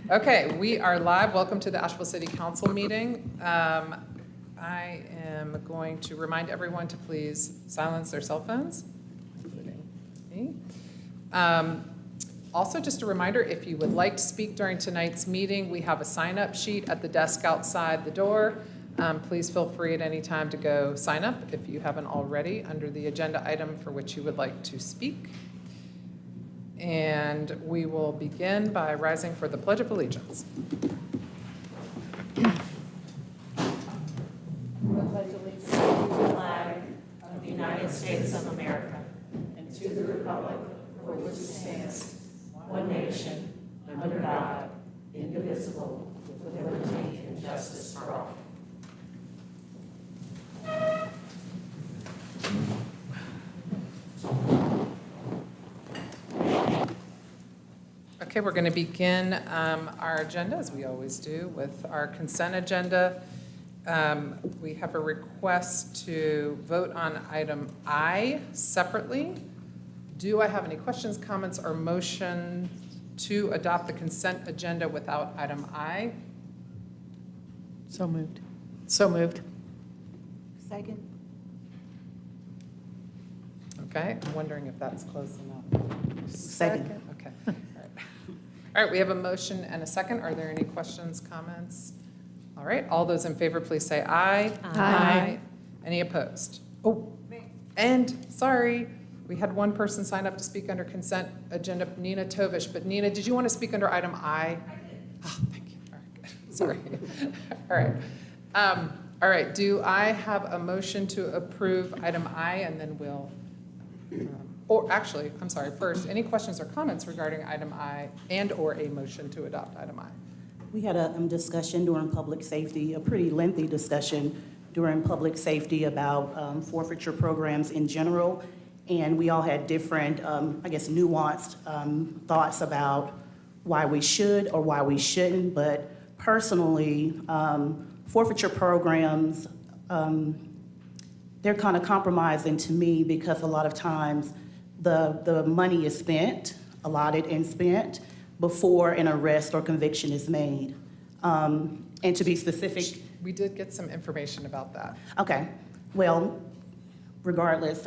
Okay, we are live. Welcome to the Asheville City Council meeting. I am going to remind everyone to please silence their cell phones, including me. Also, just a reminder, if you would like to speak during tonight's meeting, we have a sign-up sheet at the desk outside the door. Please feel free at any time to go sign up if you haven't already under the agenda item for which you would like to speak. And we will begin by rising for the Pledge of Allegiance. I pledge allegiance to the flag of the United States of America and to the republic for which it stands, one nation, under God, indivisible, with liberty and justice for all. Okay, we're going to begin our agenda, as we always do, with our consent agenda. We have a request to vote on item I separately. Do I have any questions, comments, or motion to adopt the consent agenda without item I? So moved. So moved. Second. Okay, I'm wondering if that's close enough. Second. Okay. All right, we have a motion and a second. Are there any questions, comments? All right, all those in favor, please say aye. Aye. Any opposed? Oh, and sorry, we had one person sign up to speak under consent agenda, Nina Tovish. But Nina, did you want to speak under item I? I did. Oh, thank you. All right, good. Sorry. All right, do I have a motion to approve item I, and then we'll... or actually, I'm sorry, first, any questions or comments regarding item I and or a motion to adopt item I? We had a discussion during public safety, a pretty lengthy discussion during public safety about forfeiture programs in general. And we all had different, I guess, nuanced thoughts about why we should or why we shouldn't. But personally, forfeiture programs, they're kind of compromising to me because a lot of times the money is spent, allotted and spent, before an arrest or conviction is made. And to be specific... We did get some information about that. Okay, well, regardless,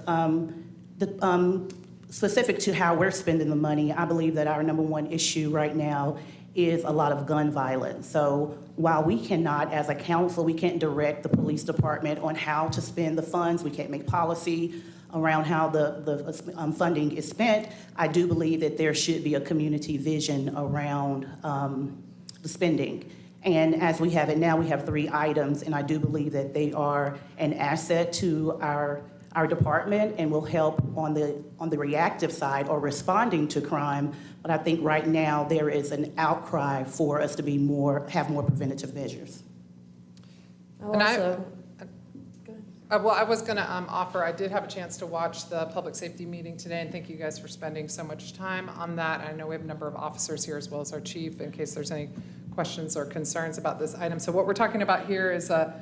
specific to how we're spending the money, I believe that our number one issue right now is a lot of gun violence. So while we cannot, as a council, we can't direct the police department on how to spend the funds, we can't make policy around how the funding is spent, I do believe that there should be a community vision around the spending. And as we have it now, we have 3 items, and I do believe that they are an asset to our department and will help on the reactive side or responding to crime. But I think right now there is an outcry for us to be have more preventative measures. Well, I was going to offer, I did have a chance to watch the public safety meeting today, and thank you guys for spending so much time on that. I know we have a number of officers here as well as our chief in case there's any questions or concerns about this item. So what we're talking about here is a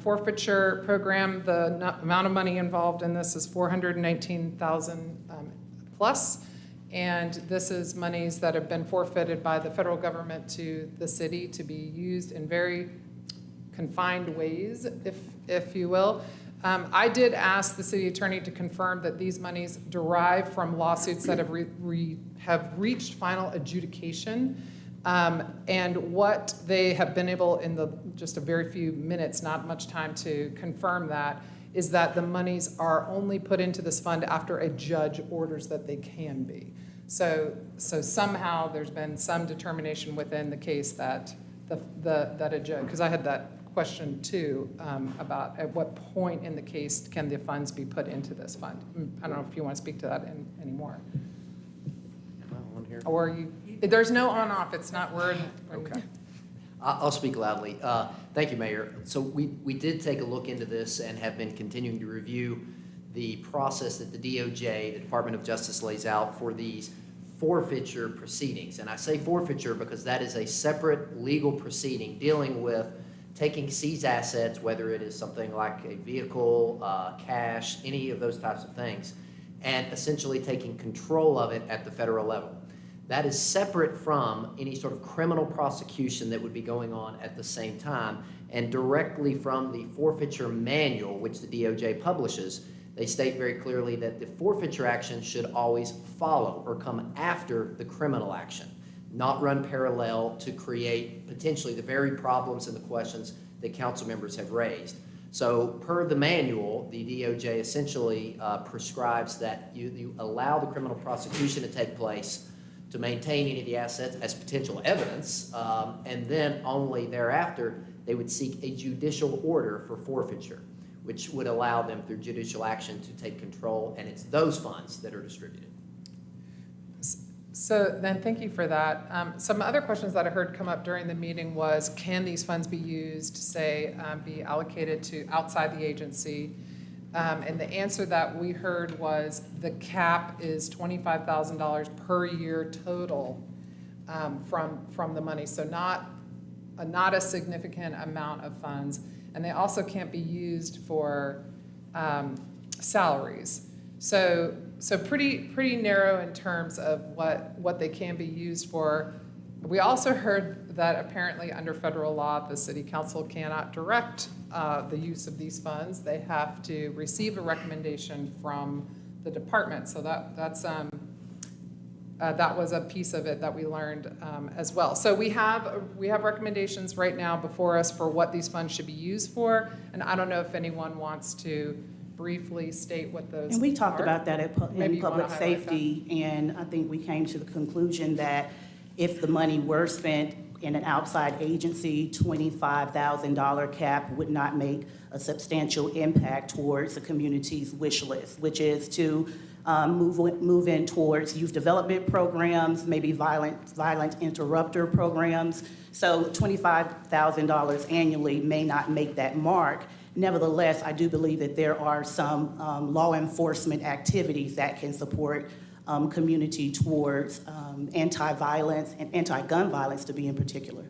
forfeiture program. The amount of money involved in this is $419,000 plus, and this is monies that have been forfeited by the federal government to the city to be used in very confined ways, if you will. I did ask the city attorney to confirm that these monies derive from lawsuits that have reached final adjudication, and what they have been able in just a very few minutes, not much time to confirm that, is that the monies are only put into this fund after a judge orders that they can be. So somehow there's been some determination within the case that that a judge, because I had that question too, about at what point in the case can the funds be put into this fund. I don't know if you want to speak to that anymore. Am I on here? Or there's no on-off, it's not word. Okay. I'll speak loudly. Thank you, Mayor. So we did take a look into this and have been continuing to review the process that the DOJ, the Department of Justice, lays out for these forfeiture proceedings. And I say forfeiture because that is a separate legal proceeding dealing with taking seized assets, whether it is something like a vehicle, cash, any of those types of things, and essentially taking control of it at the federal level. That is separate from any sort of criminal prosecution that would be going on at the same time, and directly from the forfeiture manual, which the DOJ publishes. They state very clearly that the forfeiture action should always follow or come after the criminal action, not run parallel to create potentially the very problems and the questions that council members have raised. So per the manual, the DOJ essentially prescribes that you allow the criminal prosecution to take place to maintain any of the assets as potential evidence, and then only thereafter they would seek a judicial order for forfeiture, which would allow them through judicial action to take control, and it's those funds that are distributed. So then, thank you for that. Some other questions that I heard come up during the meeting was, can these funds be used, say, be allocated to outside the agency? And the answer that we heard was the cap is $25,000 per year total from the money. So not a significant amount of funds. And they also can't be used for salaries. So pretty narrow in terms of what they can be used for. We also heard that apparently under federal law, the city council cannot direct the use of these funds. They have to receive a recommendation from the department. So that was a piece of it that we learned as well. So we have recommendations right now before us for what these funds should be used for. And I don't know if anyone wants to briefly state what those And we talked are. about that in public safety, and I think we came to the conclusion that if the money were spent in an outside agency, $25,000 cap would not make a substantial impact towards the community's wish list, which is to move in towards youth development programs, maybe violent interrupter programs. So $25,000 annually may not make that mark. Nevertheless, I do believe that there are some law enforcement activities that can support community towards anti-violence and anti-gun violence to be in particular.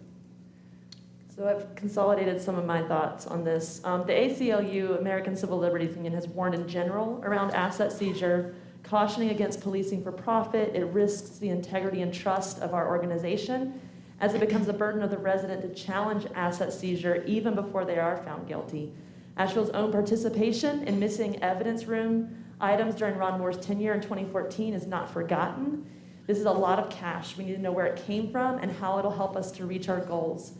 So I've consolidated some of my thoughts on this. The ACLU, American Civil Liberties Union, has warned in general around asset seizure, cautioning against policing for profit. It risks the integrity and trust of our organization, as it becomes a burden of the resident to challenge asset seizure even before they are found guilty. Asheville's own participation in missing evidence room items during Ron Moore's tenure in 2014 is not forgotten. This is a lot of cash. We need to know where it came from and how it'll help us to reach our goals.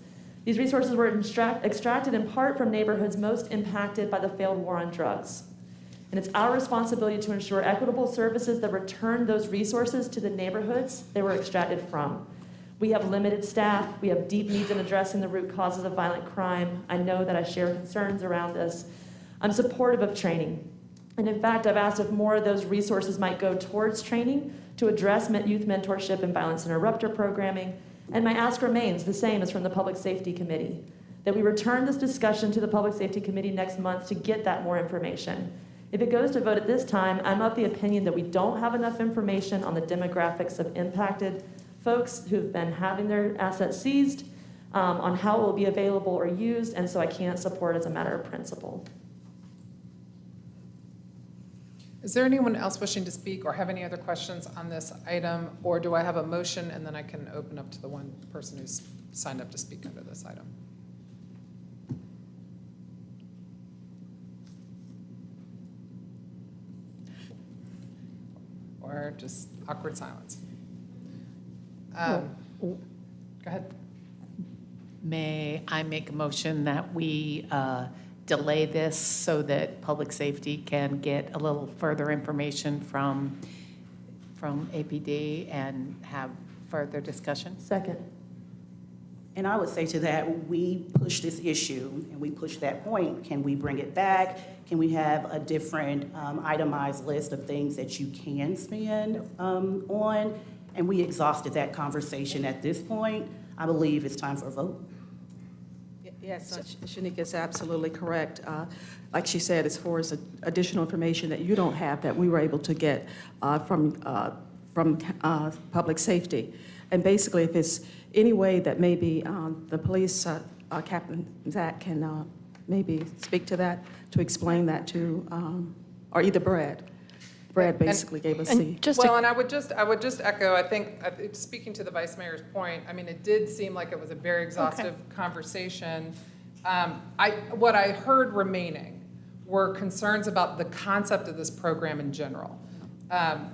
These resources were extracted in part from neighborhoods most impacted by the failed war on drugs. And it's our responsibility to ensure equitable services that return those resources to the neighborhoods they were extracted from. We have limited staff. We have deep needs in addressing the root causes of violent crime. I know that I share concerns around this. I'm supportive of training. And in fact, I've asked if more of those resources might go towards training to address youth mentorship and violence interrupter programming. And my ask remains the same as from the Public Safety Committee, that we return this discussion to the Public Safety Committee next month to get that more information. If it goes to vote at this time, I'm of the opinion that we don't have enough information on the demographics of impacted folks who've been having their assets seized, on how it will be available or used, and so I can't support it as a matter of principle. Is there anyone else wishing to speak or have any other questions on this item? Or do I have a motion and then I can open up to the one person who's signed up to speak under this item? Or just awkward silence? Go ahead. May I make a motion that we delay this so that public safety can get a little further information from APD and have further discussion? Second. And I would say to that, we push this issue and we push that point. Can we bring it back? Can we have a different itemized list of things that you can spend on? And we exhausted that conversation at this point. I believe it's time for a vote. Yes, Shanika is absolutely correct. Like she said, as far as additional information that you don't have that we were able to get from public safety. And basically, if it's any way that maybe the police, Captain Zach can maybe speak to that, to explain that to, or either Brad, Brad basically gave us the. And just Well, to, and I would just echo, I think, speaking to the vice mayor's point, I mean, it did seem like it was a very exhaustive conversation. What I heard remaining were concerns about the concept of this program in general,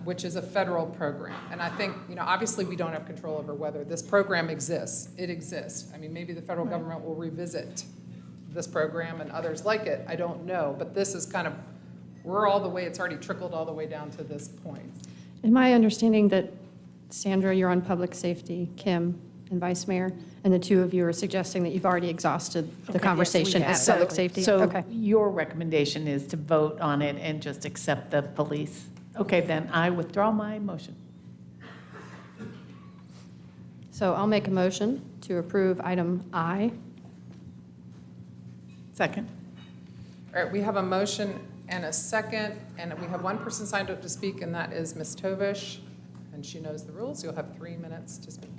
which is a federal program. And I think, obviously we don't have control over whether this program exists. It exists. I mean, maybe the federal government will revisit this program and others like it. I don't know. But this is kind of, it's already trickled all the way down to this point. in my understanding that, Sandra, you're on public safety, Kim and Vice Mayor, and the two of you are suggesting that you've already exhausted the Okay, conversation yes, at we public have. safety? So Okay. your recommendation is to vote on it and just accept the police? Okay, then I withdraw my motion. So I'll make a motion to approve item I. Second. All right, we have a motion and a second, and we have one person signed up to speak, and that is Ms. Tovish, and she knows the rules. You'll have 3 minutes to speak.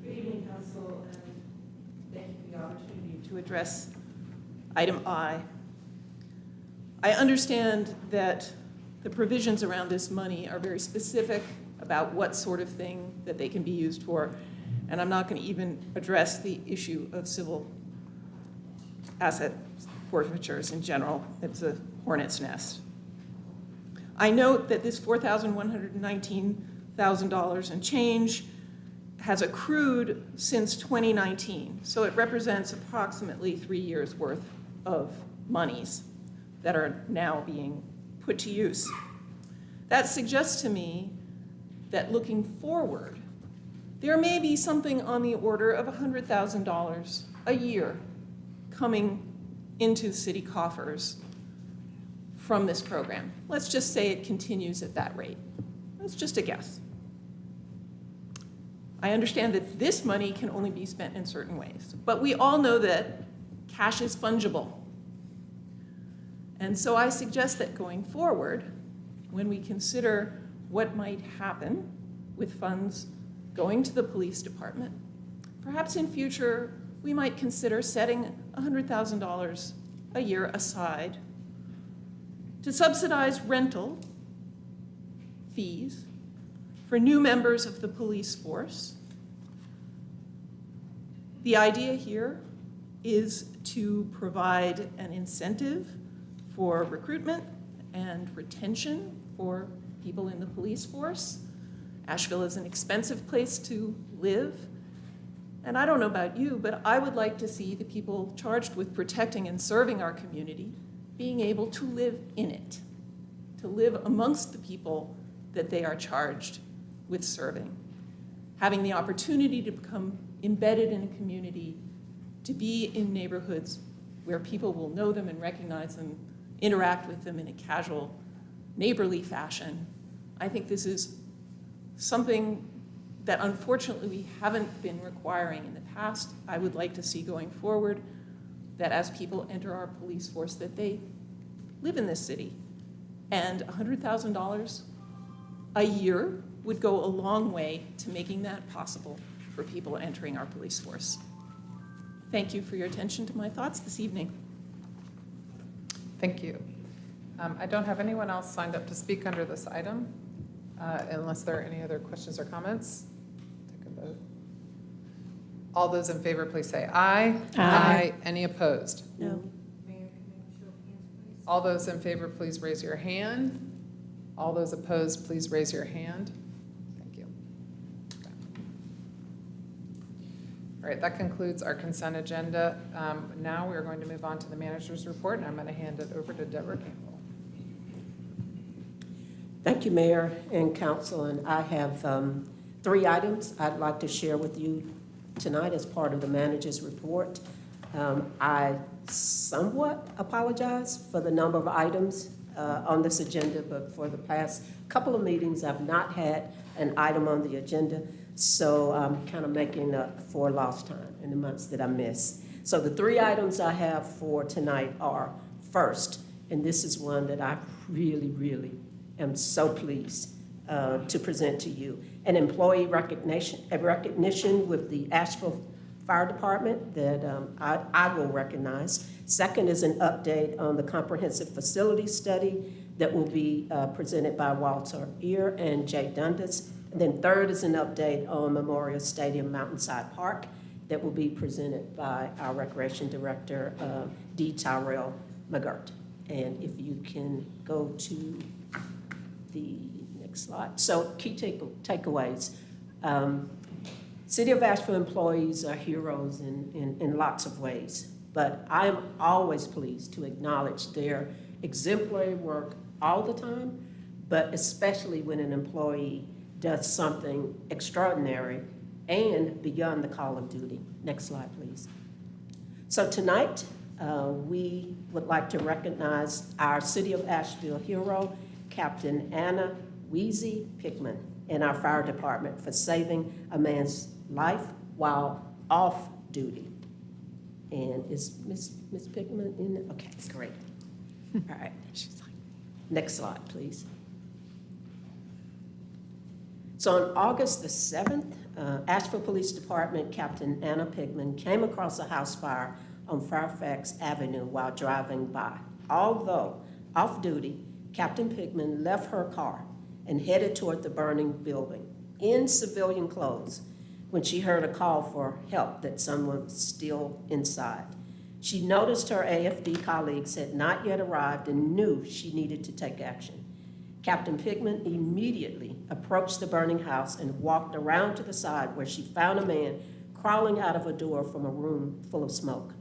Good evening, Council, and thank you for the opportunity to address item I. I understand that the provisions around this money are very specific about what sort of thing that they can be used for, and I'm not going to even address the issue of civil asset forfeitures in general. It's a hornet's nest. I note that this $4,119,000 and change has accrued since 2019, so it represents approximately 3 years' worth of monies that are now being put to use. That suggests to me that looking forward, there may be something on the order of $100,000 a year coming into city coffers from this program. Let's just say it continues at that rate. That's just a guess. I understand that this money can only be spent in certain ways, but we all know that cash is fungible. And so I suggest that going forward, when we consider what might happen with funds going to the police department, perhaps in future, we might consider setting $100,000 a year aside to subsidize rental fees for new members of the police force. The idea here is to provide an incentive for recruitment and retention for people in the police force. Asheville is an expensive place to live. And I don't know about you, but I would like to see the people charged with protecting and serving our community being able to live in it, to live amongst the people that they are charged with serving. Having the opportunity to become embedded in a community, to be in neighborhoods where people will know them and recognize them, interact with them in a casual, neighborly fashion. I think this is something that unfortunately we haven't been requiring in the past. I would like to see going forward that as people enter our police force, that they live in this city. And $100,000 a year would go a long way to making that possible for people entering our police force. Thank you for your attention to my thoughts this evening. Thank you. I don't have anyone else signed up to speak under this item, unless there are any other questions or comments. Take a vote. All those in favor, please say aye. Aye. Any opposed? No. All those in favor, please raise your hand. All those opposed, please raise your hand. Thank you. Okay. All right, that concludes our consent agenda. Now we're going to move on to the manager's report, and I'm going to hand it over to Deborah Campbell. Thank you, Mayor and Council, and I have 3 items I'd like to share with you tonight as part of the manager's report. I somewhat apologize for the number of items on this agenda, but for the past couple of meetings, I've not had an item on the agenda, so I'm kind of making up for lost time in the months that I missed. So the 3 items I have for tonight are, first, and this is one that I really am so pleased to present to you, an employee recognition with the Asheville Fire Department that I will recognize. Second is an update on the comprehensive facility study that will be presented by Walter Ear and Jay Dundas. And then third is an update on Memorial Stadium Mountainside Park that will be presented by our Recreation Director, D. Tyrell McGirt. And if you can go to the next slide. So key takeaways. City of Asheville employees are heroes in lots of ways, but I'm always pleased to acknowledge their exemplary work all the time, but especially when an employee does something extraordinary and beyond the call of duty. Next slide, please. So tonight, we would like to recognize our City of Asheville hero, Captain Anna Weezy Pickman, and our fire department for saving a man's life while off duty. And is Miss Pickman in there? Okay, great. All right. Next slide, please. So on August the 7th, Asheville Police Department Captain Anna Pickman came across a house fire on Fairfax Avenue while driving by. Although off duty, Captain Pickman left her car and headed toward the burning building in civilian clothes when she heard a call for help that someone was still inside. She noticed her AFD colleagues had not yet arrived and knew she needed to take action. Captain Pickman immediately approached the burning house and walked around to the side where she found a man crawling out of a door from a room full of smoke.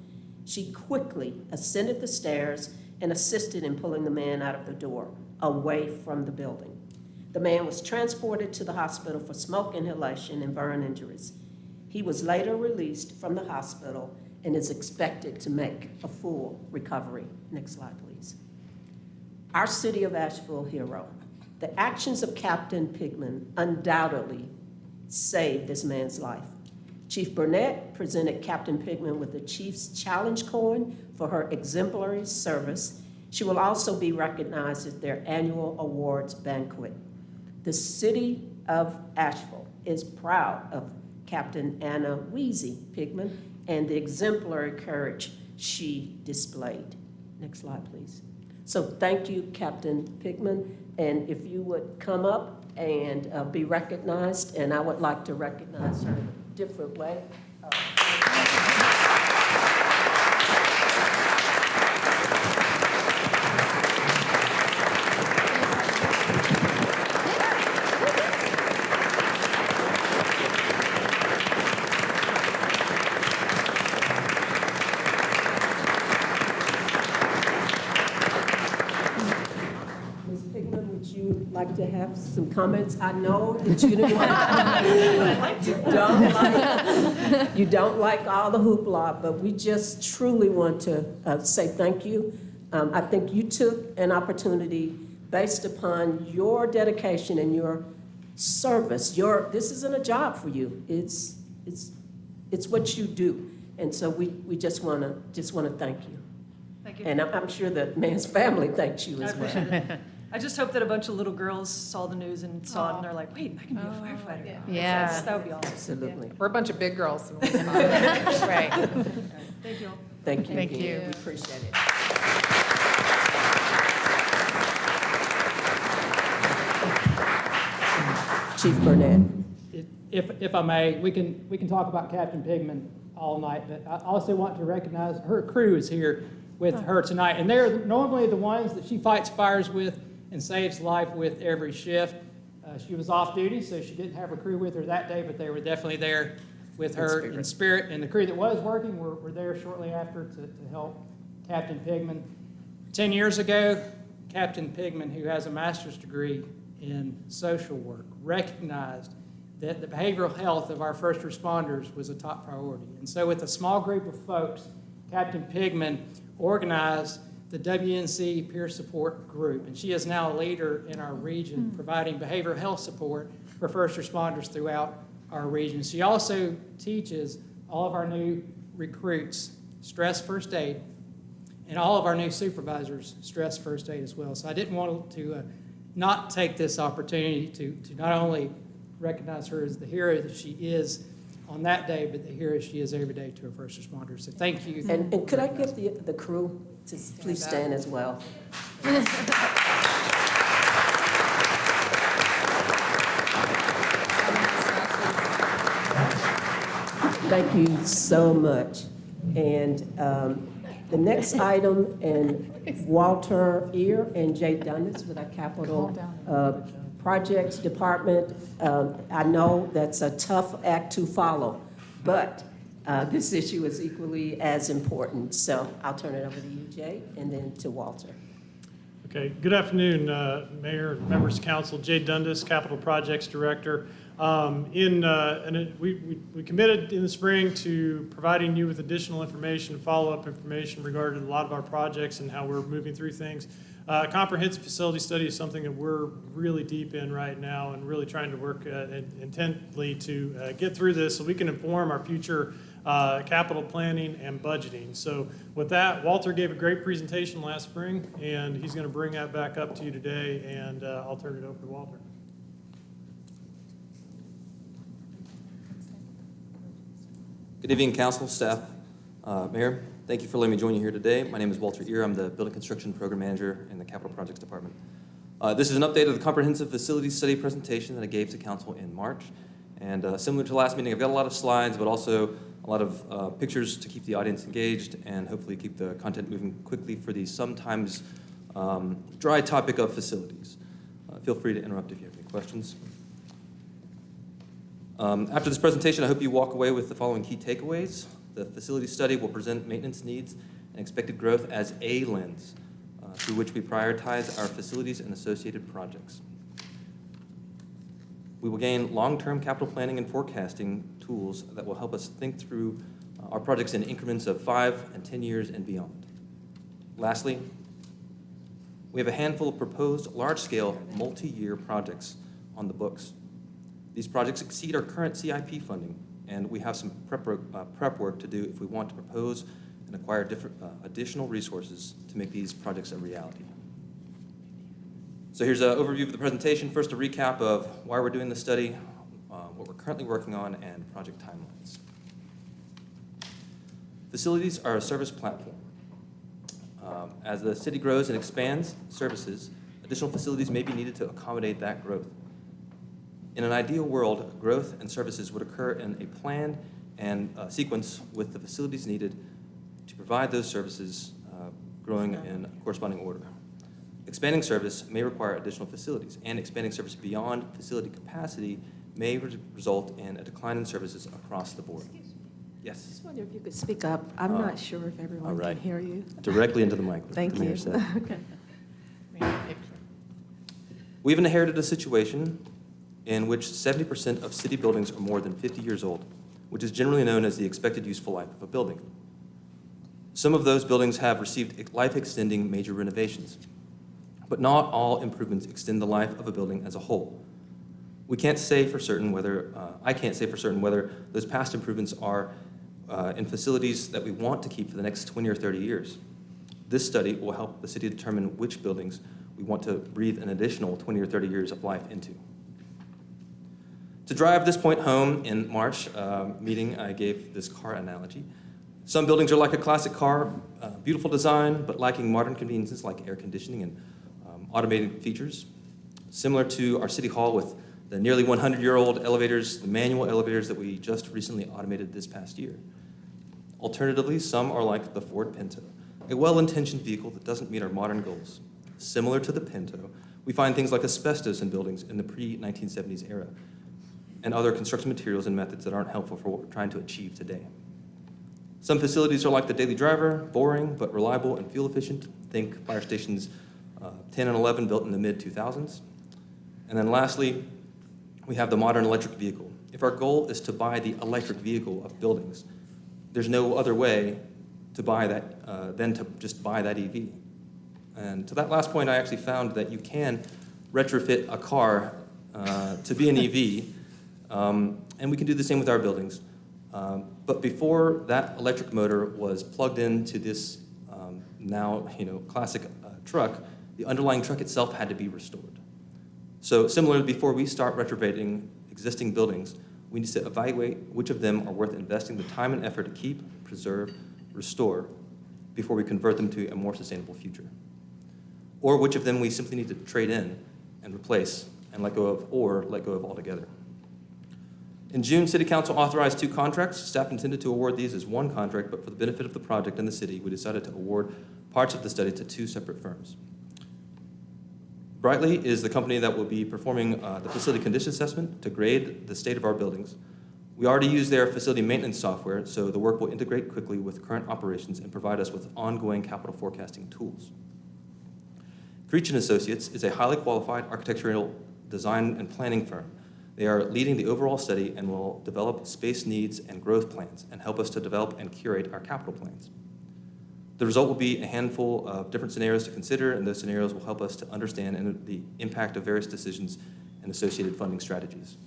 She quickly ascended the stairs and assisted in pulling the man out of the door, away from the building. The man was transported to the hospital for smoke inhalation and burn injuries. He was later released from the hospital and is expected to make a full recovery. Next slide, please. Our City of Asheville hero. The actions of Captain Pickman undoubtedly saved this man's life. Chief Burnett presented Captain Pickman with the Chief's Challenge Coin for her exemplary service. She will also be recognized at their annual awards banquet. The City of Asheville is proud of Captain Anna Weezy Pickman and the exemplary courage she displayed. Next slide, please. So thank you, Captain Pickman, and if you would come up and be recognized, and I would like to recognize her in a different way. Like to have some comments. I know that you don't like all the hoopla, but we just truly want to say thank you. I think you took an opportunity based upon your dedication and your service. This isn't a job for you. It's what you do, and so we just want to thank you. Thank you. And I'm sure the man's family thanks you as well. I just hope that a bunch of little girls saw the news and saw it and they're like, wait, I can be a firefighter. Yeah. That would be awesome. Absolutely. We're a bunch of big girls. Right. Thank you all. Thank you. Thank again. you. We appreciate it. Chief Burnett. If I may, we can talk about Captain Pickman all night, but I also want to recognize her crew is here with her tonight, and they're normally the ones that she fights fires with and saves life with every shift. She was off duty, so she didn't have her crew with her that day, but they were definitely there with her in spirit. And the crew that was working were there shortly after to help Captain Pickman. 10 years ago, Captain Pickman, who has a master's degree in social work, recognized that the behavioral health of our first responders was a top priority. And so with a small group of folks, Captain Pickman organized the WNC Peer Support Group, and she is now a leader in our region, providing behavioral health support for first responders throughout our region. She also teaches all of our new recruits stress first aid, and all of our new supervisors stress first aid as well. So I didn't want to not take this opportunity to not only recognize her as the hero that she is, on that day, but here as she is every day to our first responders. So thank you. And could I get the crew to please stand as well? Thank you so much. And the next item, and Walter Ear and Jay Dundas with our Capital Projects Department. I know that's a tough act to follow, but this issue is equally as important. So I'll turn it over to you, Jay, and then to Walter. Okay, good afternoon, Mayor, members of council. Jay Dundas, Capital Projects Director. We committed in the spring to providing you with additional information, follow-up information regarding a lot of our projects and how we're moving through things. Comprehensive facility study is something that we're really deep in right now and really trying to work intently to get through this so we can inform our future capital planning and budgeting. So with that, Walter gave a great presentation last spring, and he's going to bring that back up to you today, and I'll turn it over to Walter. Good evening, council, staff, mayor. Thank you for letting me join you here today. My name is Walter Ear. I'm the Building Construction Program Manager in the Capital Projects Department. This is an update of the Comprehensive Facility Study presentation that I gave to council in March. And similar to last meeting, I've got a lot of slides, but also a lot of pictures to keep the audience engaged and hopefully keep the content moving quickly for the sometimes dry topic of facilities. Feel free to interrupt if you have any questions. After this presentation, I hope you walk away with the following key takeaways. The facility study will present maintenance needs and expected growth as a lens through which we prioritize our facilities and associated projects. We will gain long-term capital planning and forecasting tools that will help us think through our projects in increments of 5 and 10 years and beyond. Lastly, we have a handful of proposed large-scale multi-year projects on the books. These projects exceed our current CIP funding, and we have some prep work to do if we want to propose and acquire additional resources to make these projects a reality. So here's an overview of the presentation. First, a recap of why we're doing the study, what we're currently working on, and project timelines. Facilities are a service platform. As the city grows and expands services, additional facilities may be needed to accommodate that growth. In an ideal world, growth and services would occur in a planned and sequence with the facilities needed to provide those services growing in corresponding order. Expanding service may require additional facilities, and expanding service beyond facility capacity may result in a decline in services across the board. Yes? I just wonder if you could speak up. I'm not sure if everyone can hear you. Directly into the mic. Thank you. Okay. We've inherited a situation in which 70% of city buildings are more than 50 years old, which is generally known as the expected useful life of a building. Some of those buildings have received life-extending major renovations, but not all improvements extend the life of a building as a whole. We can't say for certain whether, I can't say for certain whether those past improvements are in facilities that we want to keep for the next 20 or 30 years. This study will help the city determine which buildings we want to breathe an additional 20 or 30 years of life into. To drive this point home, in March meeting, I gave this car analogy. Some buildings are like a classic car, beautiful design, but lacking modern conveniences like air conditioning and automated features. Similar to our city hall with the nearly 100-year-old elevators, the manual elevators that we just recently automated this past year. Alternatively, some are like the Ford Pinto, a well-intentioned vehicle that doesn't meet our modern goals. Similar to the Pinto, we find things like asbestos in buildings in the pre-1970s era, and other construction materials and methods that aren't helpful for what we're trying to achieve today. Some facilities are like the daily driver, boring but reliable and fuel efficient. Think fire stations 10 and 11 built in the mid-2000s. And then lastly, we have the modern electric vehicle. If our goal is to buy the electric vehicle of buildings, there's no other way to buy that than to just buy that EV. And to that last point, I actually found that you can retrofit a car to be an EV. And we can do the same with our buildings. But before that electric motor was plugged into this now classic truck, the underlying truck itself had to be restored. So similarly, before we start retrofitting existing buildings, we need to evaluate which of them are worth investing the time and effort to keep, preserve, restore, before we convert them to a more sustainable future. Or which of them we simply need to trade in and replace and let go of, or let go of altogether. In June, City Council authorized 2 contracts. Staff intended to award these as one contract, but for the benefit of the project and the city, we decided to award parts of the study to 2 separate firms. Brightly is the company that will be performing the facility condition assessment to grade the state of our buildings. We already use their facility maintenance software, so the work will integrate quickly with current operations and provide us with ongoing capital forecasting tools. Creech & Associates is a highly qualified architectural design and planning firm. They are leading the overall study and will develop space needs and growth plans and help us to develop and curate our capital plans. The result will be a handful of different scenarios to consider, and those scenarios will help us to understand the impact of various decisions and associated funding strategies.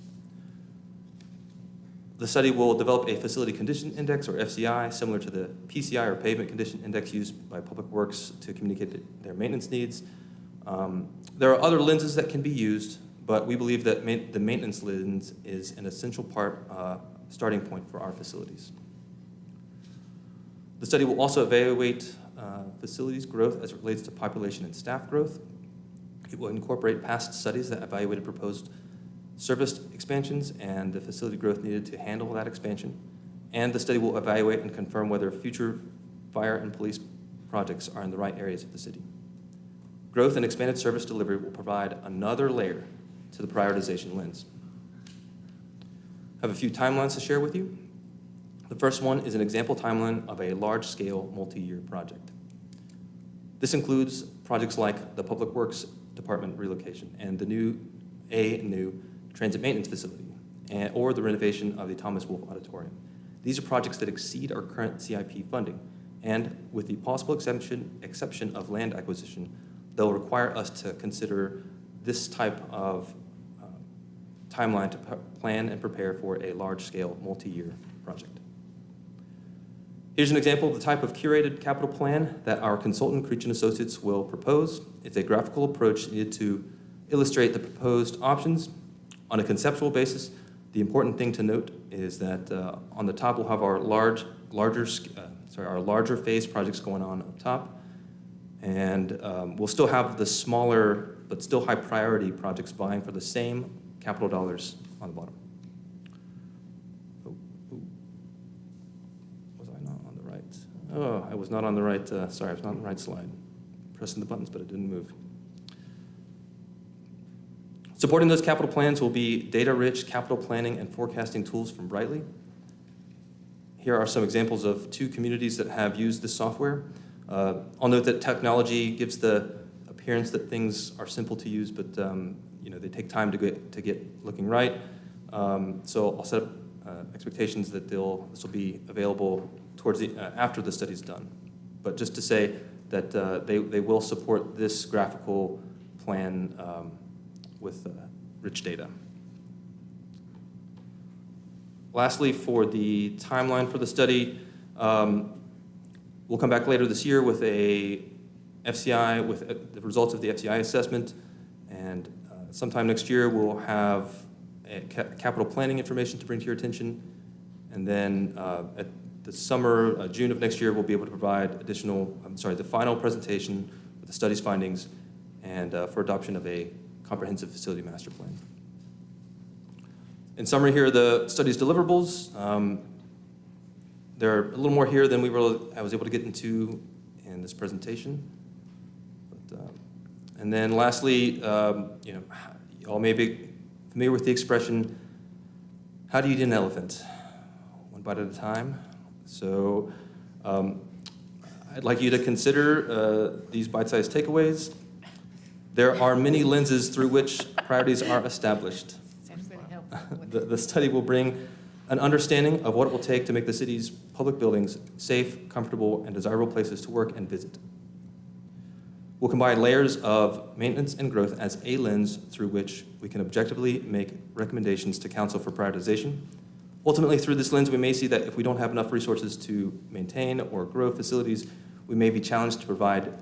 The study will develop a facility condition index, or FCI, similar to the PCI, or pavement condition index, used by Public Works to communicate their maintenance needs. There are other lenses that can be used, but we believe that the maintenance lens is an essential starting point for our facilities. The study will also evaluate facilities growth as it relates to population and staff growth. It will incorporate past studies that evaluated proposed service expansions and the facility growth needed to handle that expansion. And the study will evaluate and confirm whether future fire and police projects are in the right areas of the city. Growth and expanded service delivery will provide another layer to the prioritization lens. I have a few timelines to share with you. The first one is an example timeline of a large-scale, multi-year project. This includes projects like the Public Works Department relocation and the new transit maintenance facility, or the renovation of the Thomas Wolfe Auditorium. These are projects that exceed our current CIP funding, and with the possible exception of land acquisition, they'll require us to consider this type of timeline to plan and prepare for a large-scale, multi-year project. Here's an example of the type of curated capital plan that our consultant, Creech & Associates, will propose. It's a graphical approach needed to illustrate the proposed options. On a conceptual basis, the important thing to note is that on the top we'll have our larger phase projects going on up top, and we'll still have the smaller but still high priority projects vying for the same capital dollars on the bottom. Was I not on the right? Oh, I was not on the right, sorry, I was not on the right slide. Pressing the buttons, but it didn't move. Supporting those capital plans will be data-rich capital planning and forecasting tools from Brightly. Here are some examples of 2 communities that have used this software. I'll note that technology gives the appearance that things are simple to use, but they take time to get looking right. So I'll set up expectations that this will be available towards after the study's done. But just to say that they will support this graphical plan with rich data. Lastly, for the timeline for the study, we'll come back later this year with a FCI, with the results of the FCI assessment, and sometime next year we'll have capital planning information to bring to your attention, and then at the summer, June of next year, we'll be able to provide the final presentation with the study's findings and for adoption of a comprehensive facility master plan. In summary, here are the study's deliverables. There are a little more here than I was able to get into in this presentation. And then lastly, you all may be familiar with the expression, how do you eat an elephant? One bite at a time. So I'd like you to consider these bite-sized takeaways. There are many lenses through which priorities are established. The study will bring an understanding of what it will take to make the city's public buildings safe, comfortable, and desirable places to work and visit. We'll combine layers of maintenance and growth as a lens through which we can objectively make recommendations to council for prioritization. Ultimately, through this lens, we may see that if we don't have enough resources to maintain or grow facilities, we may be challenged to provide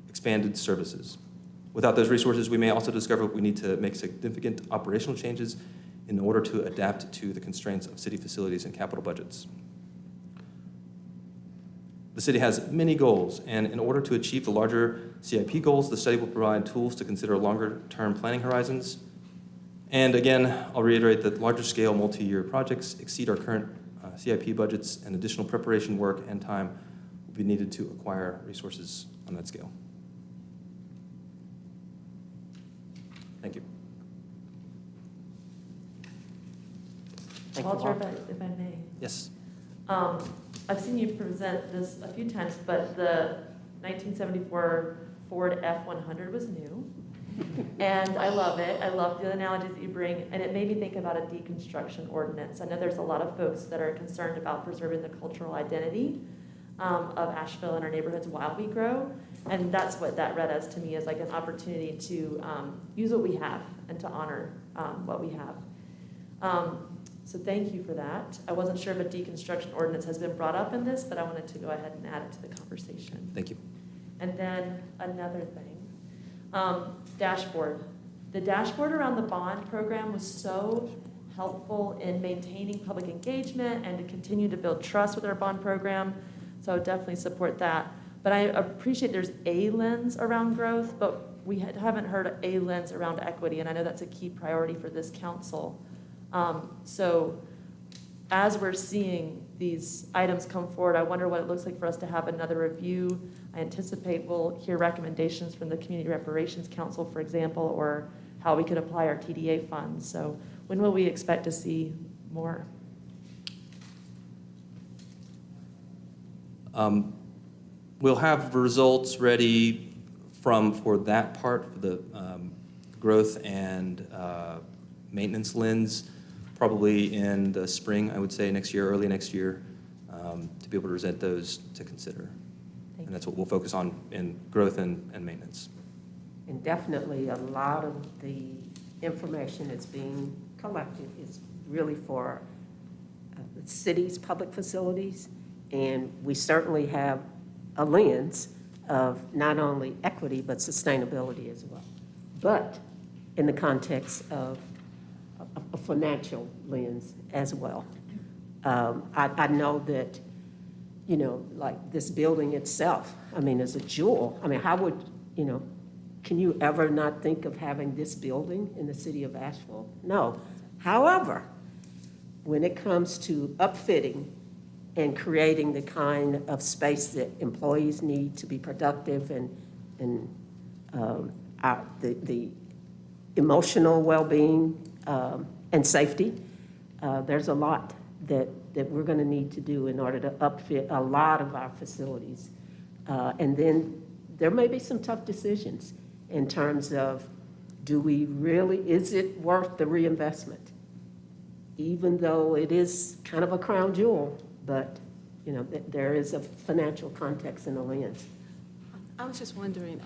expanded services. Without those resources, we may also discover we need to make significant operational changes in order to adapt to the constraints of city facilities and capital budgets. The city has many goals, and in order to achieve the larger CIP goals, the study will provide tools to consider longer-term planning horizons. And again, I'll reiterate that larger-scale multi-year projects exceed our current CIP budgets, and additional preparation work and time will be needed to acquire resources on that scale. Thank you. Thank you, Walter, Walter. if I may. Yes. I've seen you present this a few times, but the 1974 Ford F-100 was new. And I love it. I love the analogies that you bring, and it made me think about a deconstruction ordinance. I know there's a lot of folks that are concerned about preserving the cultural identity of Asheville and our neighborhoods while we grow, and that's what that read as to me, as like an opportunity to use what we have and to honor what we have. So thank you for that. I wasn't sure if a deconstruction ordinance has been brought up in this, but I wanted to go ahead and add it to the conversation. Thank you. And then another thing, dashboard. The dashboard around the bond program was so helpful in maintaining public engagement and to continue to build trust with our bond program. So I would definitely support that. But I appreciate there's a lens around growth, but we haven't heard a lens around equity, and I know that's a key priority for this council. So as we're seeing these items come forward, I wonder what it looks like for us to have another review. I anticipate we'll hear recommendations from the Community Reparations Council, for example, or how we could apply our TDA funds. So when will we expect to see more? We'll have results ready for that part, for the growth and maintenance lens, probably in the spring, I would say next year, early next year, to be able to present those to consider. And that's what we'll focus on in growth and maintenance. And definitely a lot of the information that's being collected is really for the city's public facilities. And we certainly have a lens of not only equity, but sustainability as well. But in the context of a financial lens as well. I know that, you know, like this building itself, I mean, is a jewel. I mean, how would, you know, can you ever not think of having this building in the city of Asheville? No. However, when it comes to upfitting and creating the kind of space that employees need to be productive and the emotional well-being and safety, there's a lot that we're going to need to do in order to upfit a lot of our facilities. And then there may be some tough decisions in terms of, is it worth the reinvestment? Even though it is kind of a crown jewel, but you know, there is a financial context in the lens. I was just wondering,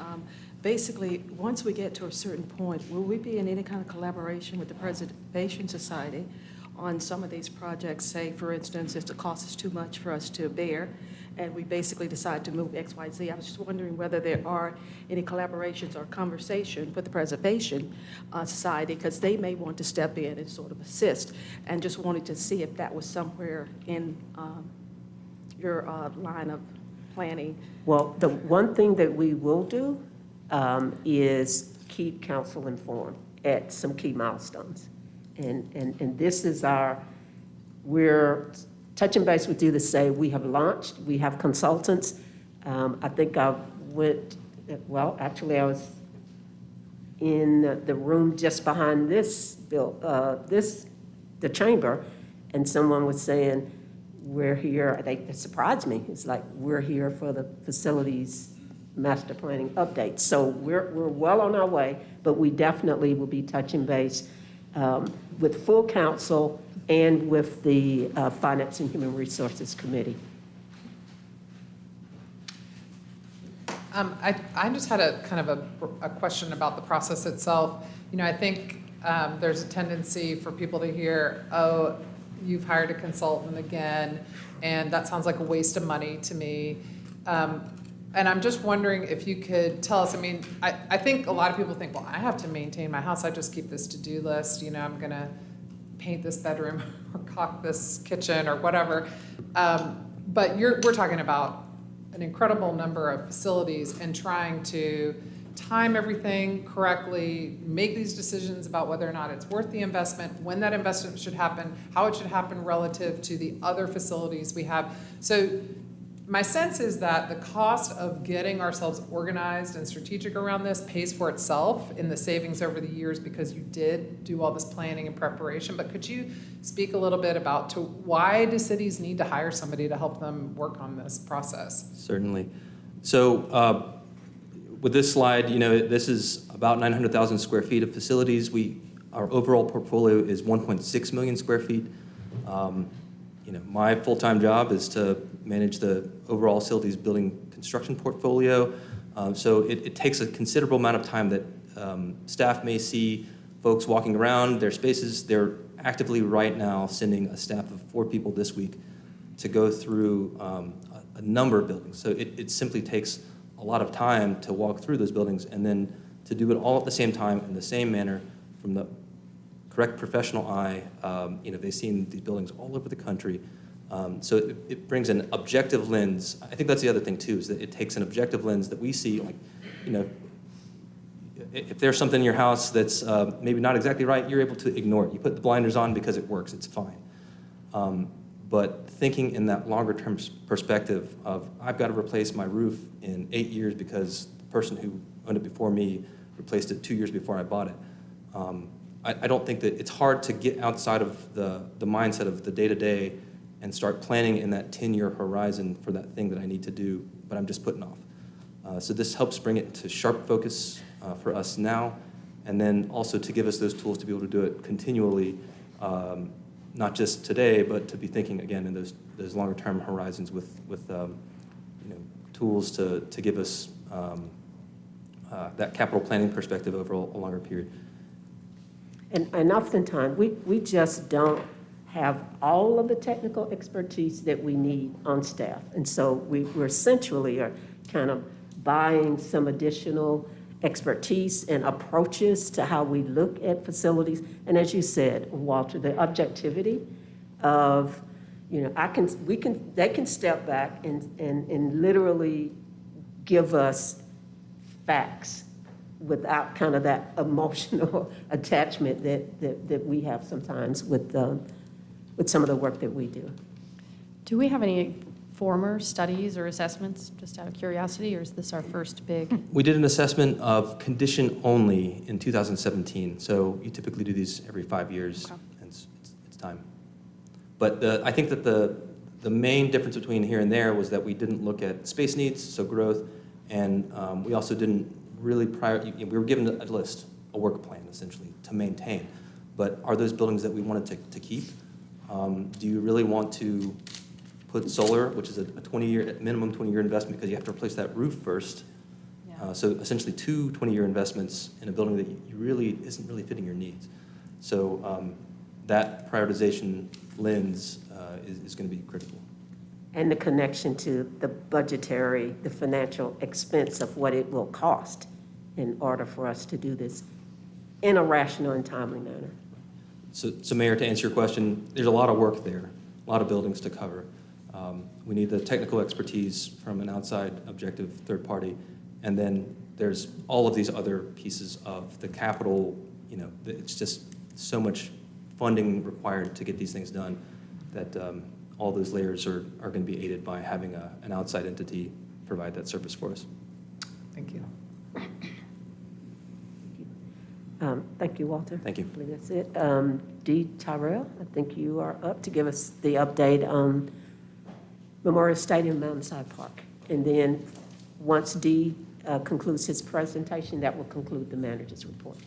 basically, once we get to a certain point, will we be in any kind of collaboration with the Preservation Society on some of these projects? Say, for instance, if the cost is too much for us to bear, and we basically decide to move X, Y, Z. I was just wondering whether there are any collaborations or conversation with the Preservation Society, because they may want to step in and sort of assist, and just wanted to see if that was somewhere in your line of planning. Well, the one thing that we will do is keep council informed at some key milestones. And this is we're touching base with you to say we have launched, we have consultants. I think I was in the room just behind the chamber, and someone was saying, we're here, it surprised me. It's like, we're here for the facilities master planning update. So we're well on our way, but we definitely will be touching base with full council and with the Finance and Human Resources Committee. I just had a kind of a question about the process itself. You know, I think there's a tendency for people to hear, oh, you've hired a consultant again, and that sounds like a waste of money to me. And I'm just wondering if you could tell us, I mean, I think a lot of people think, well, I have to maintain my house. I just keep this to-do list. You know, I'm gonna paint this bedroom or caulk this kitchen or whatever. But we're talking about an incredible number of facilities and trying to time everything correctly, make these decisions about whether or not it's worth the investment, when that investment should happen, how it should happen relative to the other facilities we have. So my sense is that the cost of getting ourselves organized and strategic around this pays for itself in the savings over the years because you did do all this planning and preparation. But could you speak a little bit about why do cities need to hire somebody to help them work on this process? Certainly. So with this slide, this is about 900,000 square feet of facilities. Our overall portfolio is 1.6 million square feet. My full-time job is to manage the overall facilities building construction portfolio. So it takes a considerable amount of time that staff may see folks walking around their spaces. They're actively right now sending a staff of 4 people this week to go through a number of buildings. So it simply takes a lot of time to walk through those buildings and then to do it all at the same time in the same manner from the correct professional eye. They've seen these buildings all over the country. So it brings an objective lens. I think that's the other thing too, is that it takes an objective lens that we see, if there's something in your house that's maybe not exactly right, you're able to ignore it. You put the blinders on because it works, it's fine. But thinking in that longer term perspective of, I've got to replace my roof in 8 years because the person who owned it before me replaced it 2 years before I bought it. I don't think that it's hard to get outside of the mindset of the day-to-day and start planning in that 10-year horizon for that thing that I need to do, but I'm just putting off. So this helps bring it to sharp focus for us now, and then also to give us those tools to be able to do it continually, not just today, but to be thinking again in those longer-term horizons with tools to give us that capital planning perspective over a longer period. And oftentimes, we just don't have all of the technical expertise that we need on staff. And so we're essentially are kind of buying some additional expertise and approaches to how we look at facilities. And as you said, Walter, the objectivity of, they can step back and literally give us facts without kind of that emotional attachment that we have sometimes with some of the work that we do. Do we have any former studies or assessments, just out of curiosity, or is this our first big? We did an assessment of condition only in 2017. So you typically do these every 5 years, Okay. and it's time. But I think that the main difference between here and there was that we didn't look at space needs, so growth, and we also didn't really we were given a list, a work plan essentially to maintain. But are those buildings that we wanted to keep? Do you really want to put solar, which is a 20-year, minimum 20-year investment because you have to replace that roof first? Yeah. So essentially 2 20-year investments in a building that isn't really fitting your needs. So that prioritization lens is going to be critical. And the connection to the the financial expense of what it will cost in order for us to do this in a rational and timely manner. So Mayor, to answer your question, there's a lot of work there, a lot of buildings to cover. We need the technical expertise from an outside objective third party, and then there's all of these other pieces of the capital. It's just so much funding required to get these things done that all those layers are going to be aided by having an outside entity provide that service for us. Thank you. Thank you, Walter. Thank you. I believe that's it. Dee Tyrell, I think you are up to give us the update on Memorial Stadium, Mountainside Park. And then once Dee concludes his presentation, that will conclude the manager's report.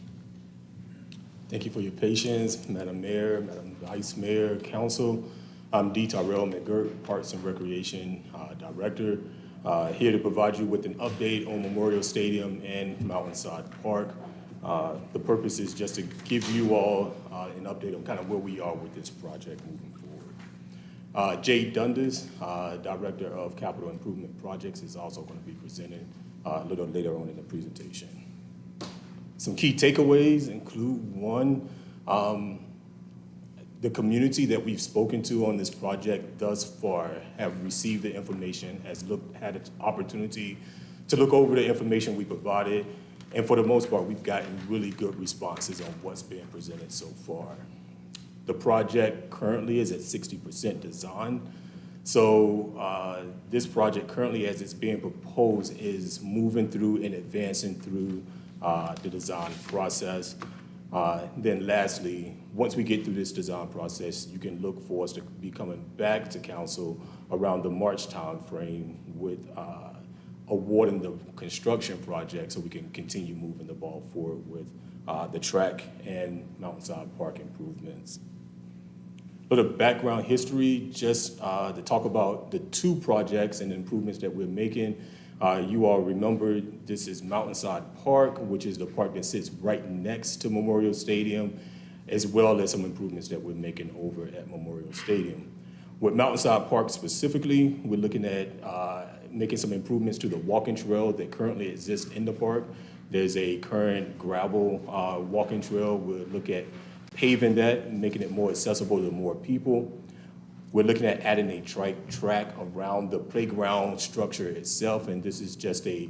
Thank you for your patience, Madam Mayor, Madam Vice Mayor, Council. I'm Dee Tyrell McGirt, Parks and Recreation Director, here to provide you with an update on Memorial Stadium and Mountainside Park. The purpose is just to give you all an update on kind of where we are with this project moving forward. Jay Dundas, Director of Capital Improvement Projects, is also going to be presenting a little later on in the presentation. Some key takeaways include one, The community that we've spoken to on this project thus far have received the information, had an opportunity to look over the information we provided, and for the most part, we've gotten really good responses on what's being presented so far. The project currently is at 60% design. So this project currently, as it's being proposed, is moving through and advancing through the design process. Then lastly, once we get through this design process, you can look for us to be coming back to council around the March timeframe with awarding the construction project so we can continue moving the ball forward with the track and Mountainside Park improvements. A little background history, just to talk about the two projects and improvements that we're making. You all remember this is Mountainside Park, which is the park that sits right next to Memorial Stadium, as well as some improvements that we're making over at Memorial Stadium. With Mountainside Park specifically, we're looking at making some improvements to the walking trail that currently exists in the park. There's a current gravel walking trail. We'll look at paving that and making it more accessible to more people. We're looking at adding a track around the playground structure itself, and this is just a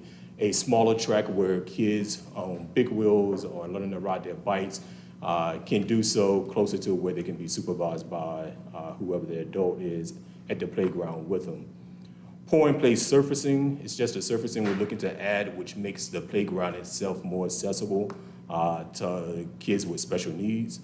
smaller track where kids on big wheels or learning to ride their bikes can do so closer to where they can be supervised by whoever the adult is at the playground with them. Pour-in-place surfacing, it's just a surfacing we're looking to add, which makes the playground itself more accessible to kids with special needs.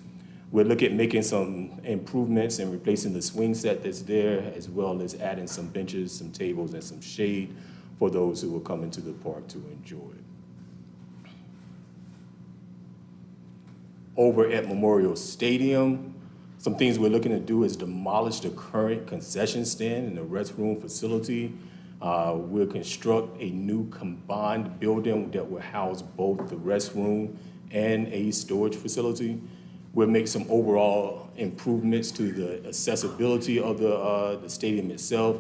We're looking at making some improvements and replacing the swing set that's there, as well as adding some benches, some tables, and some shade for those who will come into the park to enjoy it. Over at Memorial Stadium, some things we're looking to do is demolish the current concession stand and the restroom facility. We'll construct a new combined building that will house both the restroom and a storage facility. We'll make some overall improvements to the accessibility of the stadium itself,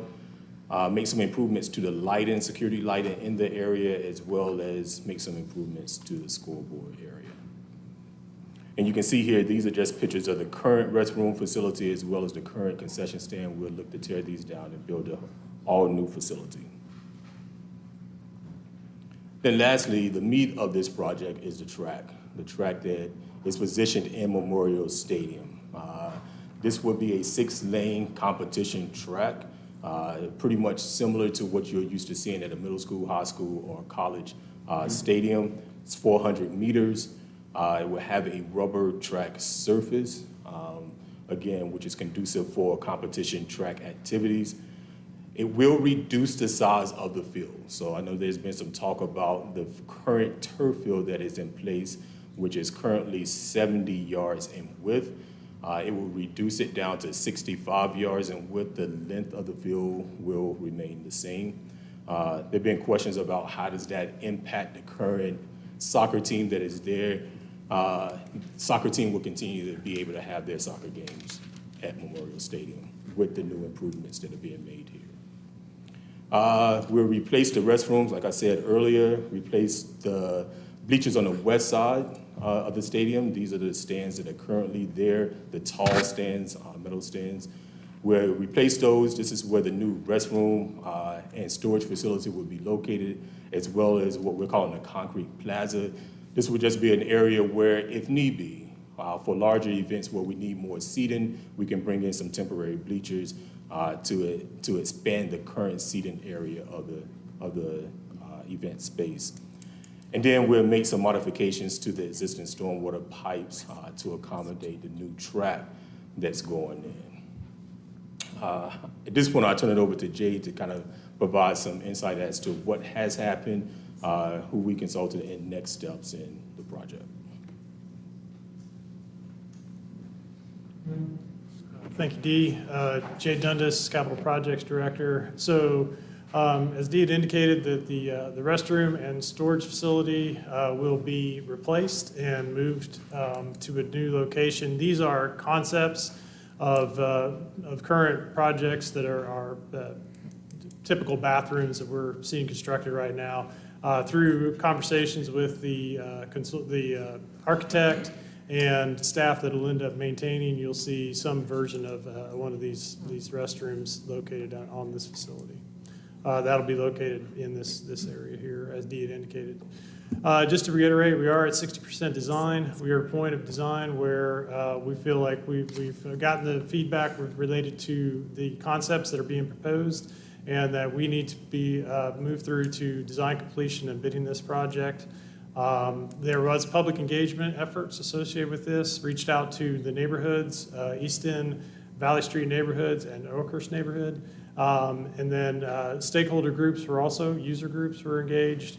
make some improvements to the lighting, security lighting in the area, as well as make some improvements to the scoreboard area. And you can see here, these are just pictures of the current restroom facility as well as the current concession stand. We'll look to tear these down and build an all-new facility. Then lastly, the meat of this project is the track that is positioned in Memorial Stadium. This will be a 6-lane competition track, pretty much similar to what you're used to seeing at a middle school, high school, or college stadium. It's 400 meters. It will have a rubber track surface, again, which is conducive for competition track activities. It will reduce the size of the field. So I know there's been some talk about the current turf field that is in place, which is currently 70 yards in width. It will reduce it down to 65 yards in width. The length of the field will remain the same. There have been questions about how does that impact the current soccer team that is there. Soccer team will continue to be able to have their soccer games at Memorial Stadium with the new improvements that are being made here. We'll replace the restrooms, like I said earlier, replace the bleachers on the west side of the stadium. These are the stands that are currently there, the tall stands, metal stands. We'll replace those. This is where the new restroom and storage facility will be located, as well as what we're calling a concrete plaza. This would just be an area where, if need be, for larger events where we need more seating, we can bring in some temporary bleachers to expand the current seating area of the event space. And then we'll make some modifications to the existing stormwater pipes to accommodate the new track that's going in. At this point, I'll turn it over to Jay to kind of provide some insight as to what has happened, who we consulted, and next steps in the project. Thank you, Dee. Jay Dundas, Capital Projects Director. So as Dee had indicated, that the restroom and storage facility will be replaced and moved to a new location. These are concepts of current projects that are typical bathrooms that we're seeing constructed right now. Through conversations with the architect and staff that will end up maintaining. You'll see some version of one of these restrooms located on this facility. That'll be located in this area here, as Dee had indicated. Just to reiterate, we are at 60% design. We are at a point of design where we feel like we've gotten the feedback related to the concepts that are being proposed, and that we need to be moved through to design completion and bidding this project. There was public engagement efforts associated with this, reached out to the neighborhoods, East End, Valley Street neighborhoods, and Oakhurst neighborhood. And then stakeholder groups were also, user groups were engaged.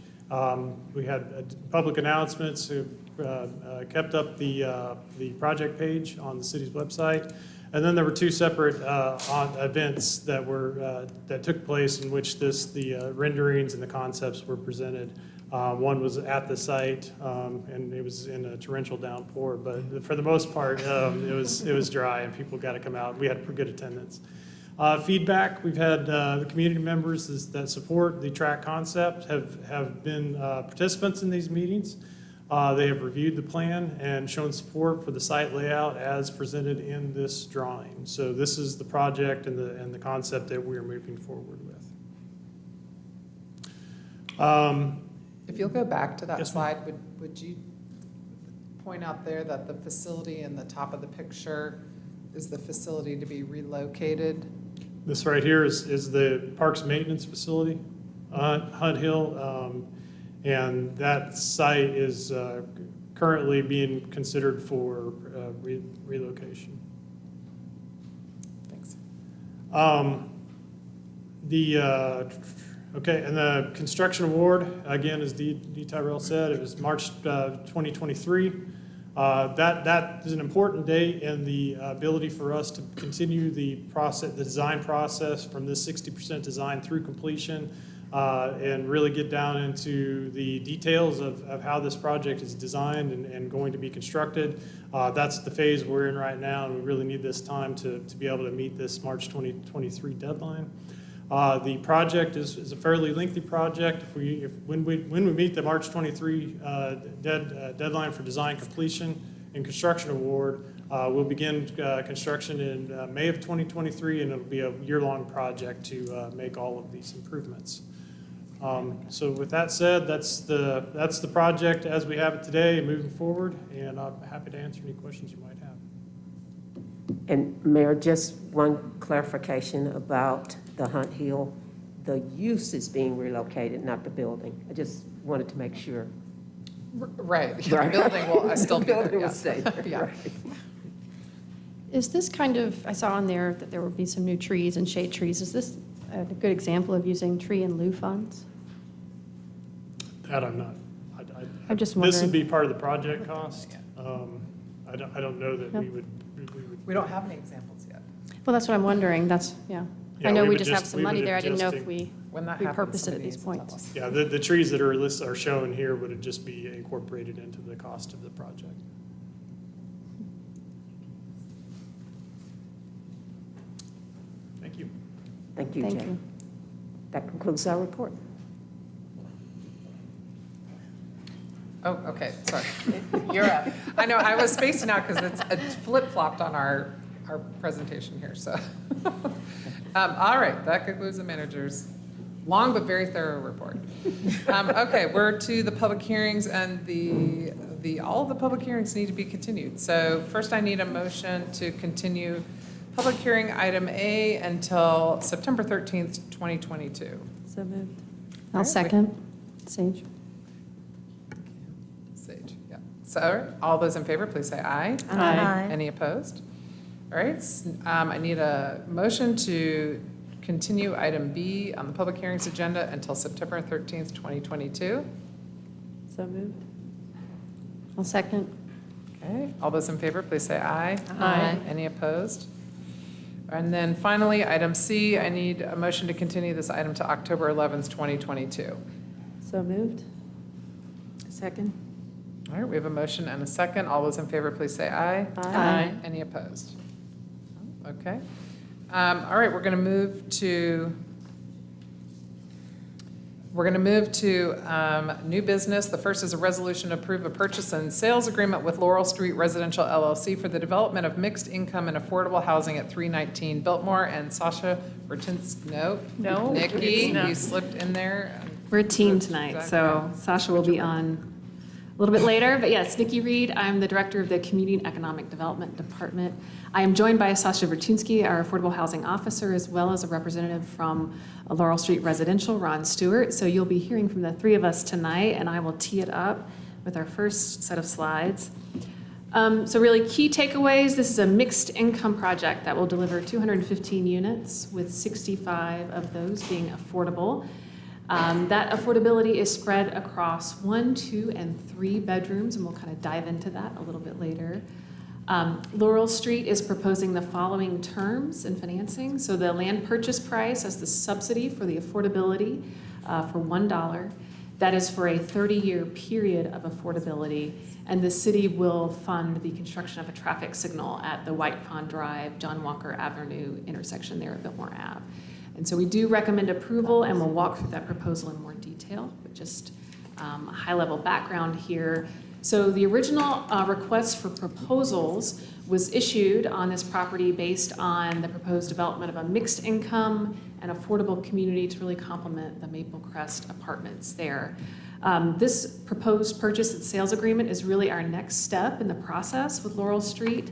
We had public announcements who kept up the project page on the city's website. And then there were two separate events that took place in which the renderings and the concepts were presented. One was at the site, and it was in a torrential downpour, but for the most part, it was dry and people got to come out. We had good attendance. Feedback, we've had the community members that support the track concept have been participants in these meetings. They have reviewed the plan and shown support for the site layout as presented in this drawing. So this is the project and the concept that we are moving forward with. If you'll go back to that Yes, slide, would you point out there that the facility in the top of the picture is the facility to be relocated? This right here is the Parks Maintenance Facility, Hunt Hill, and that site is currently being considered for relocation. Thanks. Okay, and the construction award, again, as Dee Tyrell said, it was March 2023. That is an important date in the ability for us to continue the design process from this 60% design through completion, and really get down into the details of how this project is designed and going to be constructed. That's the phase we're in right now, and we really need this time to be able to meet this March 2023 deadline. The project is a fairly lengthy project. When we meet the March 23 deadline for design completion and construction award, we'll begin construction in May of 2023, and it'll be a year-long project to make all of these improvements. So with that said, that's the project as we have it today, moving forward, and I'm happy to answer any questions you might have. And Mayor, just one clarification about the Hunt Hill. The use is being relocated, not the building. I just wanted to make sure. Right, the building will still be there, Building will yes. stay there, Yeah. right. Is this kind of, I saw on there that there would be some new trees and shade trees. Is this a good example of using tree in lieu funds? That I'm not. I'm just This would wondering. be part of the project cost. I don't know that No. we would. We don't have any examples yet. Well, that's what I'm wondering. That's, yeah. Yeah, I know we we would just have just- some we money would there. I didn't know if adjust we When that happens, repurpose it somebody at these needs to tell points. us. Yeah, the trees that are shown here would just be incorporated into the cost of the project. Thank you. Thank you, Thank Jay. you. That concludes our report. Oh, okay, sorry. You're up. I know, I was spacing out because it's flip-flopped on our presentation here, so. All right, that concludes the manager's long but very thorough report. Okay, we're to the public hearings, and all of the public hearings need to be continued. So first I need a motion to continue public hearing item A until September 13th, 2022. So moved. I'll All right, second. Sage. Sage, yeah. So, all right, all those in favor, please say aye. Aye. Any opposed? All right, I need a motion to continue item B on the public hearings agenda until September 13th, 2022. So moved. I'll second. Okay, all those in favor, please say aye. Aye. Any opposed? And then finally, item C, I need a motion to continue this item to October 11th, 2022. So moved. Second. All right, we have a motion and a second. All those in favor, please say aye. Aye. Any opposed? Okay. All right, we're going to move to We're going to move to new business. The first is a resolution to approve a purchase and sales agreement with Laurel Street Residential LLC for the development of mixed income and affordable housing at 319 Biltmore. And Sasha Bertinski, No, Nikki, it's not. you slipped in there. We're a team tonight, so Sasha will be on a little bit later. But yes, Nikki Reed, I'm the Director of the Community and Economic Development Department. I am joined by Sasha Bertinsky, our Affordable Housing Officer, as well as a representative from Laurel Street Residential, Ron Stewart. So you'll be hearing from the three of us tonight, and I will tee it up with our first set of slides. So really key takeaways, this is a mixed income project that will deliver 215 units with 65 of those being affordable. That affordability is spread across 1, 2, and 3 bedrooms, and we'll kind of dive into that a little bit later. Laurel Street is proposing the following terms and financing. So the land purchase price as the subsidy for the affordability for $1. That is for a 30-year period of affordability, and the city will fund the construction of a traffic signal at the White Pond Drive, John Walker Avenue intersection there at Biltmore Ave. And so we do recommend approval, and we'll walk through that proposal in more detail, but just a high-level background here. So the original request for proposals was issued on this property based on the proposed development of a mixed income and affordable community to really complement the Maple Crest apartments there. This proposed purchase and sales agreement is really our next step in the process with Laurel Street.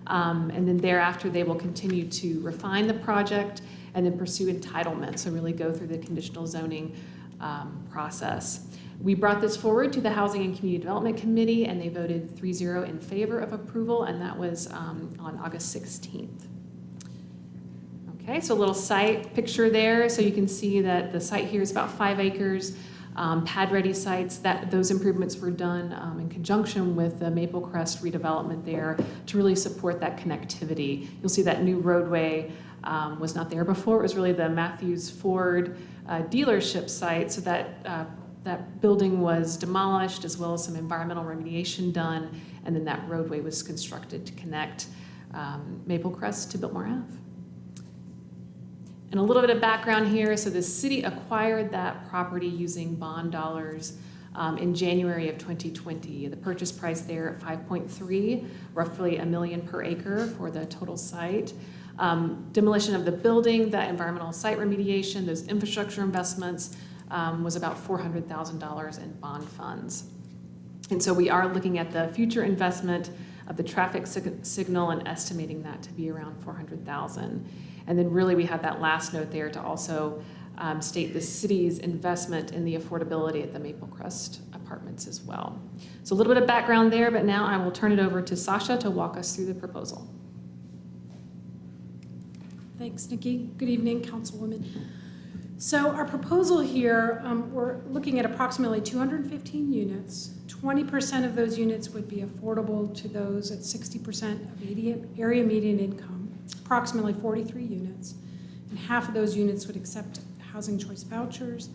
And then thereafter, they will continue to refine the project and then pursue entitlement, so really go through the conditional zoning process. We brought this forward to the Housing and Community Development Committee, and they voted 3-0 in favor of approval, and that was on August 16th. Okay, so a little site picture there. So you can see that the site here is about 5 acres, pad-ready sites. Those improvements were done in conjunction with the Maple Crest redevelopment there to really support that connectivity. You'll see that new roadway was not there before. It was really the Matthews Ford dealership site, so that building was demolished as well as some environmental remediation done, and then that roadway was constructed to connect Maple Crest to Biltmore Ave. And a little bit of background here. So the city acquired that property using bond dollars in January of 2020. The purchase price there at 5.3, roughly $1 million per acre for the total site. Demolition of the building, that environmental site remediation, those infrastructure investments was about $400,000 in bond funds. And so we are looking at the future investment of the traffic signal and estimating that to be around $400,000. And then really we have that last note there to also state the city's investment in the affordability at the Maple Crest apartments as well. So a little bit of background there, but now I will turn it over to Sasha to walk us through the proposal. Thanks, Nikki. Good evening, Councilwoman. So our proposal here, we're looking at approximately 215 units. 20% of those units would be affordable to those at 60% of area median income, approximately 43 units. And half of those units would accept housing choice vouchers.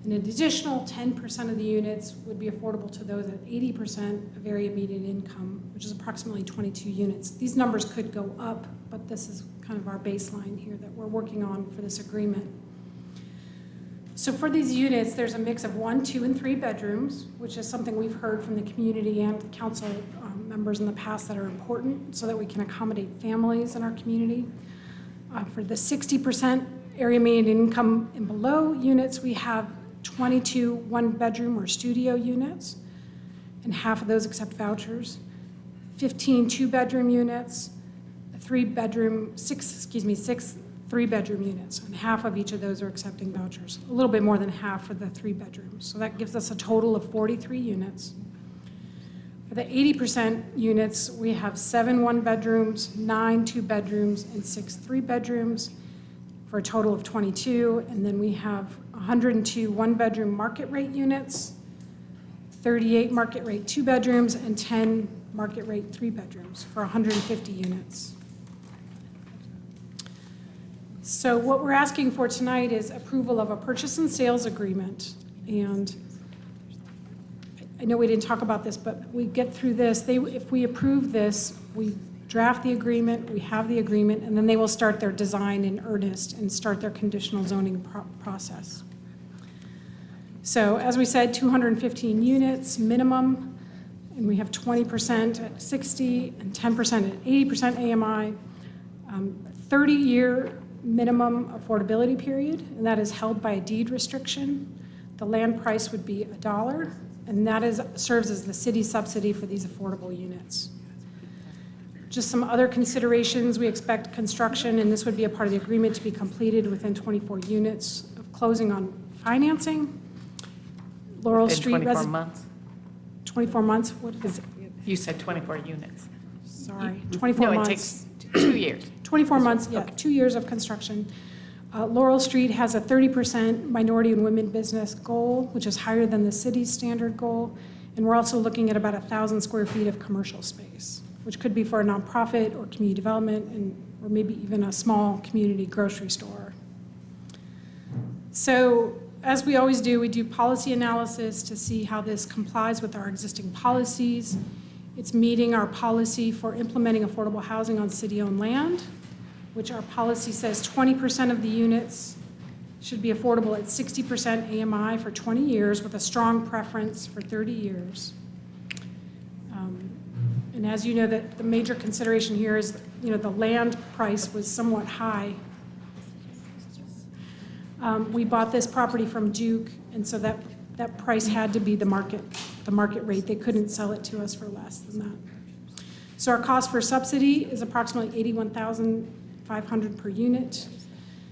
And an additional 10% of the units would be affordable to those at 80% of area median income, which is approximately 22 units. These numbers could go up, but this is kind of our baseline here that we're working on for this agreement. So for these units, there's a mix of 1, 2, and 3 bedrooms, which is something we've heard from the community and council members in the past that are important so that we can accommodate families in our community. For the 60% area median income and below units, we have 22 one-bedroom or studio units, and half of those accept vouchers. 15 two-bedroom units, 6 three-bedroom units, and half of each of those are accepting vouchers. A little bit more than half for the 3 bedrooms. So that gives us a total of 43 units. For the 80% units, we have 7 one-bedrooms, 9 two-bedrooms, and 6 three-bedrooms for a total of 22. And then we have 102 one-bedroom market rate units, 38 market rate 2 bedrooms, and 10 market rate 3 bedrooms for 150 units. So what we're asking for tonight is approval of a purchase and sales agreement. And I know we didn't talk about this, but we get through this. If we approve this, we draft the agreement, we have the agreement, and then they will start their design in earnest and start their conditional zoning process. So as we said, 215 units minimum, and we have 20% at 60 and 10% at 80% AMI. 30-year minimum affordability period, and that is held by a deed restriction. The land price would be $1, and that serves as the city subsidy for these affordable units. Just some other considerations, we expect construction, and this would be a part of the agreement, to be completed within 24 units of closing on financing. Laurel Within Street 24 months? 24 months, what is it? You said 24 units. Sorry, 24 No, it months. takes 2 years. 24 months, yeah, 2 years of construction. Laurel Street has a 30% minority and women business goal, which is higher than the city's standard goal. And we're also looking at about 1,000 square feet of commercial space, which could be for a nonprofit or community development, or maybe even a small community grocery store. So as we always do, we do policy analysis to see how this complies with our existing policies. It's meeting our policy for implementing affordable housing on city-owned land, which our policy says 20% of the units should be affordable at 60% AMI for 20 years with a strong preference for 30 years. And as you know, that the major consideration here is, the land price was somewhat high. We bought this property from Duke, and so that price had to be the market rate. They couldn't sell it to us for less than that. So our cost for subsidy is approximately $81,500 per unit.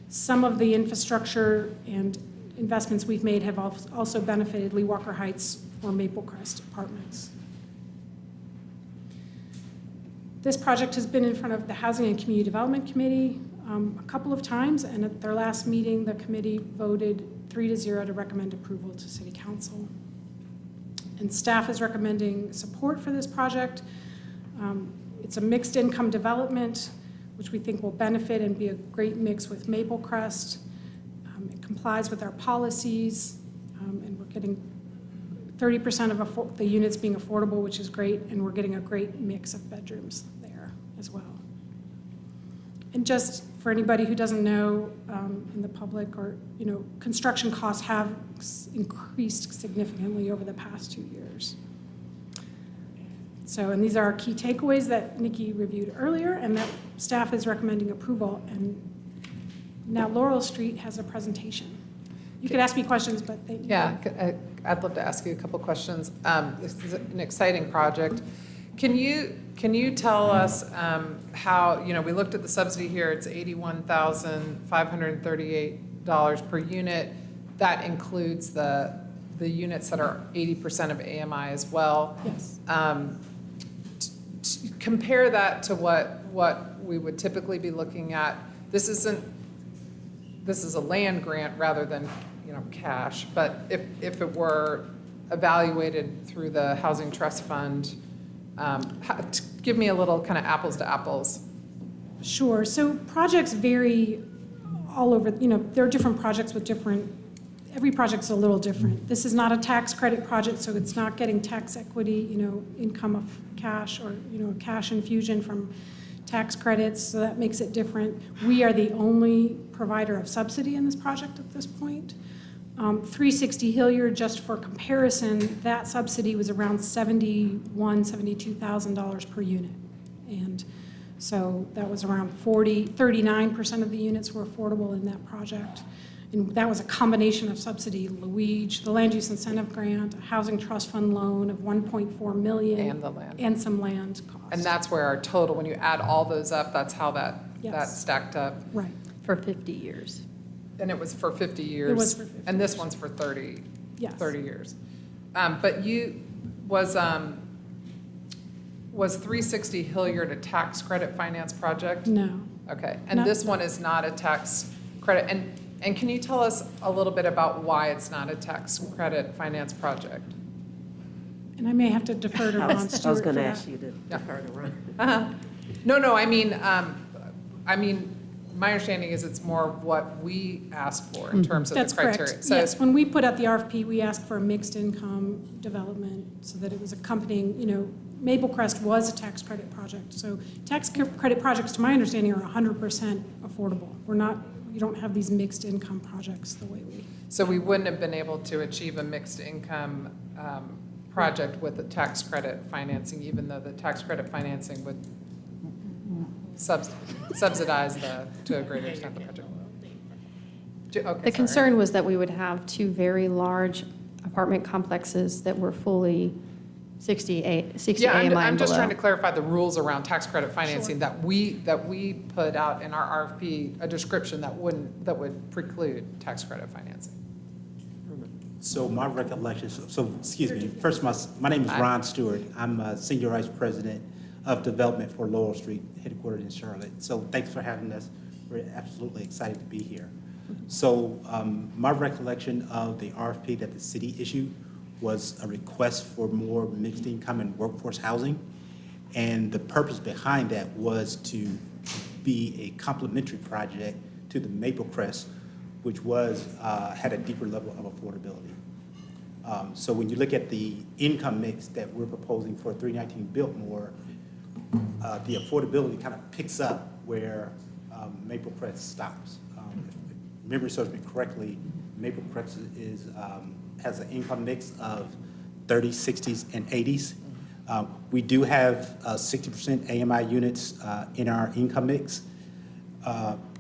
Some of the infrastructure and investments we've made have also benefited Lee Walker Heights or Maple Crest apartments. This project has been in front of the Housing and Community Development Committee a couple of times, and at their last meeting, the committee voted 3-0 to recommend approval to City Council. And staff is recommending support for this project. It's a mixed income development, which we think will benefit and be a great mix with Maple Crest. It complies with our policies, and we're getting 30% of the units being affordable, which is great, and we're getting a great mix of bedrooms there as well. And just for anybody who doesn't know, in the public, or construction costs have increased significantly over the past 2 years. So, and these are our key takeaways that Nikki reviewed earlier, and that staff is recommending approval. And now Laurel Street has a presentation. You could ask me questions, but I'd love to ask you a couple questions. This is an exciting project. Can you tell us how, we looked at the subsidy here, it's $81,538 per unit. That includes the units that are 80% of AMI as well. Yes. Compare that to what we would typically be looking at. This is a land grant rather than cash, but if it were evaluated through the Housing Trust Fund, give me a little kind of apples to apples. Sure. So projects vary all over. There are different projects with every project's a little different. This is not a tax credit project, so it's not getting tax equity, income of cash, or, a cash infusion from tax credits, so that makes it different. We are the only provider of subsidy in this project at this point. 360 Hilliard, just for comparison, that subsidy was around $71,000, $72,000 per unit. And so that was around 39% of the units were affordable in that project. And that was a combination of subsidy, LUIG, the Land Use Incentive Grant, a Housing Trust Fund loan of $1.4 million. And the land. And some land costs. And that's where our total, when you add all those up, that's how that stacked up. Right. For 50 years. And it was for 50 years. It was for 50 And this one's for 30 years. But was 360 Hilliard a tax credit finance project? No. Okay, and this one is not a tax credit. And can you tell us a little bit about why it's not a tax credit finance project? And I may have to defer to Ron Stewart. I was going to for ask that. you to defer to Ron. No, I mean, my understanding is it's more of what we asked for in terms of That's the criteria. correct. Yes, when we put out the RFP, we asked for a mixed income development so that it was accompanying, Maple Crest was a tax credit project. So tax credit projects, to my understanding, are 100% affordable. We're you don't have these mixed income projects the way we. So we wouldn't have been able to achieve a mixed income project with the tax credit financing, even though the tax credit financing would subsidize to a greater extent the project. Okay, The concern was that we would have two very large apartment complexes that were fully 60 AMI and I'm just below. trying to clarify the rules around tax credit financing that we put out in our RFP, a description that would preclude tax credit financing. So my recollection, excuse me, first, my name is Ron Stewart. I'm Senior Vice President of Development for Laurel Street, headquartered in Charlotte. So thanks for having us. We're absolutely excited to be here. So my recollection of the RFP that the city issued was a request for more mixed income and workforce housing. And the purpose behind that was to be a complementary project to the Maple Crest, which had a deeper level of affordability. So when you look at the income mix that we're proposing for 319 Biltmore, the affordability kind of picks up where Maple Crest stops. If memory serves me correctly, Maple Crest has an income mix of 30s, 60s, and 80s. We do have 60% AMI units in our income mix.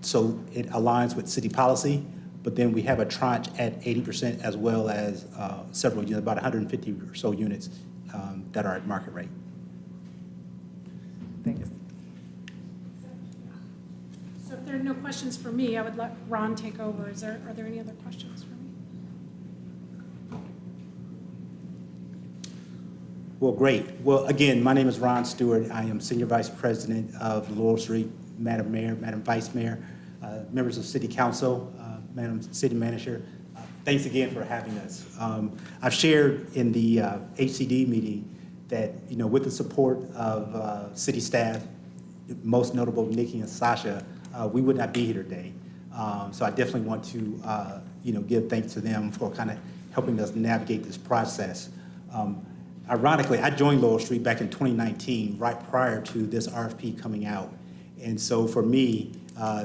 So it aligns with city policy, but then we have a tranche at 80% as well as several units, about 150 or so units that are at market rate. Thanks. So if there are no questions for me, I would let Ron take over. Are there any other questions for me? Well, great. Well, again, my name is Ron Stewart. I am Senior Vice President of Laurel Street. Madam Mayor, Madam Vice Mayor, members of City Council, Madam City Manager, thanks again for having us. I've shared in the HCD meeting that, with the support of city staff, most notable Nikki and Sasha, we would not be here today. So I definitely want to, give thanks to them for kind of helping us navigate this process. Ironically, I joined Laurel Street back in 2019, right prior to this RFP coming out. And so for me,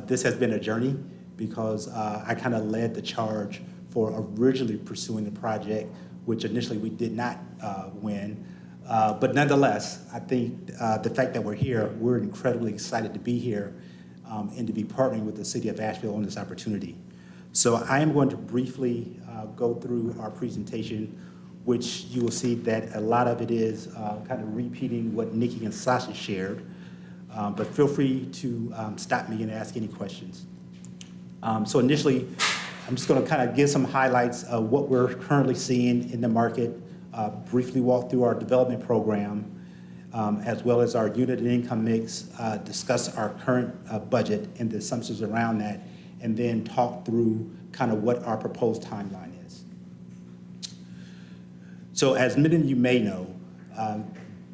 this has been a journey because I kind of led the charge for originally pursuing the project, which initially we did not win. But nonetheless, I think the fact that we're here, we're incredibly excited to be here and to be partnering with the city of Asheville on this opportunity. So I am going to briefly go through our presentation, which you will see that a lot of it is kind of repeating what Nikki and Sasha shared. But feel free to stop me and ask any questions. So initially, I'm just going to kind of give some highlights of what we're currently seeing in the market, briefly walk through our development program, as well as our unit and income mix, discuss our current budget and the assumptions around that, and then talk through kind of what our proposed timeline is. So as many of you may know,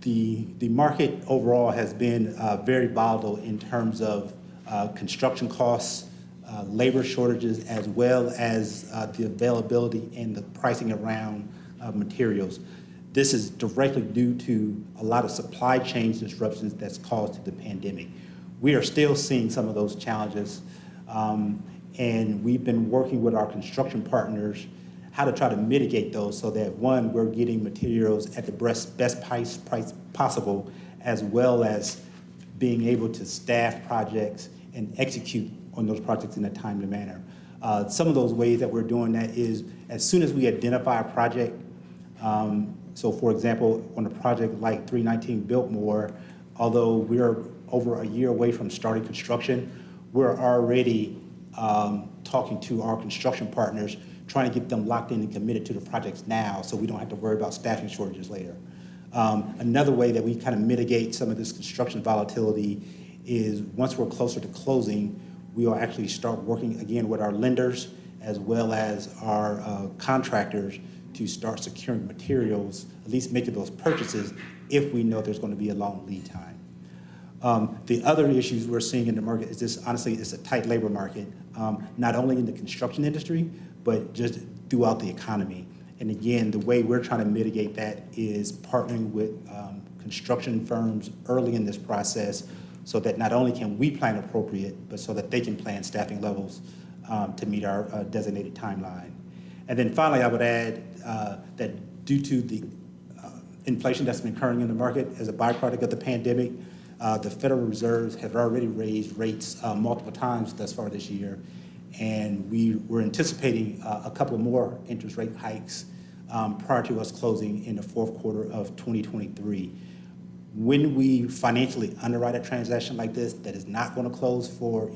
the market overall has been very volatile in terms of construction costs, labor shortages, as well as the availability and the pricing around materials. This is directly due to a lot of supply chain disruptions that's caused to the pandemic. We are still seeing some of those challenges, and we've been working with our construction partners how to try to mitigate those so that, one, we're getting materials at the best price possible, as well as being able to staff projects and execute on those projects in a timely manner. Some of those ways that we're doing that is as soon as we identify a project, so for example, on a project like 319 Biltmore, although we're over a year away from starting construction, we're already talking to our construction partners, trying to get them locked in and committed to the projects now so we don't have to worry about staffing shortages later. Another way that we kind of mitigate some of this construction volatility is once we're closer to closing, we will actually start working again with our lenders as well as our contractors to start securing materials, at least making those purchases if we know there's going to be a long lead time. The other issues we're seeing in the market is this, honestly, it's a tight labor market, not only in the construction industry, but just throughout the economy. And again, the way we're trying to mitigate that is partnering with construction firms early in this process so that not only can we plan appropriate, but so that they can plan staffing levels to meet our designated timeline. And then finally, I would add that due to the inflation that's been occurring in the market as a byproduct of the pandemic, the Federal Reserve have already raised rates multiple times thus far this year, and we're anticipating a couple more interest rate hikes prior to us closing in the fourth quarter of 2023. When we financially underwrite a transaction like this that is not going to close for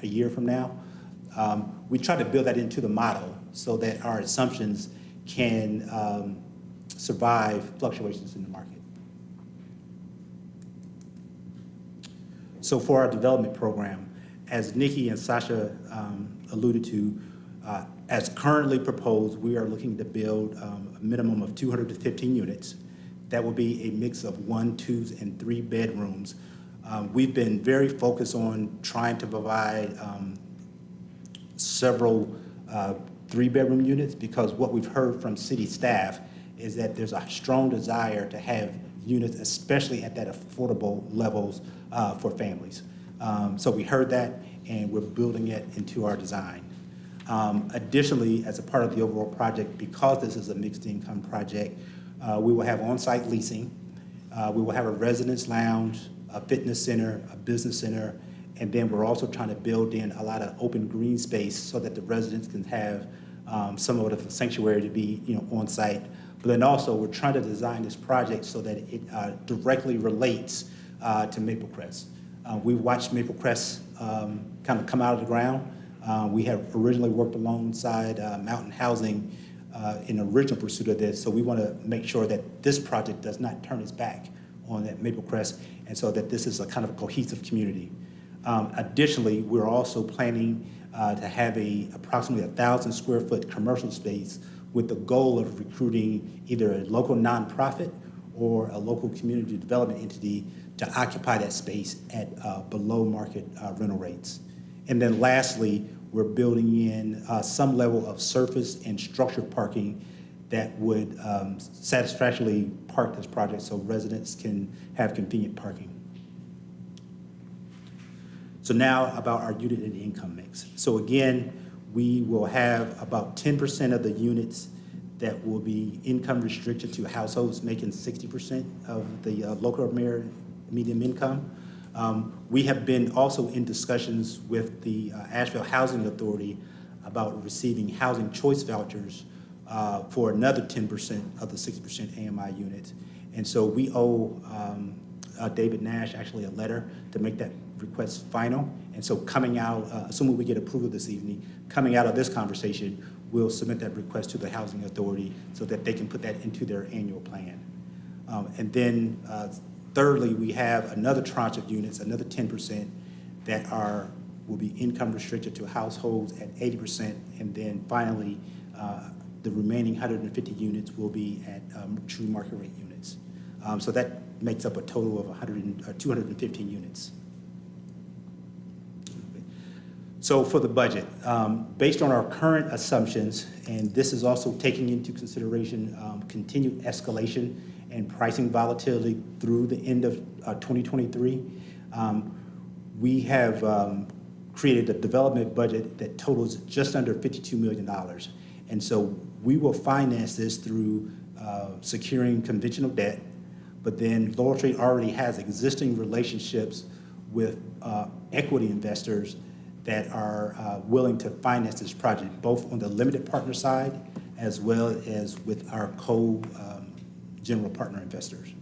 a year from now, we try to build that into the model so that our assumptions can survive fluctuations in the market. So for our development program, as Nikki and Sasha alluded to, as currently proposed, we are looking to build a minimum of 215 units. That will be a mix of 1, 2, and 3 bedrooms. We've been very focused on trying to provide several 3-bedroom units, because what we've heard from city staff is that there's a strong desire to have units, especially at that affordable levels for families. So we heard that, and we're building it into our design. Additionally, as a part of the overall project, because this is a mixed income project, we will have on-site leasing. We will have a residence lounge, a fitness center, a business center, and then we're also trying to build in a lot of open green space so that the residents can have somewhat of a sanctuary to be on-site. But then also, we're trying to design this project so that it directly relates to Maple Crest. We've watched Maple Crest kind of come out of the ground. We have originally worked alongside Mountain Housing in original pursuit of this, so we want to make sure that this project does not turn its back on that Maple Crest, and so that this is a kind of a cohesive community. Additionally, we're also planning to have approximately 1,000 square foot commercial space with the goal of recruiting either a local nonprofit or a local community development entity to occupy that space at below market rental rates. And then lastly, we're building in some level of surface and structured parking that would satisfactorily park this project so residents can have convenient parking. So now about our unit and income mix. So again, we will have about 10% of the units that will be income restricted to households making 60% of the local median income. We have been also in discussions with the Asheville Housing Authority about receiving housing choice vouchers for another 10% of the 60% AMI units. And so we owe David Nash actually a letter to make that request final. And so coming out, assuming we get approval this evening, coming out of this conversation, we'll submit that request to the Housing Authority so that they can put that into their annual plan. And then thirdly, we have another tranche of units, another 10% that will be income restricted to households at 80%. And then finally, the remaining 150 units will be at true market rate units. So that makes up a total of 215 units. So for the budget, based on our current assumptions, and this is also taking into consideration continued escalation and pricing volatility through the end of 2023, we have created a development budget that totals just under $52 million. And so we will finance this through securing conventional debt, but then Laurel Trade already has existing relationships with equity investors that are willing to finance this project, both on the limited partner side as well as with our general partner investors.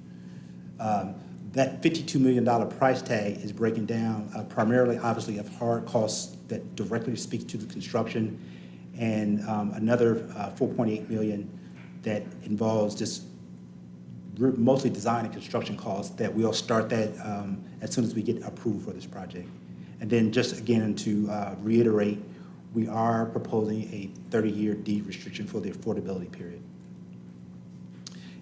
That $52 million price tag is breaking down primarily, obviously, of hard costs that directly speak to the construction, and another $4.8 million that involves just mostly design and construction costs that we'll start that as soon as we get approval for this project. And then just again to reiterate, we are proposing a 30-year deed restriction for the affordability period.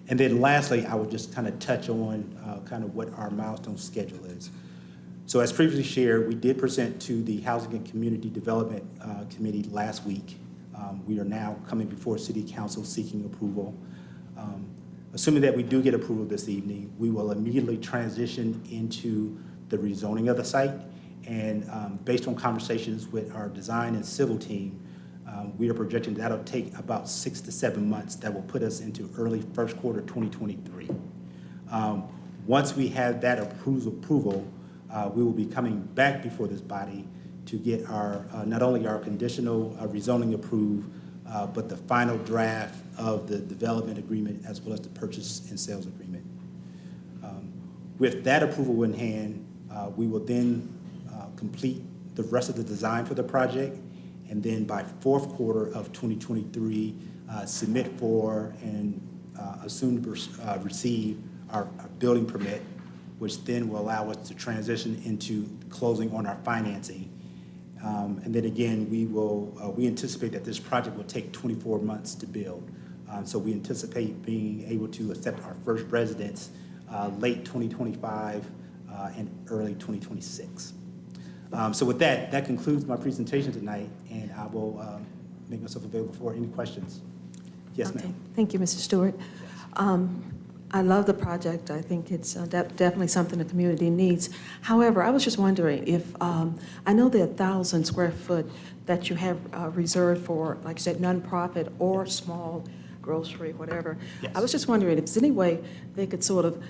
And then lastly, I would just kind of touch on kind of what our milestone schedule is. So as previously shared, we did present to the Housing and Community Development Committee last week. We are now coming before City Council seeking approval. Assuming that we do get approval this evening, we will immediately transition into the rezoning of the site. And based on conversations with our design and civil team, we are projecting that'll take about 6 to 7 months. That will put us into early first quarter 2023. Once we have that approval, we will be coming back before this body to get our, not only our conditional rezoning approved, but the final draft of the development agreement as well as the purchase and sales agreement. With that approval in hand, we will then complete the rest of the design for the project, and then by fourth quarter of 2023, submit for and assume to receive our building permit, which then will allow us to transition into closing on our financing. And then again, we anticipate that this project will take 24 months to build. So we anticipate being able to accept our first residents late 2025 and early 2026. So with that, that concludes my presentation tonight, and I will make myself available for any questions. Yes, Okay. ma'am. Thank you, Mr. Stewart. I love the project. I think it's definitely something the community needs. However, I was just wondering if, I know the 1,000 square foot that you have reserved for, like you said, nonprofit or small grocery, whatever. Yes. I was just wondering if there's any way they could sort of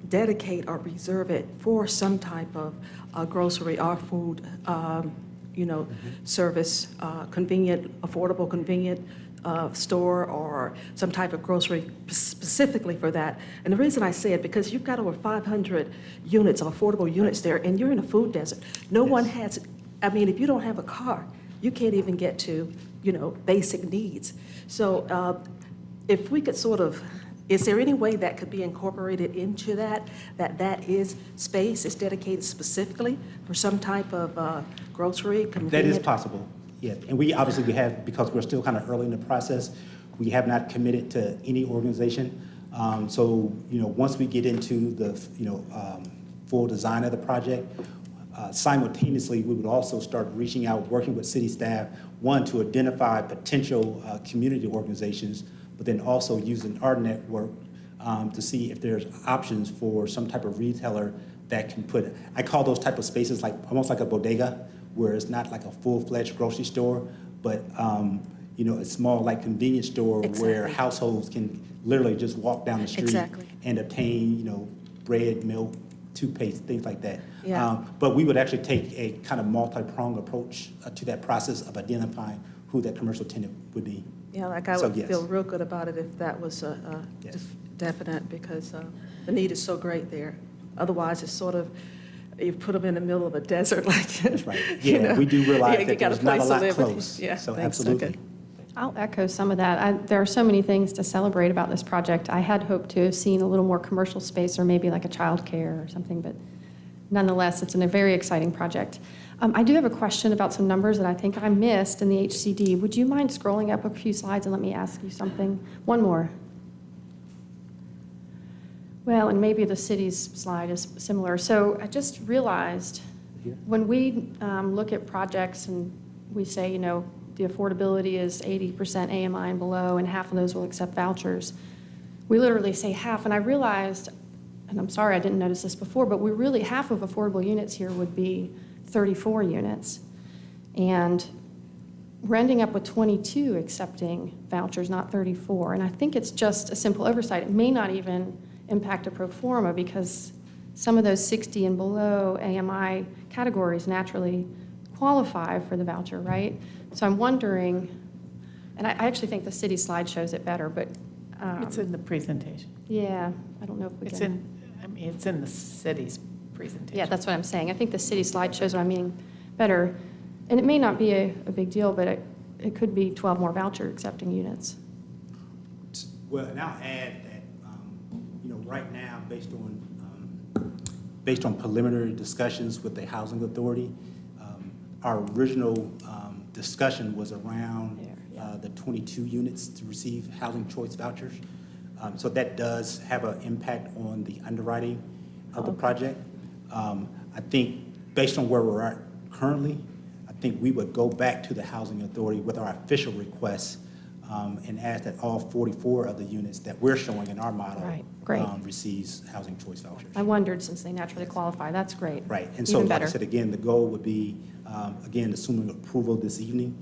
dedicate or reserve it for some type of grocery or food, service, convenient, affordable, convenient store or some type of grocery specifically for that. And the reason I say it, because you've got over 500 units of affordable units there, and you're in a food desert. No one has, I mean, if you don't have a car, you can't even get to, basic needs. So if we could sort of, is there any way that could be incorporated into that is space is dedicated specifically for some type of grocery, convenient? That is possible, yeah. And we obviously have, because we're still kind of early in the process, we have not committed to any organization. So, once we get into the, full design of the project, simultaneously, we would also start reaching out, working with city staff, one, to identify potential community organizations, but then also using our network to see if there's options for some type of retailer that can put, I call those type of spaces like almost like a bodega, where it's not like a full-fledged grocery store, but a small like convenience store. Exactly. Where households can literally just walk down the street. Exactly. And obtain, bread, milk, toothpaste, things like that. Yeah. But we would actually take a kind of multi-pronged approach to that process of identifying who that commercial tenant would be. Yeah, like I would feel real good about it if that was definite, because the need is so great there. Otherwise, it's sort of, you put them in the middle of a desert like That's right. Yeah, we do realize that there's not a lot close. Yeah, so thanks. absolutely. Okay. I'll echo some of that. There are so many things to celebrate about this project. I had hoped to have seen a little more commercial space or maybe like a childcare or something, but nonetheless, it's a very exciting project. I do have a question about some numbers that I think I missed in the HCD. Would you mind scrolling up a few slides and let me ask you something? One more. Well, and maybe the city's slide is similar. So I just realized when we look at projects and we say, the affordability is 80% AMI and below, and half of those will accept vouchers. We literally say half, and I realized, and I'm sorry I didn't notice this before, but half of affordable units here would be 34 units. And we're ending up with 22 accepting vouchers, not 34. And I think it's just a simple oversight. It may not even impact a pro forma because some of those 60 and below AMI categories naturally qualify for the voucher, right? So I'm wondering, and I actually think the city slide shows it better, but. It's in the presentation. Yeah, I don't know if we can. It's in the city's presentation. Yeah, that's what I'm saying. I think the city slide shows what I mean better. And it may not be a big deal, but it could be 12 more voucher accepting units. Well, and I'll add that, right now, based on preliminary discussions with the Housing Authority, our original discussion was around the 22 units to receive housing choice vouchers. So that does have an impact on the underwriting of the project. I think based on where we're at currently, I think we would go back to the Housing Authority with our official request and ask that all 44 of the units that we're showing in our model Right, great. receives housing choice vouchers. I wondered, since they naturally qualify, that's great. Right, and so Even like I better. said, again, the goal would be, again, assuming approval this evening,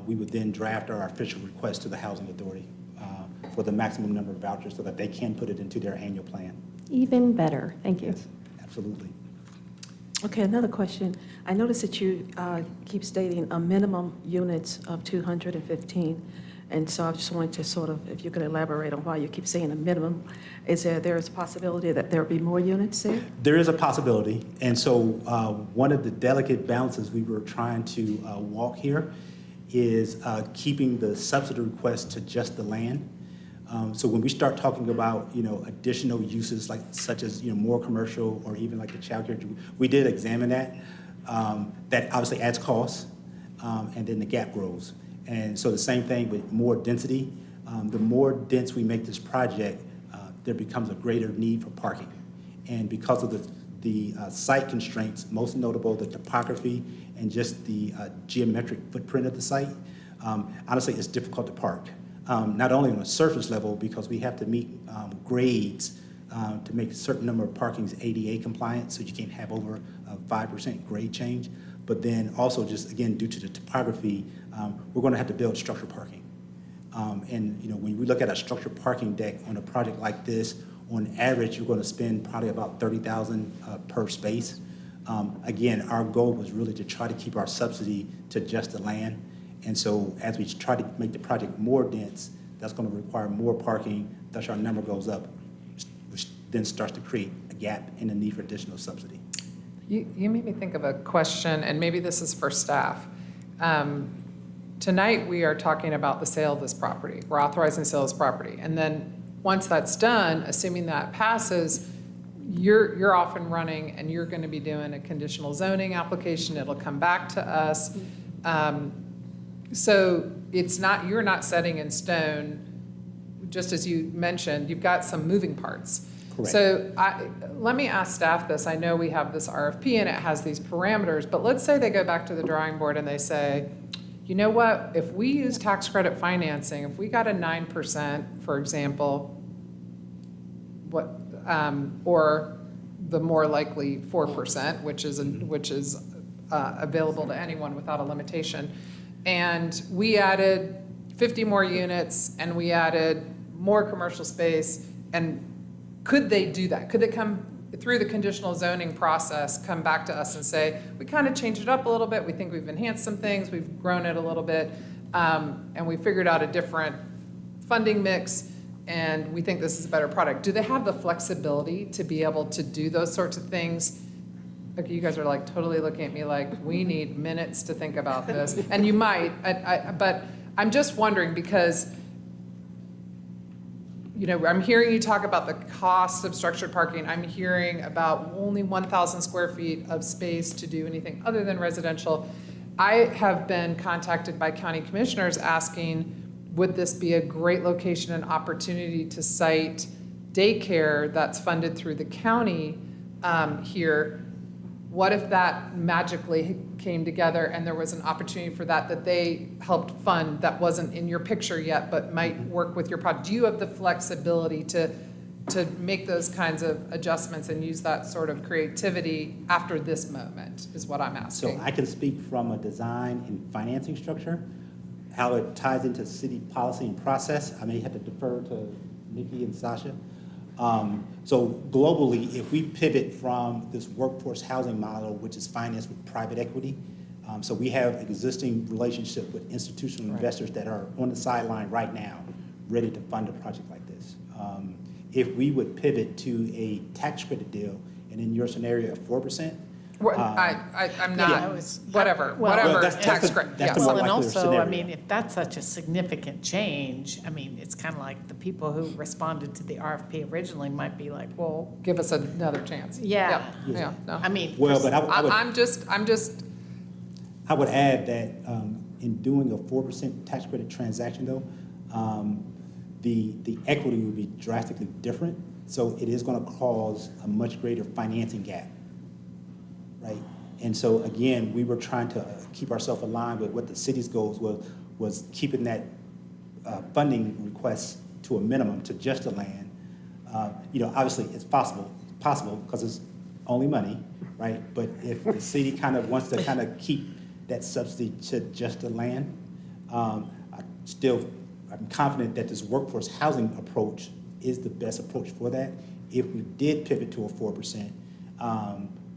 we would then draft our official request to the Housing Authority for the maximum number of vouchers so that they can put it into their annual plan. Even better, thank you. Absolutely. Okay, another question. I noticed that you keep stating a minimum units of 215. And so I just wanted to sort of, if you could elaborate on why you keep saying a minimum. Is there is a possibility that there will be more units there? There is a possibility, and so one of the delicate balances we were trying to walk here is keeping the subsidy request to just the land. So when we start talking about, additional uses like such as, more commercial or even like the childcare, we did examine that. That obviously adds costs, and then the gap grows. And so the same thing with more density. The more dense we make this project, there becomes a greater need for parking. And because of the site constraints, most notable the topography and just the geometric footprint of the site, honestly, it's difficult to park. Not only on a surface level, because we have to meet grades to make a certain number of parkings ADA compliant, so you can't have over a 5% grade change, but then also just, again, due to the topography, we're going to have to build structured parking. And when we look at a structured parking deck on a project like this, on average, you're going to spend probably about $30,000 per space. Again, our goal was really to try to keep our subsidy to just the land. And so as we try to make the project more dense, that's going to require more parking, thus our number goes up, which then starts to create a gap in the need for additional subsidy. You made me think of a question, and maybe this is for staff. Tonight, we are talking about the sale of this property. We're authorizing the sale of this property. And then once that's done, assuming that passes, you're off and running, and you're going to be doing a conditional zoning application. It'll come back to us. So you're not setting in stone, just as you mentioned, you've got some moving parts. Correct. So let me ask staff this. I know we have this RFP and it has these parameters, but let's say they go back to the drawing board and they say, you know what, if we use tax credit financing, if we got a 9%, for example, or the more likely 4%, which is available to anyone without a limitation, and we added 50 more units and we added more commercial space, and could they do that? Could they come through the conditional zoning process, come back to us and say, we kind of changed it up a little bit, we think we've enhanced some things, we've grown it a little bit, and we figured out a different funding mix, and we think this is a better product. Do they have the flexibility to be able to do those sorts of things? Okay, you guys are like totally looking at me like, we need minutes to think about this. And you might, but I'm just wondering because, I'm hearing you talk about the cost of structured parking. I'm hearing about only 1,000 square feet of space to do anything other than residential. I have been contacted by county commissioners asking, would this be a great location and opportunity to site daycare that's funded through the county here? What if that magically came together and there was an opportunity for that they helped fund that wasn't in your picture yet but might work with your project? Do you have the flexibility to make those kinds of adjustments and use that sort of creativity after this moment is what I'm asking. So I can speak from a design and financing structure. How it ties into city policy and process, I may have to defer to Nikki and Sasha. So globally, if we pivot from this workforce housing model, which is financed with private equity, so we have existing relationship with institutional investors that are on the sideline right now, ready to fund a project like this. If we would pivot to a tax credit deal, and in your scenario of 4%, I'm not, yeah. whatever tax credit. That's the more Well, and likelier also, scenario. I mean, if that's such a significant change, I mean, it's kind of like the people who responded to the RFP originally might be like, well, Give us another chance. yeah. Yeah, no. I mean, Well, but I would, I'm just, I would add that in doing a 4% tax credit transaction though, the equity would be drastically different. So it is going to cause a much greater financing gap, right? And so again, we were trying to keep ourselves aligned with what the city's goals was keeping that funding requests to a minimum to just the land, obviously it's possible because it's only money, right? But if the city kind of wants to kind of keep that subsidy to just the land, I'm confident that this workforce housing approach is the best approach for that. If we did pivot to a 4%,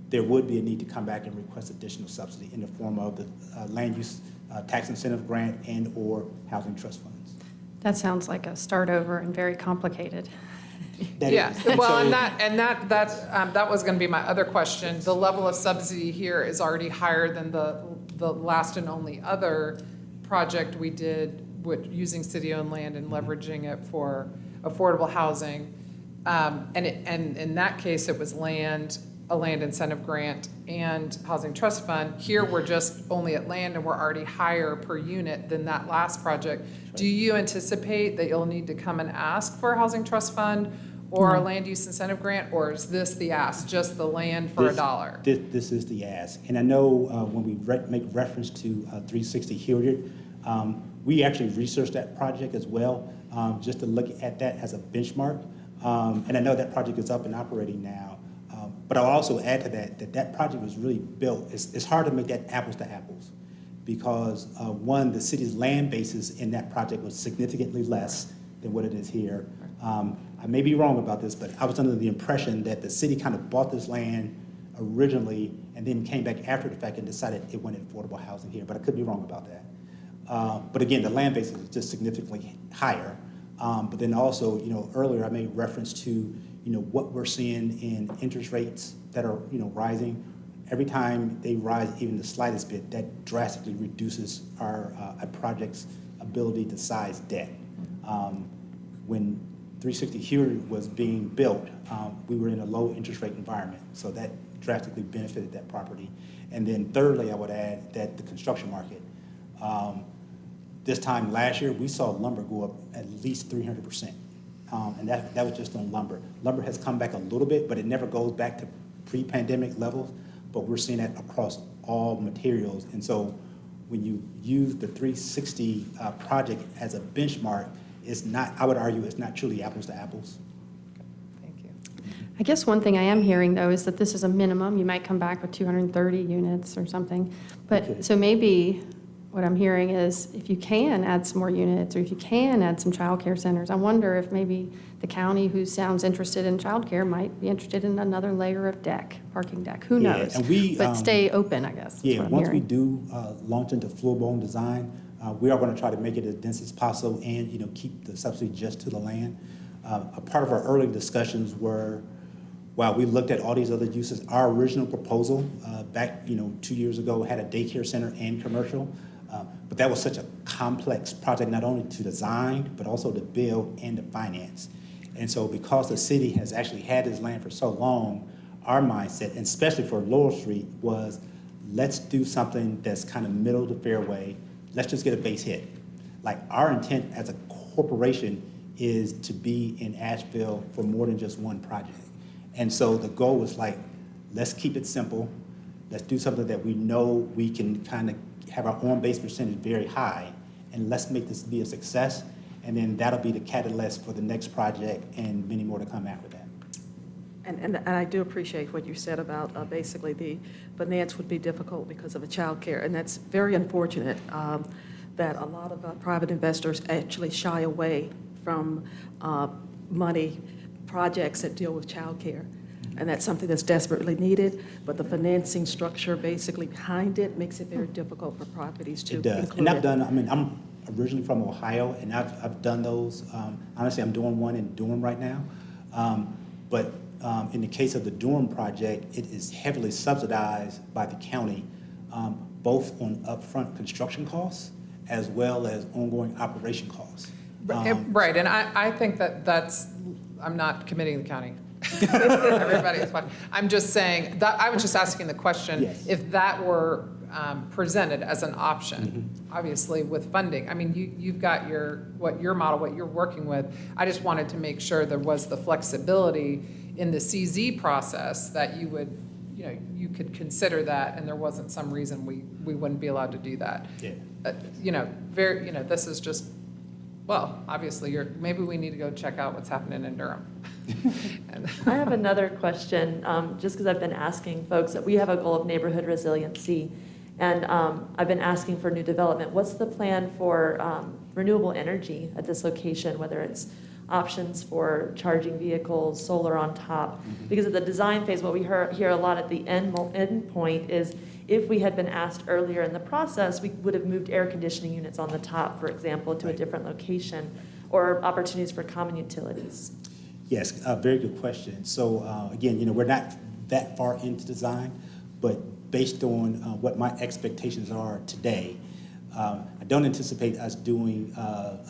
there would be a need to come back and request additional subsidy in the form of the land use tax incentive grant and or housing trust funds. That sounds like a start over and very complicated. Yeah, well, and that was going to be my other question. The level of subsidy here is already higher than the last and only other project we did with using city-owned land and leveraging it for affordable housing. And in that case, it was a land incentive grant and housing trust fund. Here, we're just only at land and we're already higher per unit than that last project. Do you anticipate that you'll need to come and ask for a housing trust fund or a land use incentive grant, or is this the ask, just the land for $1? This is the ask. And I know when we make reference to 360 Hilliard, we actually researched that project as well, just to look at that as a benchmark. And I know that project is up and operating now. But I'll also add to that project was really built. It's hard to make that apples to apples because one, the city's land basis in that project was significantly less than what it is here. I may be wrong about this, but I was under the impression that the city kind of bought this land originally and then came back after the fact and decided it wanted affordable housing here, but I could be wrong about that. But again, the land basis is just significantly higher. But then also, earlier I made reference to, what we're seeing in interest rates that are, rising. Every time they rise even the slightest bit, that drastically reduces our project's ability to size debt. When 360 Hilliard was being built, we were in a low interest rate environment, so that drastically benefited that property. And then thirdly, I would add that the construction market, this time last year, we saw lumber go up at least 300%. And that was just on lumber. Lumber has come back a little bit, but it never goes back to pre-pandemic levels, but we're seeing that across all materials. And so when you use the 360 project as a benchmark, it's not, I would argue, it's not truly apples to apples. Thank you. I guess one thing I am hearing, though, is that this is a minimum. You might come back with 230 units or something. But Okay. so maybe what I'm hearing is if you can add some more units or if you can add some childcare centers, I wonder if maybe the county, who sounds interested in childcare, might be interested in another layer of parking deck. Who knows? And we, but stay open, I guess. Yeah, what I'm once we hearing. do launch into full-blown design, we are going to try to make it as dense as possible and keep the subsidy just to the land. A part of our early discussions were, while we looked at all these other uses, our original proposal back 2 years ago had a daycare center and commercial. But that was such a complex project, not only to design, but also to build and to finance. And so because the city has actually had this land for so long, our mindset, and especially for Laurel Street, was let's do something that's kind of middle of the fairway. Let's just get a base hit. Like our intent as a corporation is to be in Asheville for more than just one project. And so the goal was like, let's keep it simple. Let's do something that we know we can kind of have our own base percentage very high, and let's make this be a success, and then that'll be the catalyst for the next project and many more to come after that. And I do appreciate what you said about basically the finance would be difficult because of the child care, and that's very unfortunate that a lot of private investors actually shy away from money projects that deal with child care. And that's something that's desperately needed, but the financing structure basically behind it makes it very difficult for properties to include it. It does, and I've done, I'm originally from Ohio, and I've done those. Honestly, I'm doing one in Durham right now. But in the case of the Durham project, it is heavily subsidized by the county, both on upfront construction costs as well as ongoing operation costs. Right, and I think that's, I'm not committing the county. Everybody's fine. I'm just saying that I was just asking the question, Yes. if that were presented as an option, obviously with funding. I mean, you've got your model, what you're working with. I just wanted to make sure there was the flexibility in the CZ process that you would, you could consider that, and there wasn't some reason we wouldn't be allowed to do that. Yeah. This is just Well, obviously, maybe we need to go check out what's happening in Durham. I have another question, just because I've been asking folks that we have a goal of neighborhood resiliency, and I've been asking for new development. What's the plan for renewable energy at this location, whether it's options for charging vehicles, solar on top? Because at the design phase, what we hear a lot at the end point is if we had been asked earlier in the process, we would have moved air conditioning units on the top, for example, to a different location, or opportunities for common utilities. Yes, very good question. So again, we're not that far into design, but based on what my expectations are today, I don't anticipate us doing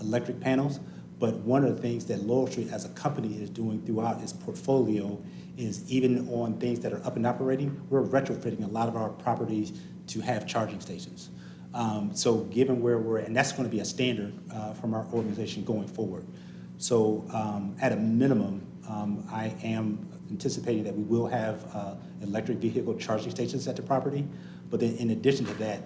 electric panels, but one of the things that Laurel Street as a company is doing throughout its portfolio is even on things that are up and operating, we're retrofitting a lot of our properties to have charging stations. So given where we're at, and that's going to be a standard from our organization going forward. So at a minimum, I am anticipating that we will have electric vehicle charging stations at the property. But then in addition to that,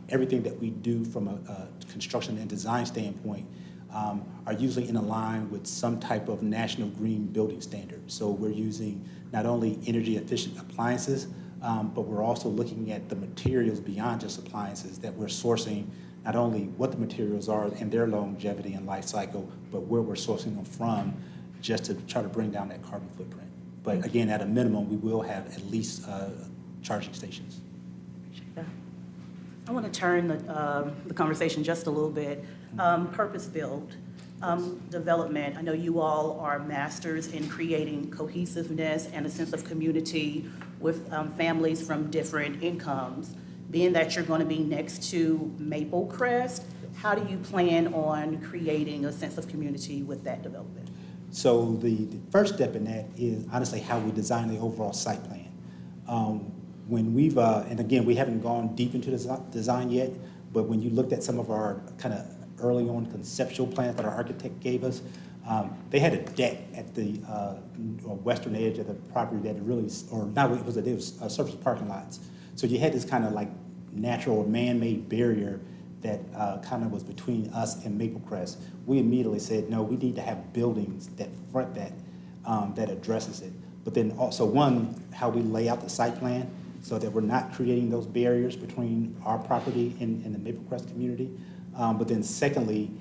everything that we do from a construction and design standpoint are usually in line with some type of national green building standard. So we're using not only energy efficient appliances, but we're also looking at the materials beyond just appliances that we're sourcing, not only what the materials are and their longevity and life cycle, but where we're sourcing them from, just to try to bring down that carbon footprint. But again, at a minimum, we will have at least charging stations. I want to turn the conversation just a little bit. Purpose-built development. I know you all are masters in creating cohesiveness and a sense of community with families from different incomes. Being that you're going to be next to Maple Crest, how do you plan on creating a sense of community with that development? So the first step in that is honestly how we design the overall site plan. When we've, and again, we haven't gone deep into the design yet, but when you looked at some of our kind of early on conceptual plans that our architect gave us, they had a deck at the western edge of the property that really, or not, it was surface parking lots. So you had this kind of like natural or man-made barrier that kind of was between us and Maple Crest. We immediately said, no, we need to have buildings that front that, that addresses it. But then also, one, how we lay out the site plan so that we're not creating those barriers between our property and the Maple Crest community. But then secondly,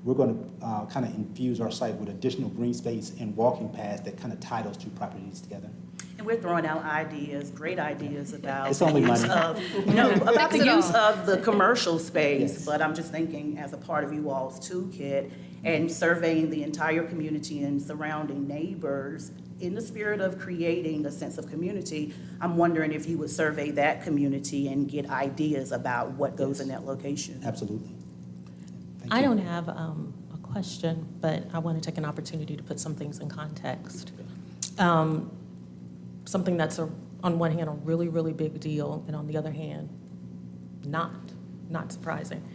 we're going to kind of infuse our site with additional green space and walking paths that kind of tie those two properties together. And we're throwing out ideas, great ideas about It's only the use money. about the use of the commercial space. Yes. But I'm just thinking as a part of you all's toolkit and surveying the entire community and surrounding neighbors in the spirit of creating a sense of community, I'm wondering if you would survey that community and get ideas about what goes in that location. Absolutely. I don't have a question, but I want to take an opportunity to put some things in context. Something that's, on one hand, a really, really big deal, and on the other hand, not surprising.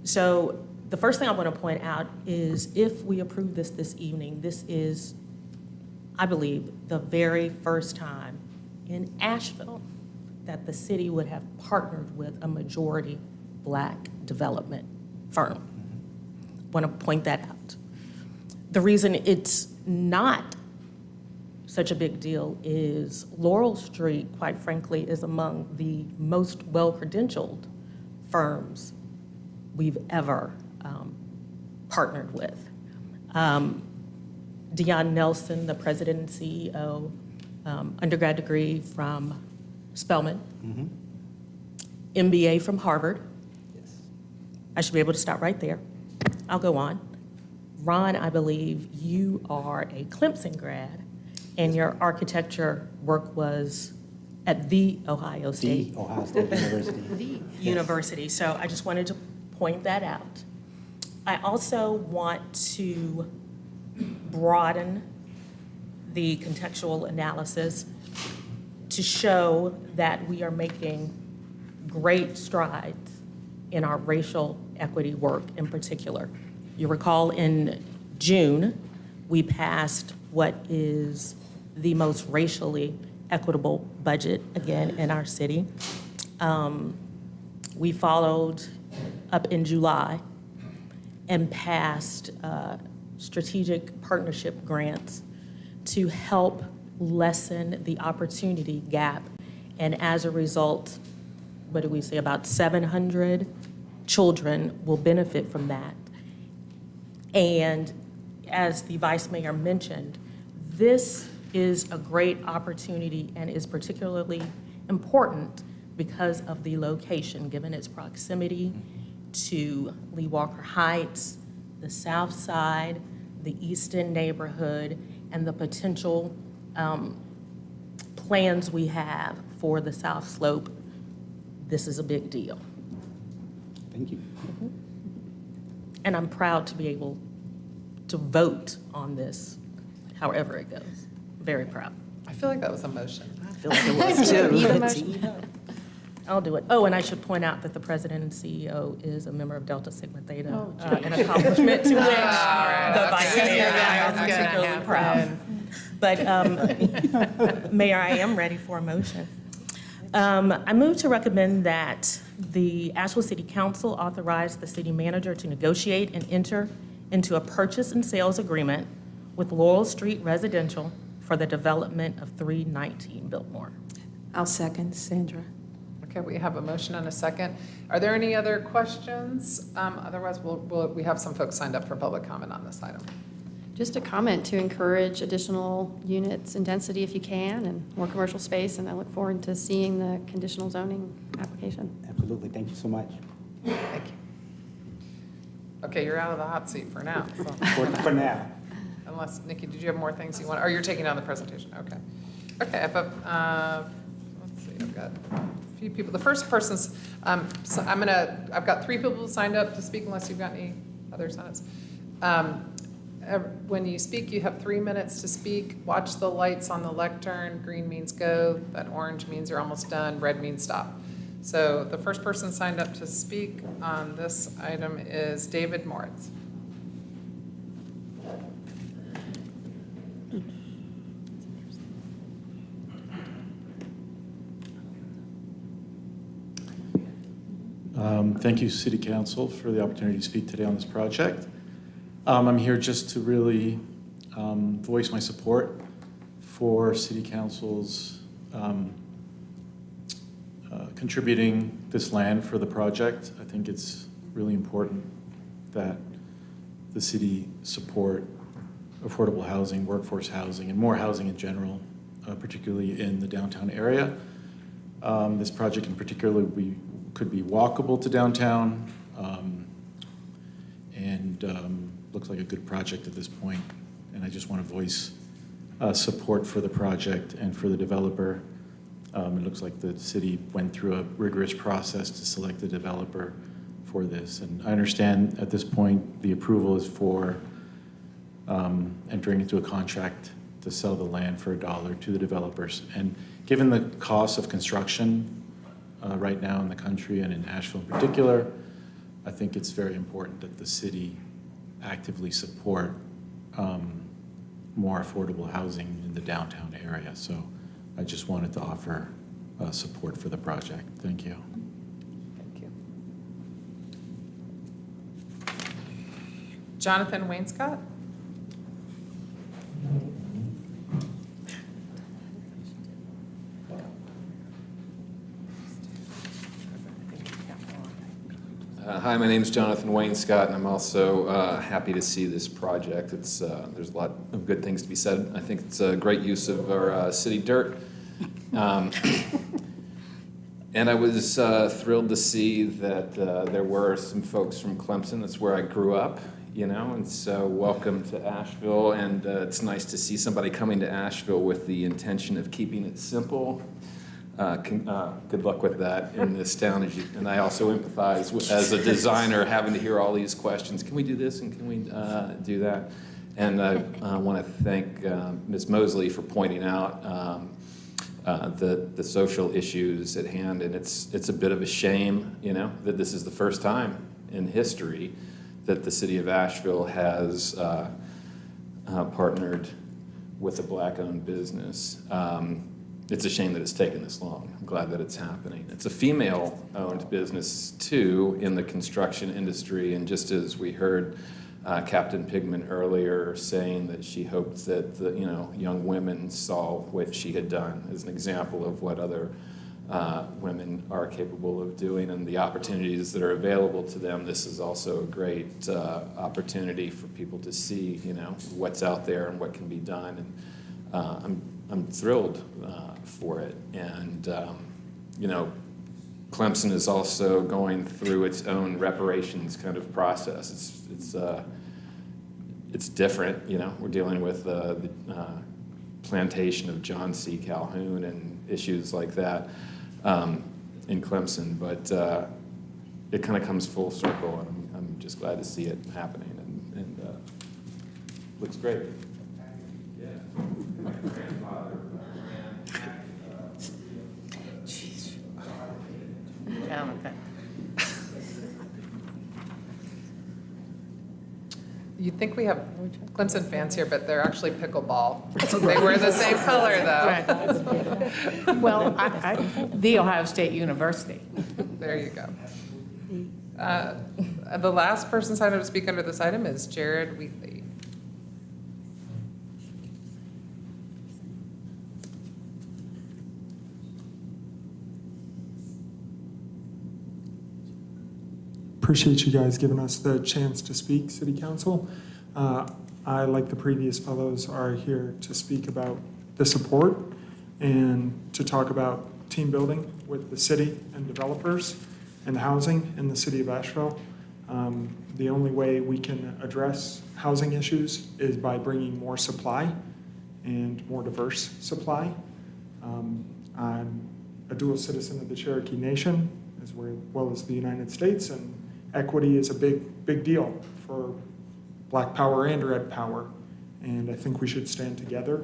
So the first thing I want to point out is if we approve this evening, this is, I believe, the very first time in Asheville that the city would have partnered with a majority Black development firm. Want to point that out. The reason it's not such a big deal is Laurel Street, quite frankly, is among the most well-credentialed firms we've ever partnered with. Deon Nelson, the president and CEO, undergrad degree from Spelman, MBA from Harvard. Yes. I should be able to stop right there. I'll go on. Ron, I believe you are a Clemson grad, and your architecture work was at the Ohio State. The Ohio State University. The university. So I just wanted to point that out. I also want to broaden the contextual analysis to show that we are making great strides in our racial equity work in particular. You recall in June, we passed what is the most racially equitable budget, again, in our city. We followed up in July, and passed strategic partnership grants to help lessen the opportunity gap. And as a result, what do we say, about 700 children will benefit from that. And as the Vice Mayor mentioned, this is a great opportunity and is particularly important because of the location, given its proximity to Lee Walker Heights, the South Side, the Easton neighborhood, and the potential plans we have for the South Slope. This is a big deal. Thank you. And I'm proud to be able to vote on this, however it goes. Very proud. I feel like that was a motion. I feel like it was too. I'll do it. Oh, and I should point out that the president and CEO is a member of Delta Sigma Theta, an accomplishment to which the Vice Mayor and I are particularly proud. But Mayor, I am ready for a motion. I move to recommend that the Asheville City Council authorize the city manager to negotiate and enter into a purchase and sales agreement with Laurel Street Residential for the development of 319 Biltmore. I'll second, Sandra. Okay, we have a motion and a second. Are there any other questions? Otherwise, we have some folks signed up for public comment on this item. Just a comment to encourage additional units and density if you can, and more commercial space, and I look forward to seeing the conditional zoning application. Absolutely. Thank you so much. Thank you. Okay, you're out of the hot seat for now. So. For now. Unless, Nikki, did you have more things you want, or you're taking down the presentation? Okay. Okay, let's see, I've got a few people. The first person's, so I've got 3 people signed up to speak unless you've got any other signups. When you speak, you have 3 minutes to speak. Watch the lights on the lectern. Green means go. That orange means you're almost done. Red means stop. So the first person signed up to speak on this item is David Moritz. Thank you, City Council, for the opportunity to speak today on this project. I'm here just to really voice my support for City Council's contributing this land for the project. I think it's really important that the city support affordable housing, workforce housing, and more housing in general, particularly in the downtown area. This project in particular could be walkable to downtown, and looks like a good project at this point. And I just want to voice support for the project and for the developer. It looks like the city went through a rigorous process to select the developer for this. And I understand at this point the approval is for entering into a contract to sell the land for $1 to the developers. And given the cost of construction right now in the country and in Asheville in particular, I think it's very important that the city actively support more affordable housing in the downtown area. So I just wanted to offer support for the project. Thank you. Thank you. Jonathan Wainscott? Hi, my name is Jonathan Wainscott, and I'm also happy to see this project. There's a lot of good things to be said. I think it's a great use of our city dirt. And I was thrilled to see that there were some folks from Clemson. That's where I grew up, you know, and so welcome to Asheville. And it's nice to see somebody coming to Asheville with the intention of keeping it simple. Good luck with that in this town. And I also empathize with, as a designer, having to hear all these questions. Can we do this and can we do that? And I want to thank Ms. Mosley for pointing out the social issues at hand. And it's a bit of a shame, you know, that this is the first time in history that the city of Asheville has partnered with a black-owned business. it's a shame that it's taken this long. I'm glad that it's happening. It's a female-owned business, too, in the construction industry, and just as we heard Captain Pigman earlier saying that she hoped that the young women saw what she had done as an example of what other women are capable of doing and the opportunities that are available to them. This is also a great opportunity for people to see, what's out there and what can be done. And I'm thrilled for it. And Clemson is also going through its own reparations kind of process. It's different. We're dealing with the plantation of John C. Calhoun and issues like that in Clemson, but it kind of comes full circle, and I'm just glad to see it happening, and looks great. Yeah. My grandfather You'd think we have Clemson fans here, but they're actually pickleball. They wear the same color, though. Well, the Ohio State University. There you go. The last person signed up to speak under this item is Jared Wheatley. Appreciate you guys giving us the chance to speak, City Council. I, like the previous fellows, are here to speak about the support and to talk about team building with the city and developers and housing in the city of Asheville. The only way we can address housing issues is by bringing more supply and more diverse supply. I'm a dual citizen of the Cherokee Nation as well as the United States, and equity is a big deal for Black power and red power, and I think we should stand together.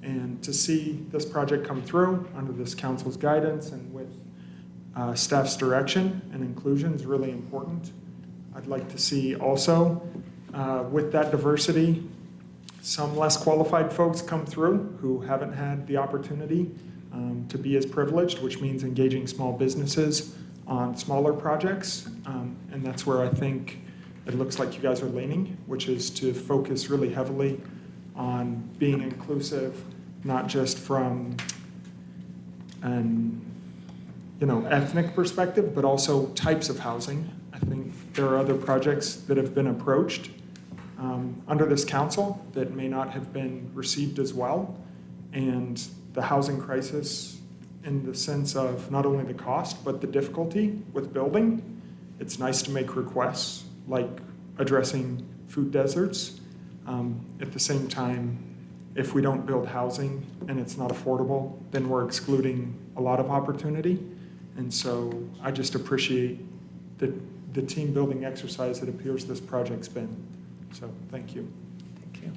And to see this project come through under this council's guidance and with staff's direction and inclusion is really important. I'd like to see also, with that diversity, some less qualified folks come through who haven't had the opportunity to be as privileged, which means engaging small businesses on smaller projects, and that's where I think it looks like you guys are leaning, which is to focus really heavily on being inclusive, not just from an ethnic perspective, but also types of housing. I think there are other projects that have been approached under this council that may not have been received as well, and the housing crisis in the sense of not only the cost, but the difficulty with building. It's nice to make requests like addressing food deserts. At the same time, if we don't build housing and it's not affordable, then we're excluding a lot of opportunity. And so I just appreciate the team building exercise that appears this project's been. So thank you. Thank you.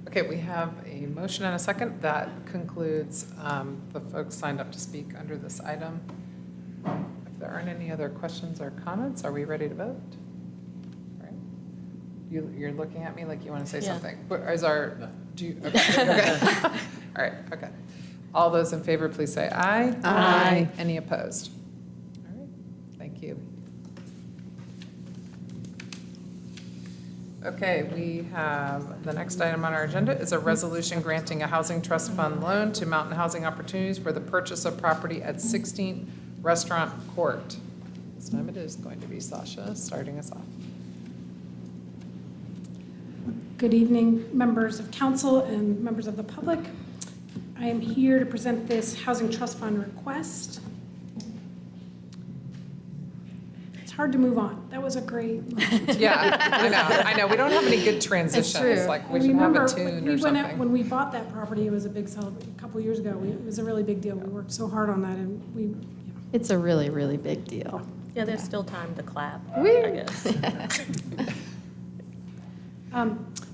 Okay, we have a motion and a second. That concludes the folks signed up to speak under this item. If there aren't any other questions or comments, are we ready to vote? All right. You're looking at me like you want to say something. Okay. All right, okay. All those in favor, please say aye. Aye. Any opposed? All right, thank you. Okay, we have, the next item on our agenda is a resolution granting a housing trust fund loan to Mountain Housing Opportunities for the purchase of property at 16 Restaurant Court. This time it is going to be Sasha starting us off. Good evening, members of council and members of the public. I am here to present this housing trust fund request. It's hard to move on. That was a great. Yeah, I know. We don't have any good transitions. Like we should have a tune or something. When we bought that property, it was a big celebration. A couple years ago, it was a really big deal. We worked so hard on that, and we. It's a really, really big deal. Yeah, there's still time to clap, Woo. I guess.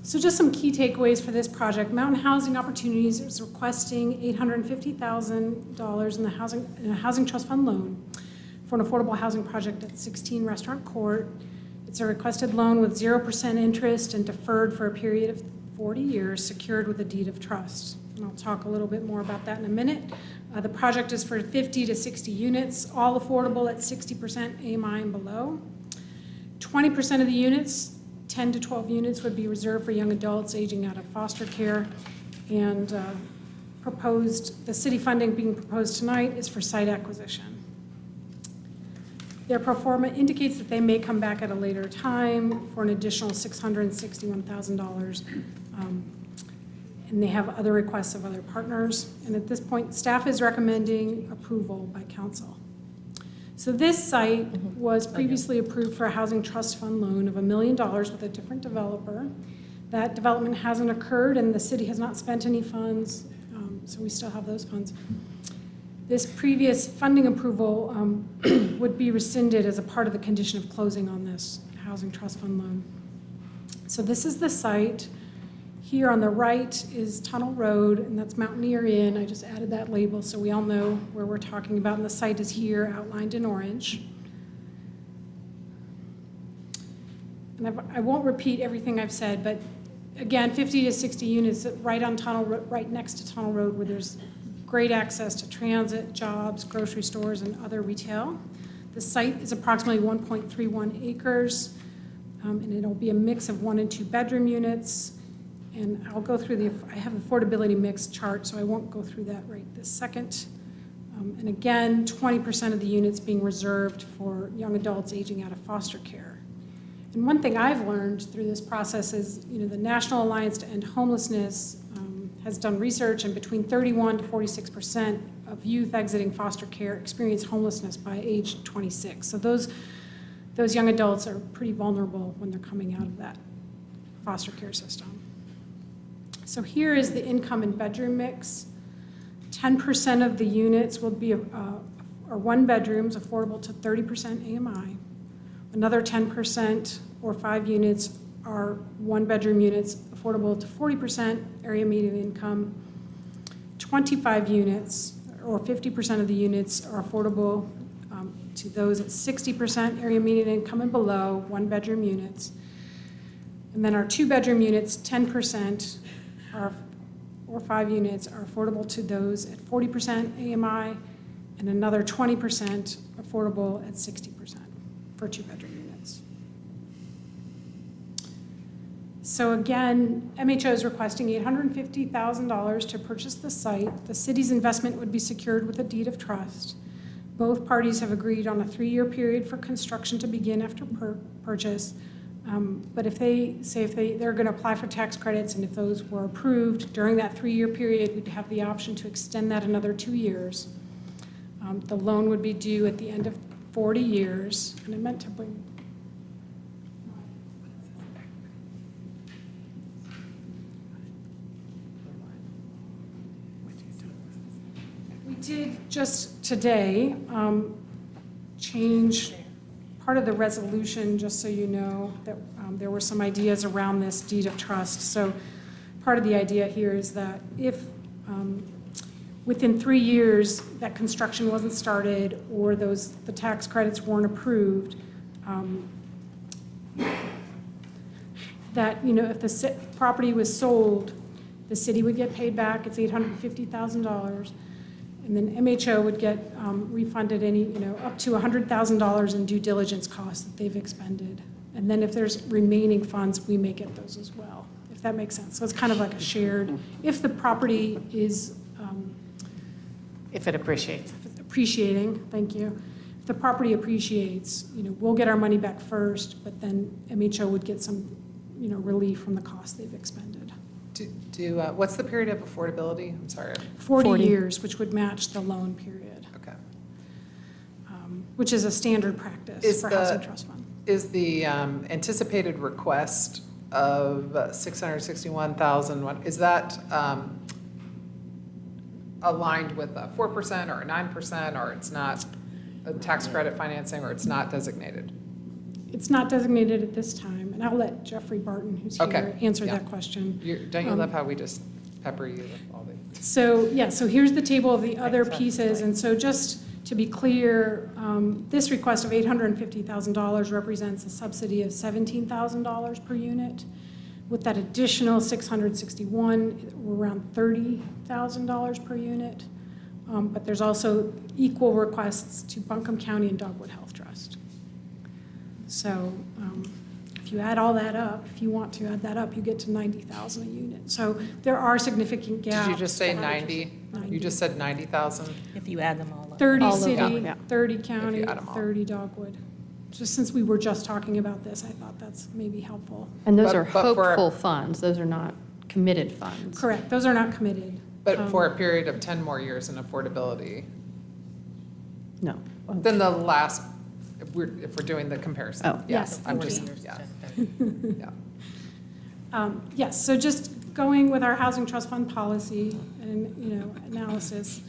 So just some key takeaways for this project. Mountain Housing Opportunities is requesting $850,000 in a housing trust fund loan for an affordable housing project at 16 Restaurant Court. It's a requested loan with 0% interest and deferred for a period of 40 years, secured with a deed of trust. And I'll talk a little bit more about that in a minute. The project is for 50 to 60 units, all affordable at 60% AMI and below. 20% of the units, 10 to 12 units, would be reserved for young adults aging out of foster care. And the city funding being proposed tonight is for site acquisition. Their pro forma indicates that they may come back at a later time for an additional $661,000. And they have other requests of other partners. And at this point, staff is recommending approval by council. So this site was previously approved for a housing trust fund loan of $1 million with a different developer. That development hasn't occurred and the city has not spent any funds, so we still have those funds. This previous funding approval would be rescinded as a part of the condition of closing on this housing trust fund loan. So this is the site. Here on the right is Tunnel Road, and that's Mountaineer Inn. I just added that label so we all know where we're talking about, and the site is here outlined in orange. And I won't repeat everything I've said, but again, 50 to 60 units right next to Tunnel Road, where there's great access to transit, jobs, grocery stores, and other retail. The site is approximately 1.31 acres, and it'll be a mix of 1 and 2 bedroom units. And I'll go through I have the affordability mix chart, so I won't go through that right this second. And again, 20% of the units being reserved for young adults aging out of foster care. And one thing I've learned through this process is, the National Alliance to End Homelessness has done research, and between 31 to 46% of youth exiting foster care experience homelessness by age 26. So those young adults are pretty vulnerable when they're coming out of that foster care system. So here is the income and bedroom mix. 10% of the units will be are 1 bedrooms, affordable to 30% AMI. Another 10% or 5 units are 1 bedroom units, affordable to 40% area median income. 25 units or 50% of the units are affordable to those at 60% area median income and below, 1 bedroom units. And then our 2 bedroom units, 10% or 5 units are affordable to those at 40% AMI, and another 20% affordable at 60% for 2 bedroom units. So again, MHO is requesting $850,000 to purchase the site. The city's investment would be secured with a deed of trust. Both parties have agreed on a 3-year period for construction to begin after purchase. But if they're going to apply for tax credits, and if those were approved during that 3-year period, we'd have the option to extend that another 2 years. The loan would be due at the end of 40 years, and I meant to bring. We did just today change part of the resolution, just so you know, that there were some ideas around this deed of trust. So part of the idea here is that if within 3 years that construction wasn't started or the tax credits weren't approved, that if the property was sold, the city would get paid back. It's $850,000. And then MHO would get refunded up to $100,000 in due diligence costs that they've expended. And then if there's remaining funds, we may get those as well, if that makes sense. So it's kind of like a shared, if the property is... if it appreciates. If it's appreciating, thank you. If the property appreciates, we'll get our money back first, but then MHO would get some, relief from the costs they've expended. What's the period of affordability? I'm sorry. 40 years, which would match the loan period. Okay. Which is a standard practice for housing trust fund. Is the anticipated request of $661,000, is that aligned with a 4% or a 9%, or it's not a tax credit financing, or it's not designated? It's not designated at this time, and I'll let Jeffrey Barton, who's here, answer that question. Don't you love how we just pepper you with all the... So here's the table of the other pieces, and so just to be clear, this request of $850,000 represents a subsidy of $17,000 per unit. With that additional 661, we're around $30,000 per unit. But there's also equal requests to Buncombe County and Dogwood Health Trust. So if you add all that up, if you want to add that up, you get to 90,000 a unit. So there are significant gaps. Did you just say 90? You just said 90,000? If you add them all up. 30 All of city, them, yeah. 30 county, If you add 'em all. 30 Dogwood. Just since we were just talking about this, I thought that's maybe helpful. And those But- are but for- hopeful funds, those are not committed funds. Correct, those are not committed. But for a period of 10 more years in affordability No. than the last, if we're doing the comparison. Oh, Yes, I'm 40 just, years to yeah. 10. Yeah. Yes, so just going with our housing trust fund policy and, analysis,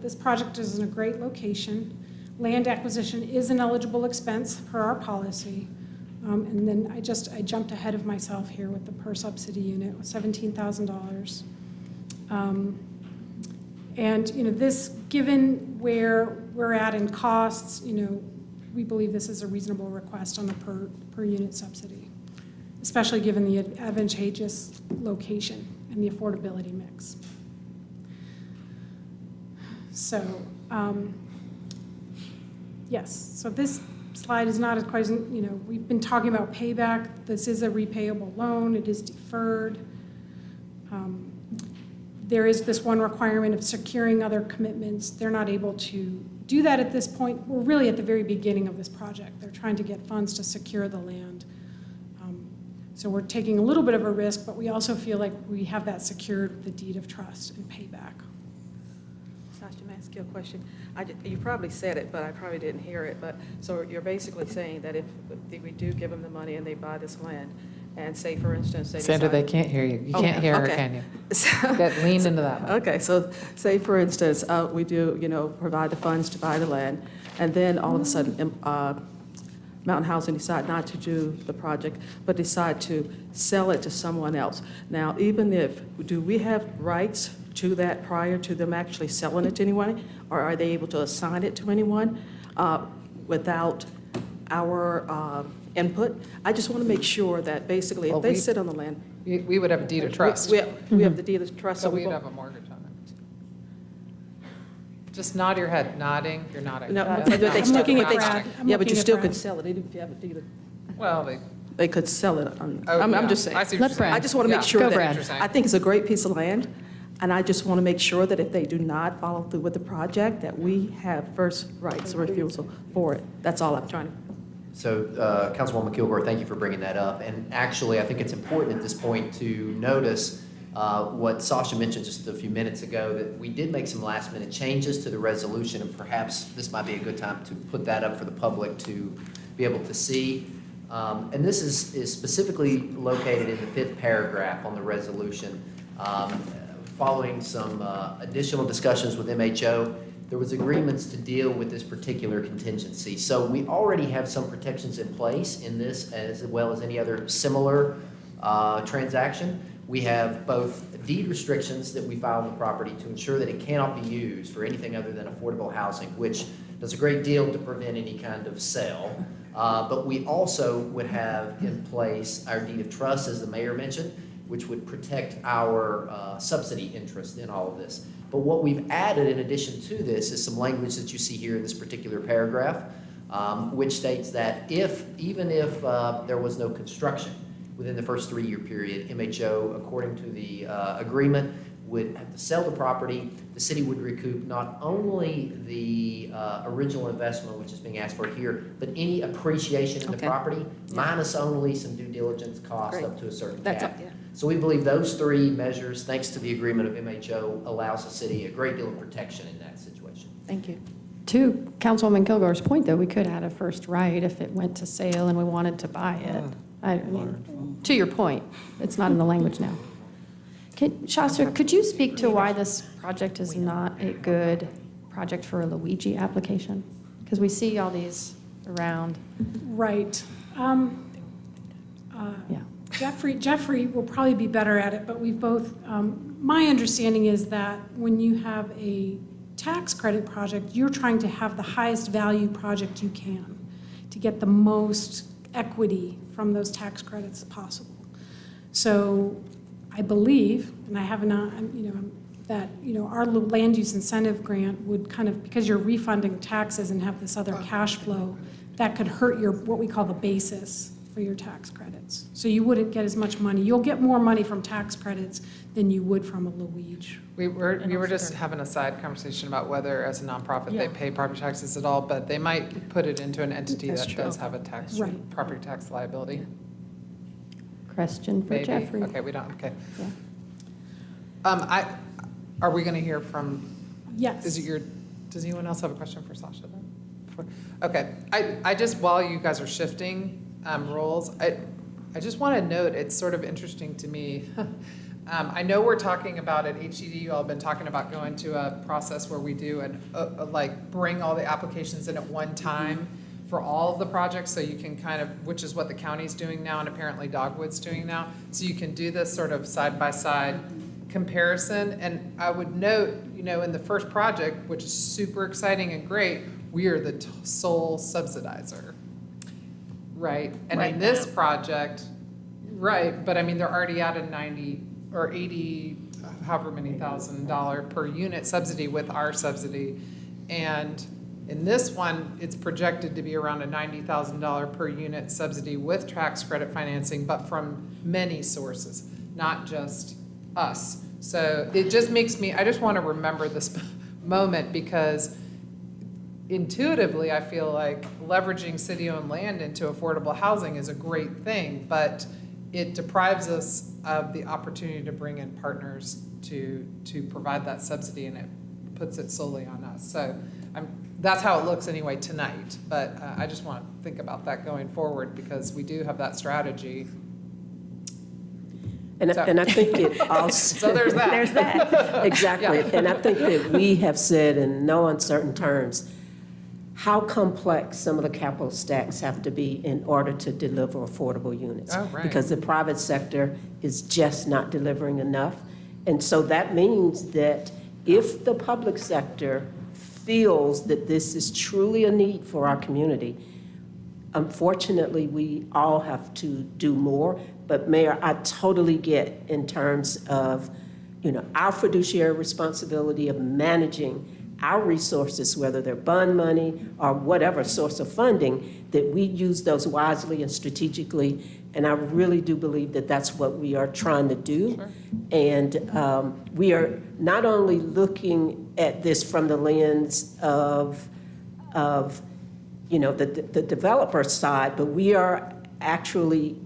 this project is in a great location. Land acquisition is an eligible expense per our policy. And then I jumped ahead of myself here with the per subsidy unit with $17,000. And, this, given where we're at in costs, we believe this is a reasonable request on the per unit subsidy, especially given the advantageous location and the affordability mix. So, yes, so this slide is not as quite, we've been talking about payback. This is a repayable loan. It is deferred. There is this one requirement of securing other commitments. They're not able to do that at this point. We're really at the very beginning of this project. They're trying to get funds to secure the land. So we're taking a little bit of a risk, but we also feel like we have that secured with the deed of trust and payback. Sasha, may I ask you a question? You probably said it, but I probably didn't hear it. But so you're basically saying that if we do give them the money and they buy this land, and say, for instance, they Sandra, decide- they can't hear you. You Okay, can't hear her, okay. can you? Lean into that one. Okay, so say, for instance, we do, provide the funds to buy the land, and then all of a sudden, Mountain Housing decide not to do the project, but decide to sell it to someone else. Now, do we have rights to that prior to them actually selling it to anyone? Or are they able to assign it to anyone without our input? I just want to make sure that basically, Well, if they we- sit on the land. We would have a deed of trust. We have the deed of trust. So we we'd won't- have a mortgage on it. Just nod your head. Nodding, you're nodding. No, Yeah. but they I'm still, looking at but they- Brad. I'm yeah, but looking you at still Brad. could sell it even if you have a deed of. Well, They could sell it on, Oh, I'm yeah. just saying. I see what you're Let Brad. I just want to Yeah. make sure Go, that, Brad. I think it's a great piece of land, and I just want to make sure that if they do not follow through with the project, that we have first rights of refusal for it. That's all I'm trying to. So, Councilwoman Kilgore, thank you for bringing that up. And actually, I think it's important at this point to notice what Sasha mentioned just a few minutes ago, that we did make some last-minute changes to the resolution, and perhaps this might be a good time to put that up for the public to be able to see. And this is specifically located in the 5th paragraph on the resolution. Following some additional discussions with MHO, there was agreements to deal with this particular contingency. So we already have some protections in place in this, as well as any other similar transaction. We have both deed restrictions that we file on the property to ensure that it cannot be used for anything other than affordable housing, which does a great deal to prevent any kind of sale. But we also would have in place our deed of trust, as the mayor mentioned, which would protect our subsidy interest in all of this. But what we've added in addition to this is some language that you see here in this particular paragraph, which states that even if there was no construction within the first 3-year period, MHO, according to the agreement, would have to sell the property. The city would recoup not only the original investment, which is being asked for here, but any appreciation in the property, minus only some due diligence costs up to a certain cap. So we believe those 3 measures, thanks to the agreement of MHO, allows the city a great deal of protection in that situation. Thank you. To Councilwoman Kilgore's point, though, we could add a first right if it went to sale and we wanted to buy it. I mean, to your point, it's not in the language now. Shasta, could you speak to why this project is not a good project for a Luigi application? Because we see all these around. Right. Yeah. Jeffrey will probably be better at it, but we've both, my understanding is that when you have a tax credit project, you're trying to have the highest value project you can to get the most equity from those tax credits possible. So I believe, and I have not, that, our land use incentive grant would kind of, because you're refunding taxes and have this other cash flow, that could hurt your, what we call the basis for your tax credits. So you wouldn't get as much money. You'll get more money from tax credits than you would from a Luigi. We were just having a side conversation about whether, as a nonprofit, they Yeah. pay property taxes at all, but they might put it into an entity That's that true. does have a tax, Right. property tax liability. Question for Maybe. Jeffrey. Okay, we don't, okay. Yeah. Are we gonna hear from? Yes. Does anyone else have a question for Sasha then? Okay, I just, while you guys are shifting roles, I just want to note, it's sort of interesting to me. I know we're talking about at HED, you all have been talking about going to a process where we do like bring all the applications in at one time for all of the projects, so you can kind of, which is what the county's doing now and apparently Dogwood's doing now. So you can do this sort of side-by-side comparison. And I would note, in the first project, which is super exciting and great, we are the sole subsidizer, right? And in this project, right, but I mean, they're already at a 90 or 80, however many $1,000 per unit subsidy with our subsidy. And in this one, it's projected to be around a $90,000 per unit subsidy with tax credit financing, but from many sources, not just us. So it just makes me, I just want to remember this moment, because intuitively, I feel like leveraging city-owned land into affordable housing is a great thing, but it deprives us of the opportunity to bring in partners to provide that subsidy, and it puts it solely on us. So that's how it looks anyway tonight, but I just want to think about that going forward, because we do have that strategy. And I think it also. So there's that. There's that. Exactly. Yeah. And I think that we have said in no uncertain terms how complex some of the capital stacks have to be in order to deliver affordable units. Oh, right. Because the private sector is just not delivering enough. And so that means that if the public sector feels that this is truly a need for our community, unfortunately, we all have to do more. But Mayor, I totally get in terms of, our fiduciary responsibility of managing our resources, whether they're bond money or whatever source of funding, that we use those wisely and strategically. And I really do believe that that's what we are trying to do. Sure. And we are not only looking at this from the lens of the developer side, but we are actually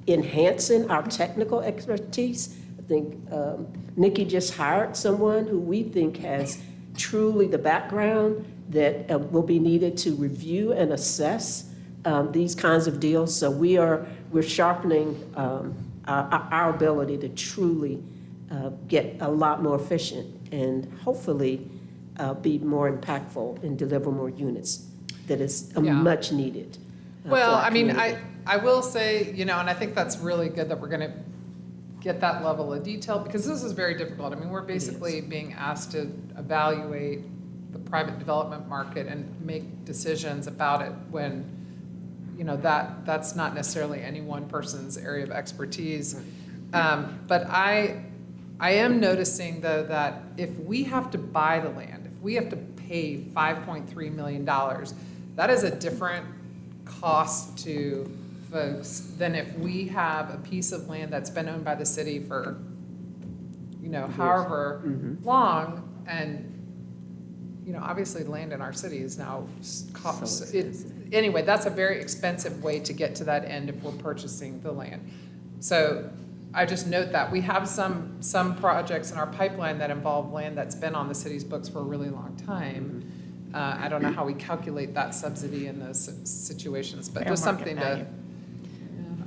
enhancing our technical expertise. I think Nikki just hired someone who we think has truly the background that will be needed to review and assess these kinds of deals. So we're sharpening our ability to truly get a lot more efficient and hopefully be more impactful and deliver more units that is much needed. Well, I mean, I will say, and I think that's really good that we're going to get that level of detail, because this is very difficult. I mean, we're basically being asked to evaluate the private development market and make decisions about it when, that's not necessarily any one person's area of expertise. But I am noticing, though, that if we have to buy the land, if we have to pay $5.3 million, that is a different cost to folks than if we have a piece of land that's been owned by the city for, however long. And, obviously land in our city is now cost. Anyway, that's a very expensive way to get to that end if we're purchasing the land. So I just note that we have some projects in our pipeline that involve land that's been on the city's books for a really long time. I don't know how we calculate that subsidy in those situations, but just something to.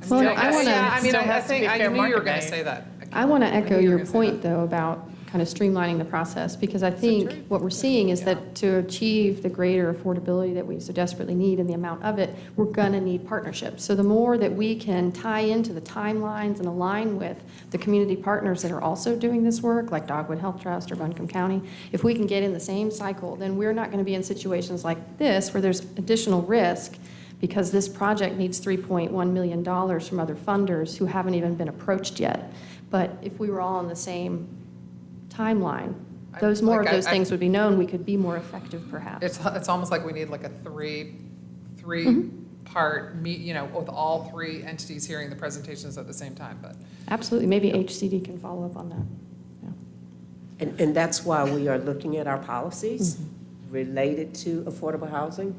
Well, I knew you were going to say that. I want to echo your point, though, about kind of streamlining the process, because I think what we're seeing is that to achieve the greater affordability that we so desperately need and the amount of it, we're going to need partnerships. So the more that we can tie into the timelines and align with the community partners that are also doing this work, like Dogwood Health Trust or Buncombe County, if we can get in the same cycle, then we're not going to be in situations like this where there's additional risk because this project needs $3.1 million from other funders who haven't even been approached yet. But if we were all on the same timeline, those more of those things would be known, we could be more effective perhaps. It's almost like we need like a three part meet, you know, with all three entities hearing the presentations at the same time, but. Absolutely, maybe HCD can follow up on that. And that's why we are looking at our policies related to affordable housing,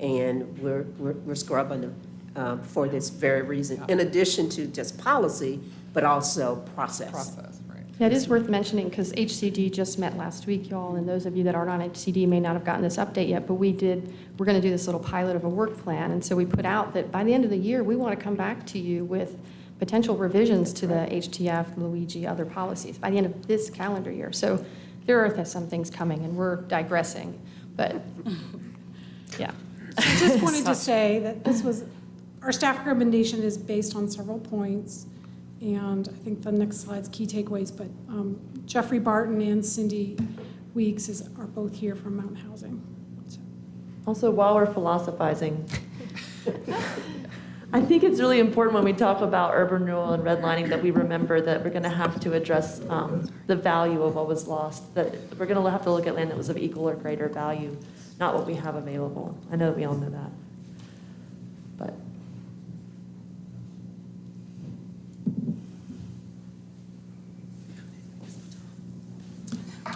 and we're scrubbing them for this very reason, in addition to just policy, but also process. Right. Yeah, it is worth mentioning because HCD just met last week, y'all, and those of you that aren't on HCD may not have gotten this update yet, but we're going to do this little pilot of a work plan, and so we put out that by the end of the year, we want to come back to you with potential revisions to the HTF, Luigi, other policies by the end of this calendar year. So there are some things coming, and we're digressing, but yeah. I just wanted to say that this was, our staff recommendation is based on several points, and I think the next slide's key takeaways, but Jeffrey Barton and Cindy Weeks are both here from Mountain Housing. So. Also, while we're philosophizing, I think it's really important when we talk about urban renewal and redlining that we remember that we're going to have to address the value of what was lost, that we're going to have to look at land that was of equal or greater value, not what we have available. I know that we all know that. But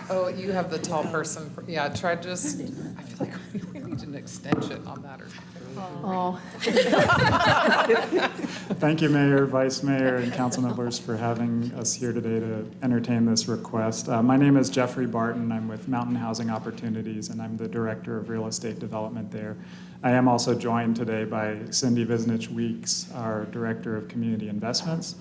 Oh, you have the tall person. Yeah, try just, I feel like we need an extension on that or something. Oh. Thank you, Mayor, Vice Mayor, and council members for having us here today to entertain this request. My name is Jeffrey Barton. I'm with Mountain Housing Opportunities, and I'm the Director of Real Estate Development there. I am also joined today by Cindy Visnich-Weeks, our Director of Community Investments.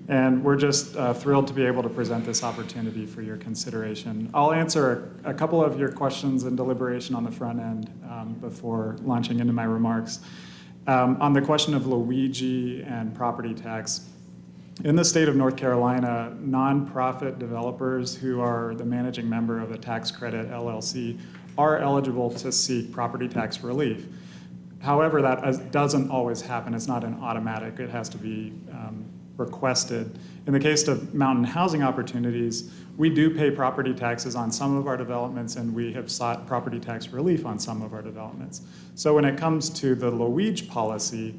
And we're just thrilled to be able to present this opportunity for your consideration. I'll answer a couple of your questions and deliberation on the front end before launching into my remarks. On the question of Luigi and property tax, in the state of North Carolina, nonprofit developers who are the managing member of a tax credit LLC are eligible to seek property tax relief. However, that doesn't always happen. It's not an automatic. It has to be requested. In the case of Mountain Housing Opportunities, we do pay property taxes on some of our developments, and we have sought property tax relief on some of our developments. So when it comes to the Luigi policy,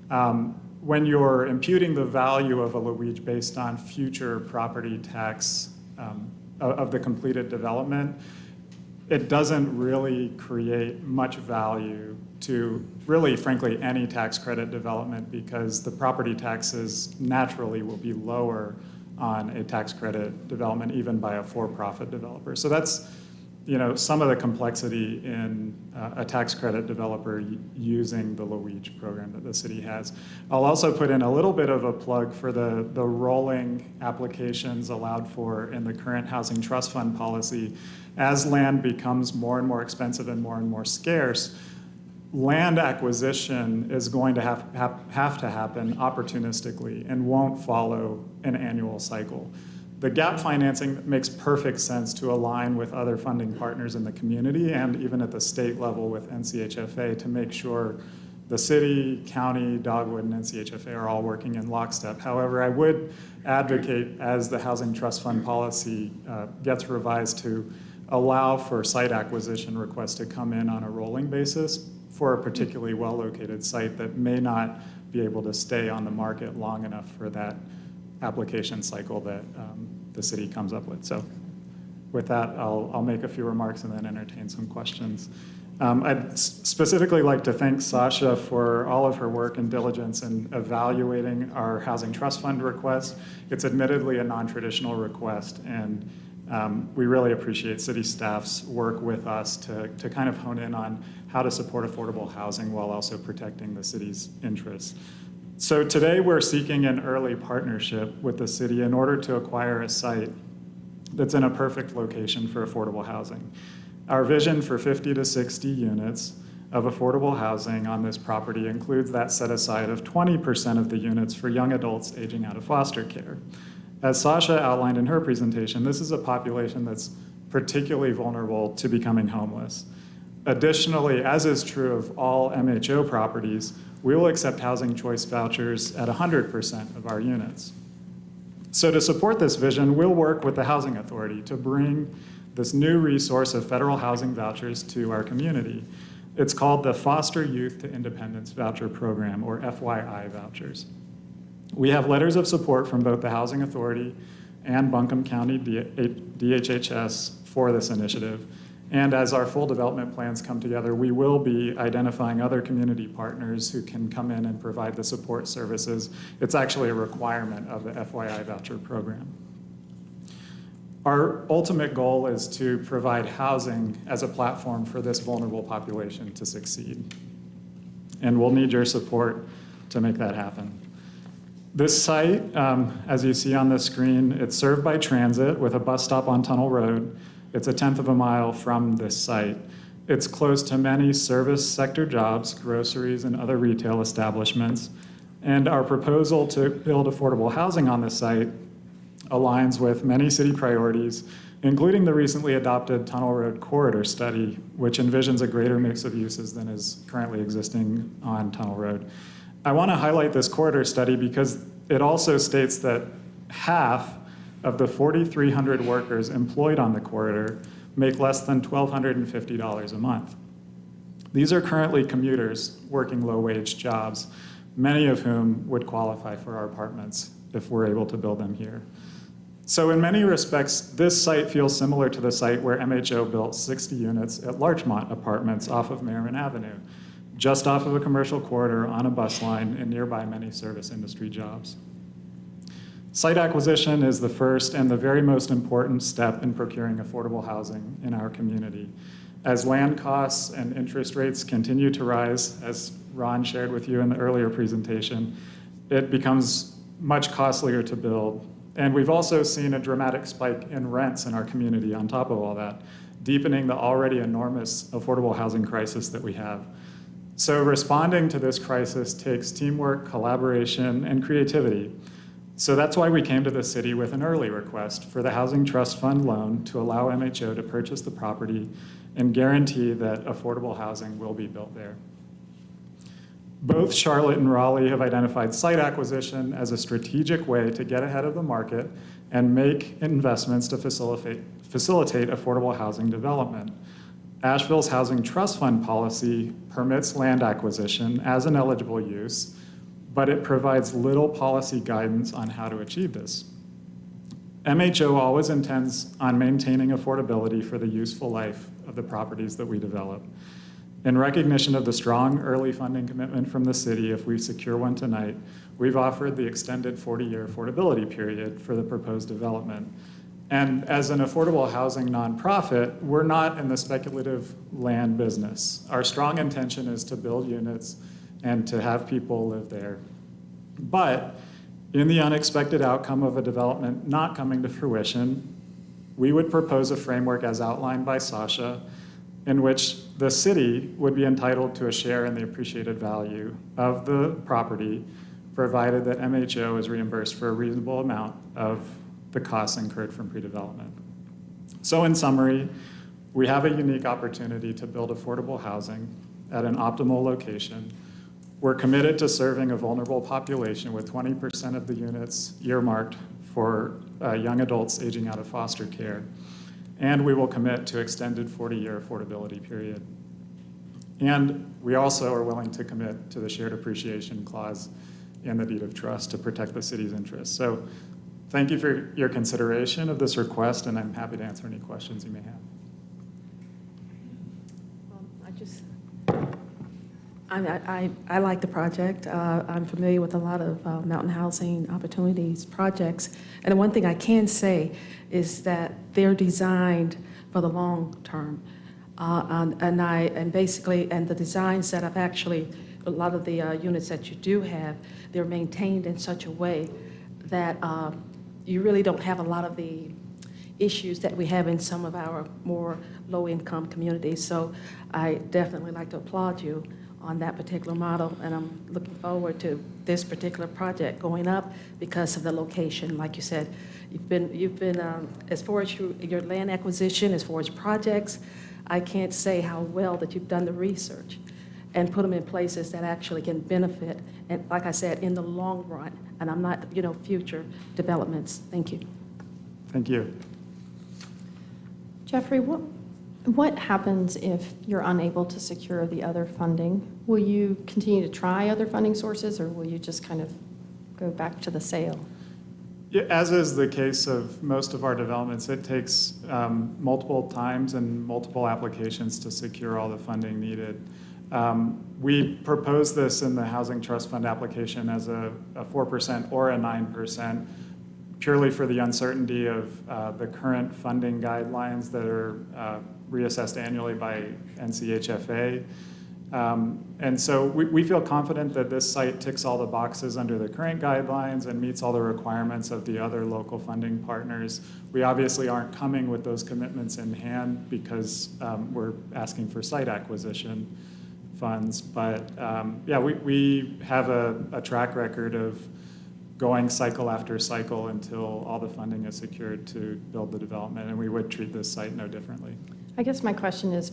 when you're imputing the value of a Luigi based on future property tax of the completed development, it doesn't really create much value to really, frankly, any tax credit development because the property taxes naturally will be lower on a tax credit development, even by a for-profit developer. So that's, some of the complexity in a tax credit developer using the Luigi program that the city has. I'll also put in a little bit of a plug for the rolling applications allowed for in the current Housing Trust Fund policy. As land becomes more and more expensive and more scarce, land acquisition is going to have to happen opportunistically and won't follow an annual cycle. The gap financing makes perfect sense to align with other funding partners in the community and even at the state level with NCHFA to make sure the city, county, Dogwood, and NCHFA are all working in lockstep. However, I would advocate as the Housing Trust Fund policy gets revised to allow for site acquisition requests to come in on a rolling basis for a particularly well-located site that may not be able to stay on the market long enough for that application cycle that the city comes up with. So with that, I'll make a few remarks and then entertain some questions. I'd specifically like to thank Sasha for all of her work and diligence in evaluating our Housing Trust Fund request. It's admittedly a non-traditional request, and we really appreciate city staff's work with us to kind of hone in on how to support affordable housing while also protecting the city's interests. So today we're seeking an early partnership with the city in order to acquire a site that's in a perfect location for affordable housing. Our vision for 50 to 60 units of affordable housing on this property includes that set aside of 20% of the units for young adults aging out of foster care. As Sasha outlined in her presentation, this is a population that's particularly vulnerable to becoming homeless. Additionally, as is true of all MHO properties, we will accept housing choice vouchers at 100% of our units. So to support this vision, we'll work with the Housing Authority to bring this new resource of federal housing vouchers to our community. It's called the Foster Youth to Independence Voucher Program, or FYI vouchers. We have letters of support from both the Housing Authority and Buncombe County DHHS for this initiative. And as our full development plans come together, we will be identifying other community partners who can come in and provide the support services. It's actually a requirement of the FYI voucher program. Our ultimate goal is to provide housing as a platform for this vulnerable population to succeed. And we'll need your support to make that happen. This site, as you see on the screen, it's served by transit with a bus stop on Tunnel Road. It's a 1/10 of a mile from this site. It's close to many service sector jobs, groceries, and other retail establishments. And our proposal to build affordable housing on this site aligns with many city priorities, including the recently adopted Tunnel Road Corridor Study, which envisions a greater mix of uses than is currently existing on Tunnel Road. I want to highlight this corridor study because it also states that half of the 4,300 workers employed on the corridor make less than $1,250 a month. These are currently commuters working low-wage jobs, many of whom would qualify for our apartments if we're able to build them here. So in many respects, this site feels similar to the site where MHO built 60 units at Larchmont Apartments off of Merriman Avenue, just off of a commercial corridor on a bus line and nearby many service industry jobs. Site acquisition is the first and the very most important step in procuring affordable housing in our community. As land costs and interest rates continue to rise, as Ron shared with you in the earlier presentation, it becomes much costlier to build. And we've also seen a dramatic spike in rents in our community on top of all that, deepening the already enormous affordable housing crisis that we have. So responding to this crisis takes teamwork, collaboration, and creativity. So that's why we came to the city with an early request for the Housing Trust Fund loan to allow MHO to purchase the property and guarantee that affordable housing will be built there. Both Charlotte and Raleigh have identified site acquisition as a strategic way to get ahead of the market and make investments to facilitate affordable housing development. Asheville's Housing Trust Fund policy permits land acquisition as an eligible use, but it provides little policy guidance on how to achieve this. MHO always intends on maintaining affordability for the useful life of the properties that we develop. In recognition of the strong early funding commitment from the city, if we secure one tonight, we've offered the extended 40-year affordability period for the proposed development. And as an affordable housing nonprofit, we're not in the speculative land business. Our strong intention is to build units and to have people live there. But in the unexpected outcome of a development not coming to fruition, we would propose a framework as outlined by Sasha, in which the city would be entitled to a share in the appreciated value of the property, provided that MHO is reimbursed for a reasonable amount of the costs incurred from pre-development. So in summary, we have a unique opportunity to build affordable housing at an optimal location. We're committed to serving a vulnerable population with 20% of the units earmarked for young adults aging out of foster care. And we will commit to extended 40-year affordability period. And we also are willing to commit to the shared appreciation clause in the deed of trust to protect the city's interests. So thank you for your consideration of this request, and I'm happy to answer any questions you may have. I like the project. I'm familiar with a lot of mountain housing opportunities projects. And the one thing I can say is that they're designed for the long term. And the designs that I've actually, a lot of the units that you do have, they're maintained in such a way that you really don't have a lot of the issues that we have in some of our more low-income communities. So I definitely like to applaud you on that particular model, and I'm looking forward to this particular project going up because of the location. Like you said, you've been as far as your land acquisition, as far as projects, I can't say how well that you've done the research and put them in places that actually can benefit, and like I said, in the long run, and I'm not, future developments. Thank you. Thank you. Jeffrey, what happens if you're unable to secure the other funding? Will you continue to try other funding sources, or will you just kind of go back to the sale? Yeah, as is the case of most of our developments, it takes multiple times and multiple applications to secure all the funding needed. We proposed this in the Housing Trust Fund application as a 4% or a 9%, purely for the uncertainty of the current funding guidelines that are reassessed annually by NCHFA. And so we feel confident that this site ticks all the boxes under the current guidelines and meets all the requirements of the other local funding partners. We obviously aren't coming with those commitments in hand because we're asking for site acquisition funds. But yeah, we have a track record of going cycle after cycle until all the funding is secured to build the development, and we would treat this site no differently. I guess my question is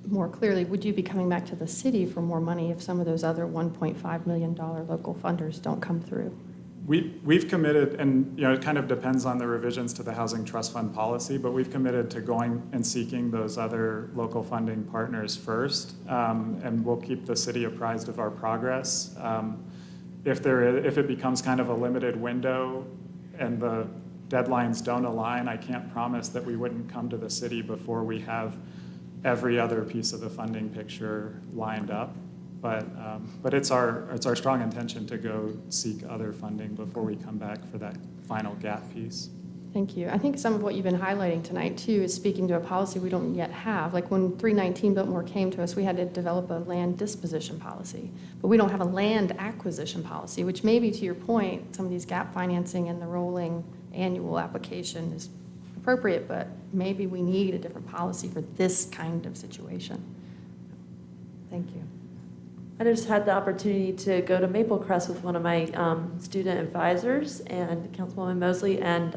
more clearly, would you be coming back to the city for more money if some of those other $1.5 million local funders don't come through? We've committed, and it kind of depends on the revisions to the Housing Trust Fund policy, but we've committed to going and seeking those other local funding partners first, and we'll keep the city apprised of our progress. If it becomes kind of a limited window and the deadlines don't align, I can't promise that we wouldn't come to the city before we have every other piece of the funding picture lined up. But it's our strong intention to go seek other funding before we come back for that final gap piece. Thank you. I think some of what you've been highlighting tonight, too, is speaking to a policy we don't yet have. Like when 319 Biltmore came to us, we had to develop a land disposition policy. But we don't have a land acquisition policy, which maybe, to your point, some of these gap financing and the rolling annual application is appropriate, but maybe we need a different policy for this kind of situation. Thank you. I just had the opportunity to go to Maple Crest with one of my student advisors and Councilwoman Mosley and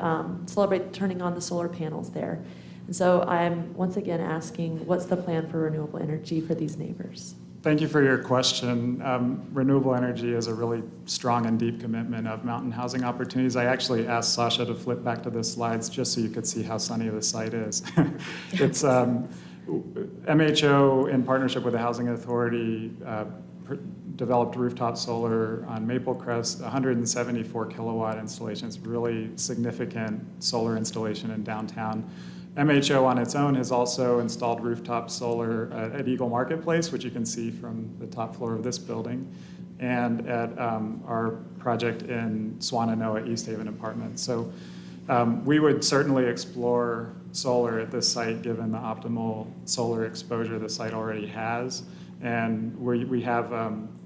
celebrate turning on the solar panels there. And so I'm once again asking, what's the plan for renewable energy for these neighbors? Thank you for your question. Renewable energy is a really strong and deep commitment of Mountain Housing Opportunities. I actually asked Sasha to flip back to the slides just so you could see how sunny the site is. It's MHO, in partnership with the Housing Authority, developed rooftop solar on Maple Crest, 174 kilowatt installations, really significant solar installation in downtown. MHO on its own has also installed rooftop solar at Eagle Marketplace, which you can see from the top floor of this building, and at our project in Swannanoa East Haven Apartments. So we would certainly explore solar at this site given the optimal solar exposure the site already has. And we have,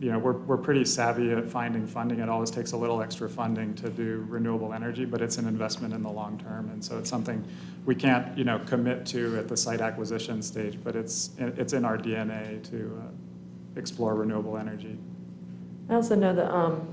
we're pretty savvy at finding funding. It always takes a little extra funding to do renewable energy, but it's an investment in the long term. And so it's something we can't, commit to at the site acquisition stage, but it's in our DNA to explore renewable energy. I also know that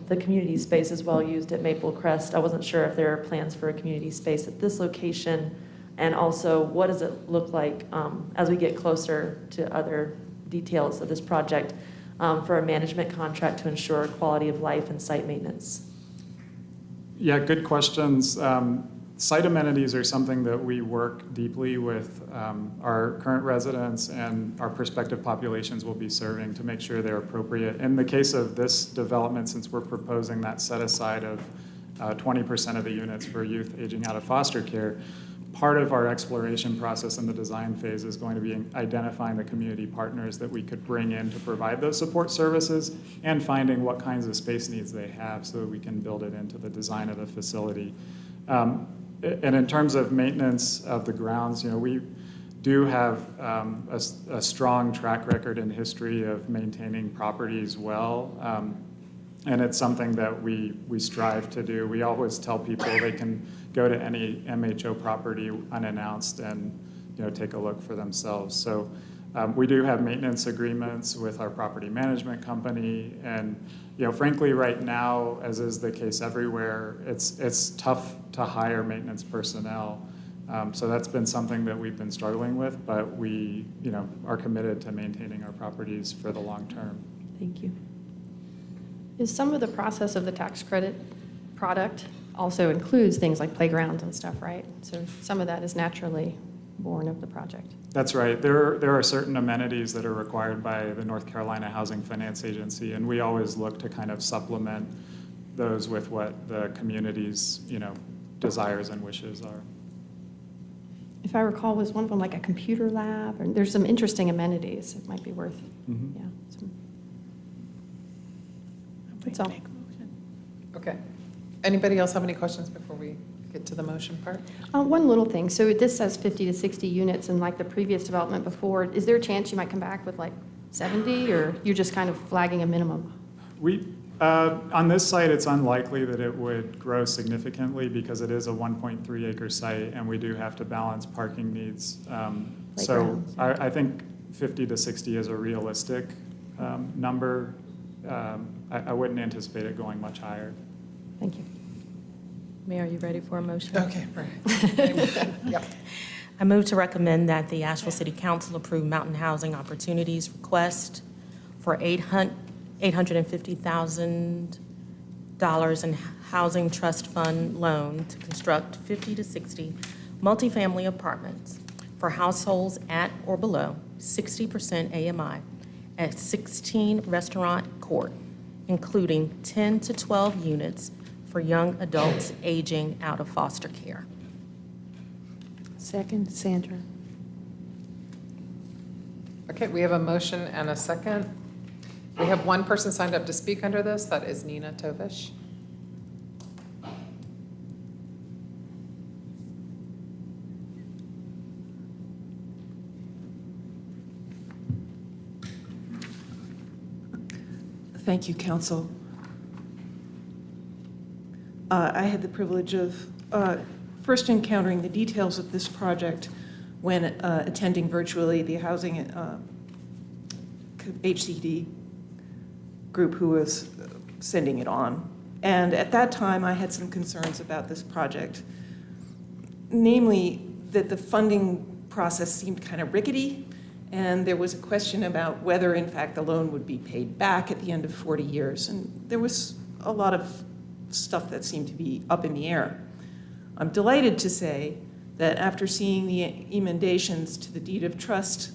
the community space is well used at Maple Crest. I wasn't sure if there are plans for a community space at this location, and also what does it look like as we get closer to other details of this project for a management contract to ensure quality of life and site maintenance? Yeah, good questions. Site amenities are something that we work deeply with our current residents and our prospective populations will be serving to make sure they're appropriate. In the case of this development, since we're proposing that set aside of 20% of the units for youth aging out of foster care, part of our exploration process in the design phase is going to be identifying the community partners that we could bring in to provide those support services and finding what kinds of space needs they have so that we can build it into the design of the facility. And in terms of maintenance of the grounds, we do have a strong track record and history of maintaining properties well. And it's something that we strive to do. We always tell people they can go to any MHO property unannounced and take a look for themselves. So we do have maintenance agreements with our property management company, and frankly, right now, as is the case everywhere, it's tough to hire maintenance personnel. So that's been something that we've been struggling with, but we, are committed to maintaining our properties for the long term. Thank you. Is some of the process of the tax credit product also includes things like playgrounds and stuff, right? So some of that is naturally born of the project. That's right. There are certain amenities that are required by the North Carolina Housing Finance Agency, and we always look to kind of supplement those with what the community's, desires and wishes are. If I recall, was one of them like a computer lab? And there's some interesting amenities. It might be worth, Mm-hmm. some. That's all. Okay. Anybody else have any questions before we get to the motion part? One little thing. So this says 50 to 60 units, and like the previous development before, is there a chance you might come back with like 70, or you're just kind of flagging a minimum? On this site, it's unlikely that it would grow significantly because it is a 1.3 acre site, and we do have to balance parking needs. So I think 50 to 60 is a realistic number. I wouldn't anticipate it going much higher. Thank you. Mayor, are you ready for a motion? Okay, right. Yep. I move to recommend that the Asheville City Council approve Mountain Housing Opportunities request for $850,000 in Housing Trust Fund loan to construct 50 to 60 multifamily apartments for households at or below 60% AMI at 16 Restaurant Court, including 10 to 12 units for young adults aging out of foster care. Second, Sandra. Okay, we have a motion and a second. We have one person signed up to speak under this. That is Nina Tovish. Thank you, Council. I had the privilege of first encountering the details of this project when attending virtually the housing HCD group who was sending it on. And at that time, I had some concerns about this project, namely that the funding process seemed kind of rickety, and there was a question about whether, in fact, the loan would be paid back at the end of 40 years. And there was a lot of stuff that seemed to be up in the air. I'm delighted to say that after seeing the emendations to the deed of trust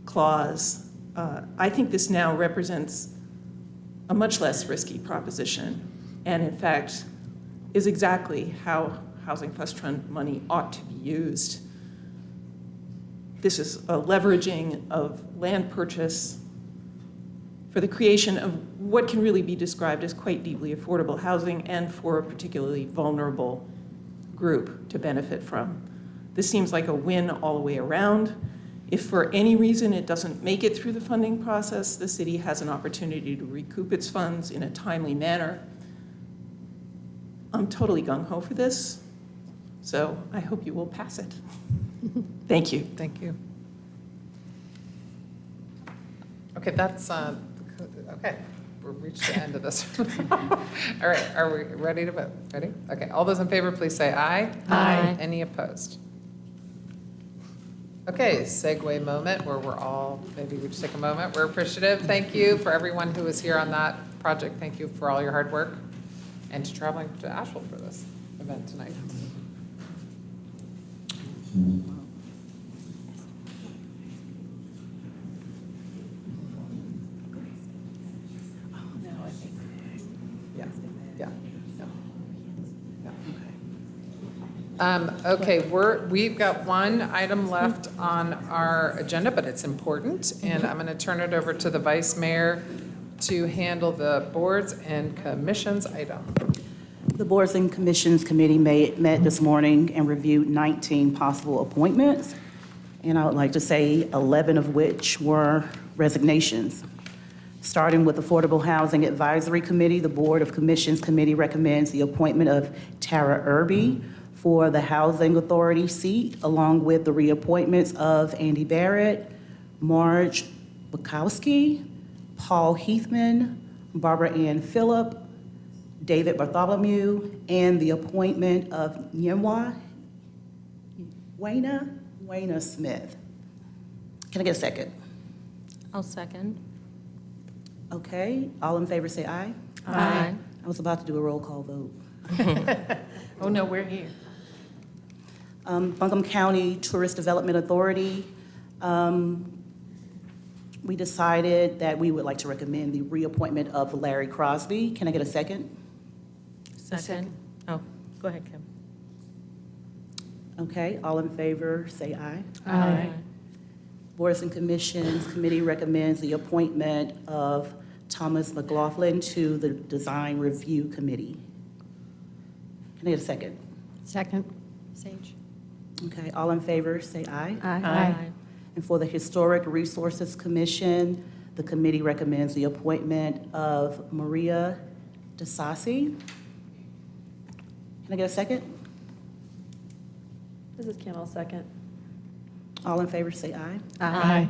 clause, I think this now represents a much less risky proposition, and in fact, is exactly how Housing Trust Fund money ought to be used. This is a leveraging of land purchase for the creation of what can really be described as quite deeply affordable housing, and for a particularly vulnerable group to benefit from. This seems like a win all the way around. If for any reason it doesn't make it through the funding process, the city has an opportunity to recoup its funds in a timely manner. I'm totally gung-ho for this, so I hope you will pass it. Thank you. Thank you. Okay, that's, okay, we've reached the end of this. All right, are we ready to vote? Ready? Okay, all those in favor, please say aye. Aye. Any opposed? Okay, segue moment where we're all, maybe we just take a moment. We're appreciative. Thank you for everyone who was here on that project. Thank you for all your hard work and to traveling to Asheville for this event tonight. Okay, we've got one item left on our agenda, but it's important, and I'm going to turn it over to the Vice Mayor to handle the boards and commissions item. The Boards and Commissions Committee met this morning and reviewed 19 possible appointments, and I would like to say 11 of which were resignations. Starting with Affordable Housing Advisory Committee, the Board of Commissions Committee recommends the appointment of Tara Irby for the Housing Authority seat, along with the reappointments of Andy Barrett, Marge Bukowski, Paul Heathman, Barbara Ann Phillip, David Bartholomew, and the appointment of Nyenwa Wayna Smith. Can I get a second? I'll second. Okay, all in favor say aye. Aye. I was about to do a roll call vote. Oh, no, we're here. Buncombe County Tourist Development Authority, we decided that we would like to recommend the reappointment of Larry Crosby. Can I get a second? Second. Oh, go ahead, Kim. Okay, all in favor, say aye. Aye. Boards and Commissions Committee recommends the appointment of Thomas McLaughlin to the Design Review Committee. Can I get a second? Second. Sage. Okay, all in favor, say aye. Aye. And for the Historic Resources Commission, the committee recommends the appointment of Maria DeSassi. Can I get a second? This is Kim, I'll second. All in favor, say aye. Aye.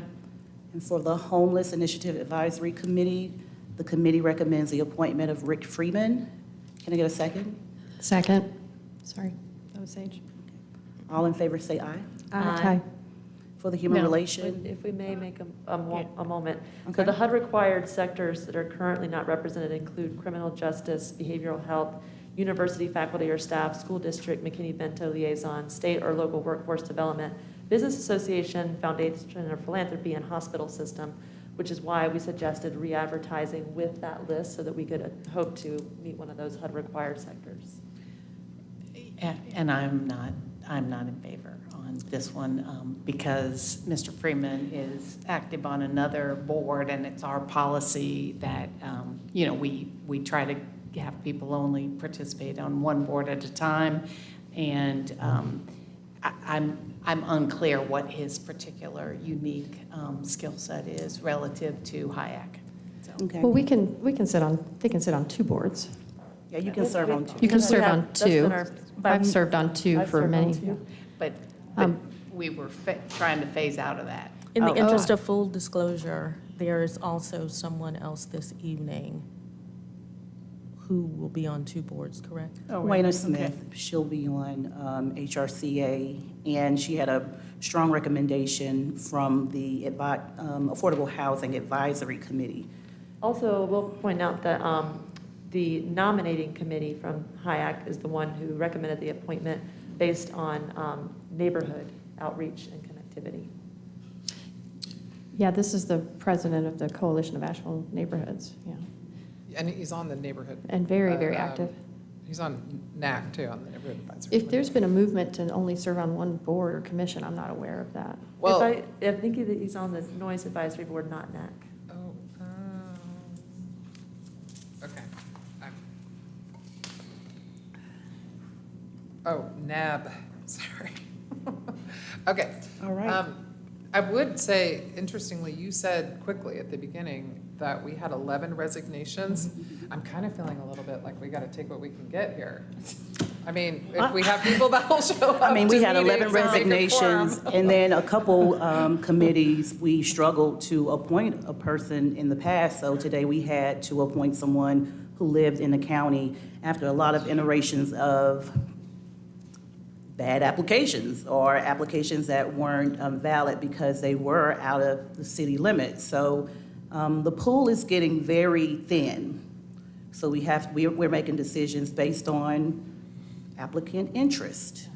And for the Homeless Initiative Advisory Committee, the committee recommends the appointment of Rick Freeman. Can I get a second? Second. Sorry, that was Sage. All in favor, say aye. Aye. For the Human No. Relation, If we may make a moment. So Okay. the HUD-required sectors that are currently not represented include criminal justice, behavioral health, university faculty or staff, school district, McKinney-Vento liaison, state or local workforce development, business association, foundation or philanthropy, and hospital system, which is why we suggested re-advertising with that list so that we could hope to meet one of those HUD-required sectors. And I'm not in favor on this one because Mr. Freeman is active on another board, and it's our policy that, we try to have people only participate on one board at a time. And I'm unclear what his particular unique skill set is relative to HIAC. So. okay. Well, they can sit on two boards. Yeah, you can serve on two. You can Because serve we have- on that's two. been our- I've served on two I've for served on many. two. But we were trying to phase out of that. In the Oh. interest of full disclosure, there is also someone else this evening who will be on two boards, correct? Wayna Smith, she'll be on HRCA, and she had a strong recommendation from the Affordable Housing Advisory Committee. Also, we'll point out that the nominating committee from HIAC is the one who recommended the appointment based on neighborhood outreach and connectivity. Yeah, this is the president of the Coalition of Asheville Neighborhoods, yeah. And he's on the neighborhood. And very, very active. He's on NAC too, on the neighborhood advisory. If there's been a movement to only serve on one board or commission, I'm not aware of that. Well, I think that he's on the Noise Advisory Board, not NAC. okay. Oh, NAB, sorry. Okay. All right. I would say, interestingly, you said quickly at the beginning that we had 11 resignations. I'm kind of feeling a little bit like we got to take what we can get here. I mean, if we have people that will show up I mean, we to had 11 meetings and make a quorum. resignations, and then a couple committees, we struggled to appoint a person in the past, so today we had to appoint someone who lived in the county after a lot of iterations of bad applications or applications that weren't valid because they were out of the city limits. So the pool is getting very thin. So we're making decisions based on applicant interest.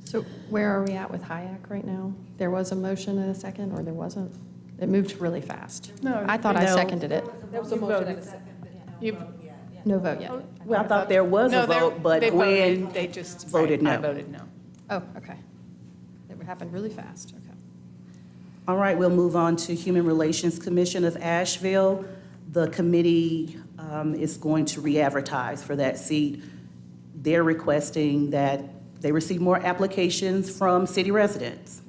So where are we at with HIAC right now? There was a motion and a second, or there wasn't? It moved really fast. No, I thought I no. seconded it. There was a motion and a second. No vote yet. Well, I thought there was a vote, but when They just voted no. I voted no. Oh, okay. It happened really fast, okay. All right, we'll move on to Human Relations Commission of Asheville. The committee is going to re-advertise for that seat. They're requesting that they receive more applications from city residents.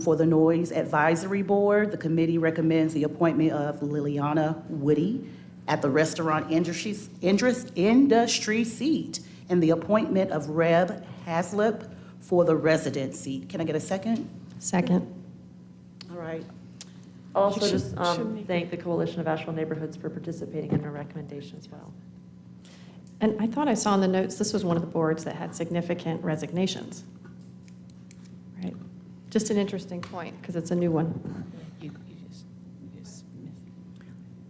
For the Noise Advisory Board, the committee recommends the appointment of Liliana Woody at the Restaurant Industry seat, and the appointment of Reb Haslip for the resident seat. Can I get a second? Second. All right. I'll also Should- just thank the Coalition of Asheville Neighborhoods for participating in our recommendation as well. And I thought I saw in the notes, this was one of the boards that had significant resignations. Right? Just an interesting point, because it's a new one. You just missed.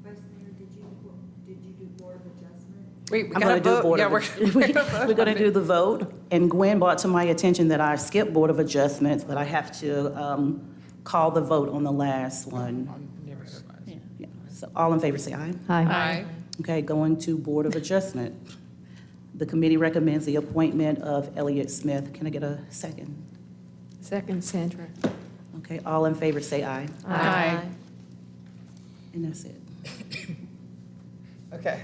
Vice Mayor, did you do Board of Adjustment? Wait, we I'm gotta going to do vote. Board Yeah, of, we're gonna vote we're going on to do the vote. And Gwen brought to my attention that I skipped Board of Adjustments, but I have to call the vote on the last one. Yeah. So all in favor, say aye. Aye. Okay, going to Board of Adjustment. The committee recommends the appointment of Elliott Smith. Can I get a second? Second, Sandra. Okay, all in favor, say aye. Aye. And that's it. Okay.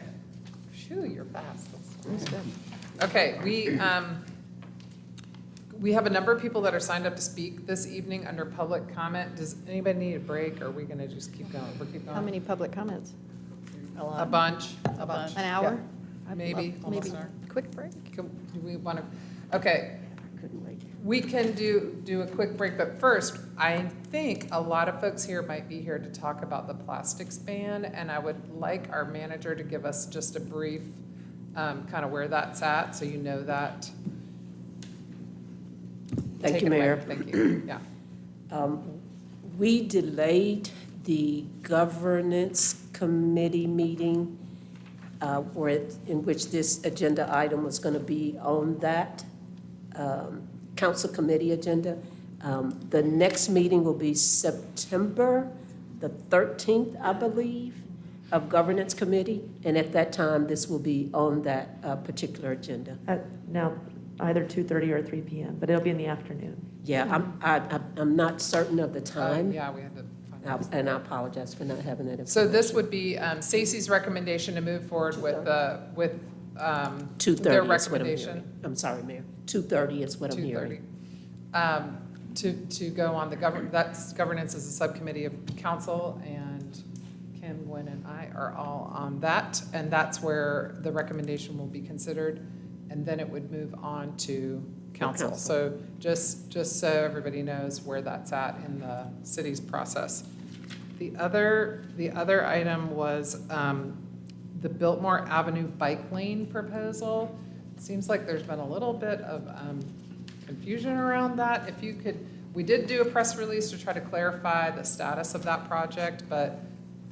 Phew, you're fast. That's good. Okay, we have a number of people that are signed up to speak this evening under public comment. Does anybody need a break, or are we gonna just keep going? We'll keep going. How many public comments? A bunch. An hour? Yeah. Maybe, almost Maybe an hour. quick break? Do we want to, okay. We can do a quick break, but first, I think a lot of folks here might be here to talk about the plastics ban, and I would like our manager to give us just a brief, kind of where that's at, so you know that. Thank Take you, it away. Mayor. Thank you, yeah. We delayed the governance committee meeting in which this agenda item was going to be on that council committee agenda. The next meeting will be September the 13th, I believe, of governance committee. And at that time, this will be on that particular agenda. Now, either 2:30 or 3 p.m., but it'll be in the afternoon. Yeah, I'm not certain of the time. Yeah, we had to find out. And I apologize for not having that information. So this would be Stacy's recommendation to move forward with their 2:30 is what I'm recommendation. hearing. I'm sorry, Mayor. 2:30 is what I'm hearing. 2:30. To go on the governance as a subcommittee of council, and Kim, Gwen, and I are all on that, and that's where the recommendation will be considered, and then it would move on to council. So just so everybody knows where that's at in the city's process. The other item was the Biltmore Avenue bike lane proposal. Seems like there's been a little bit of confusion around that. If you could, we did do a press release to try to clarify the status of that project, but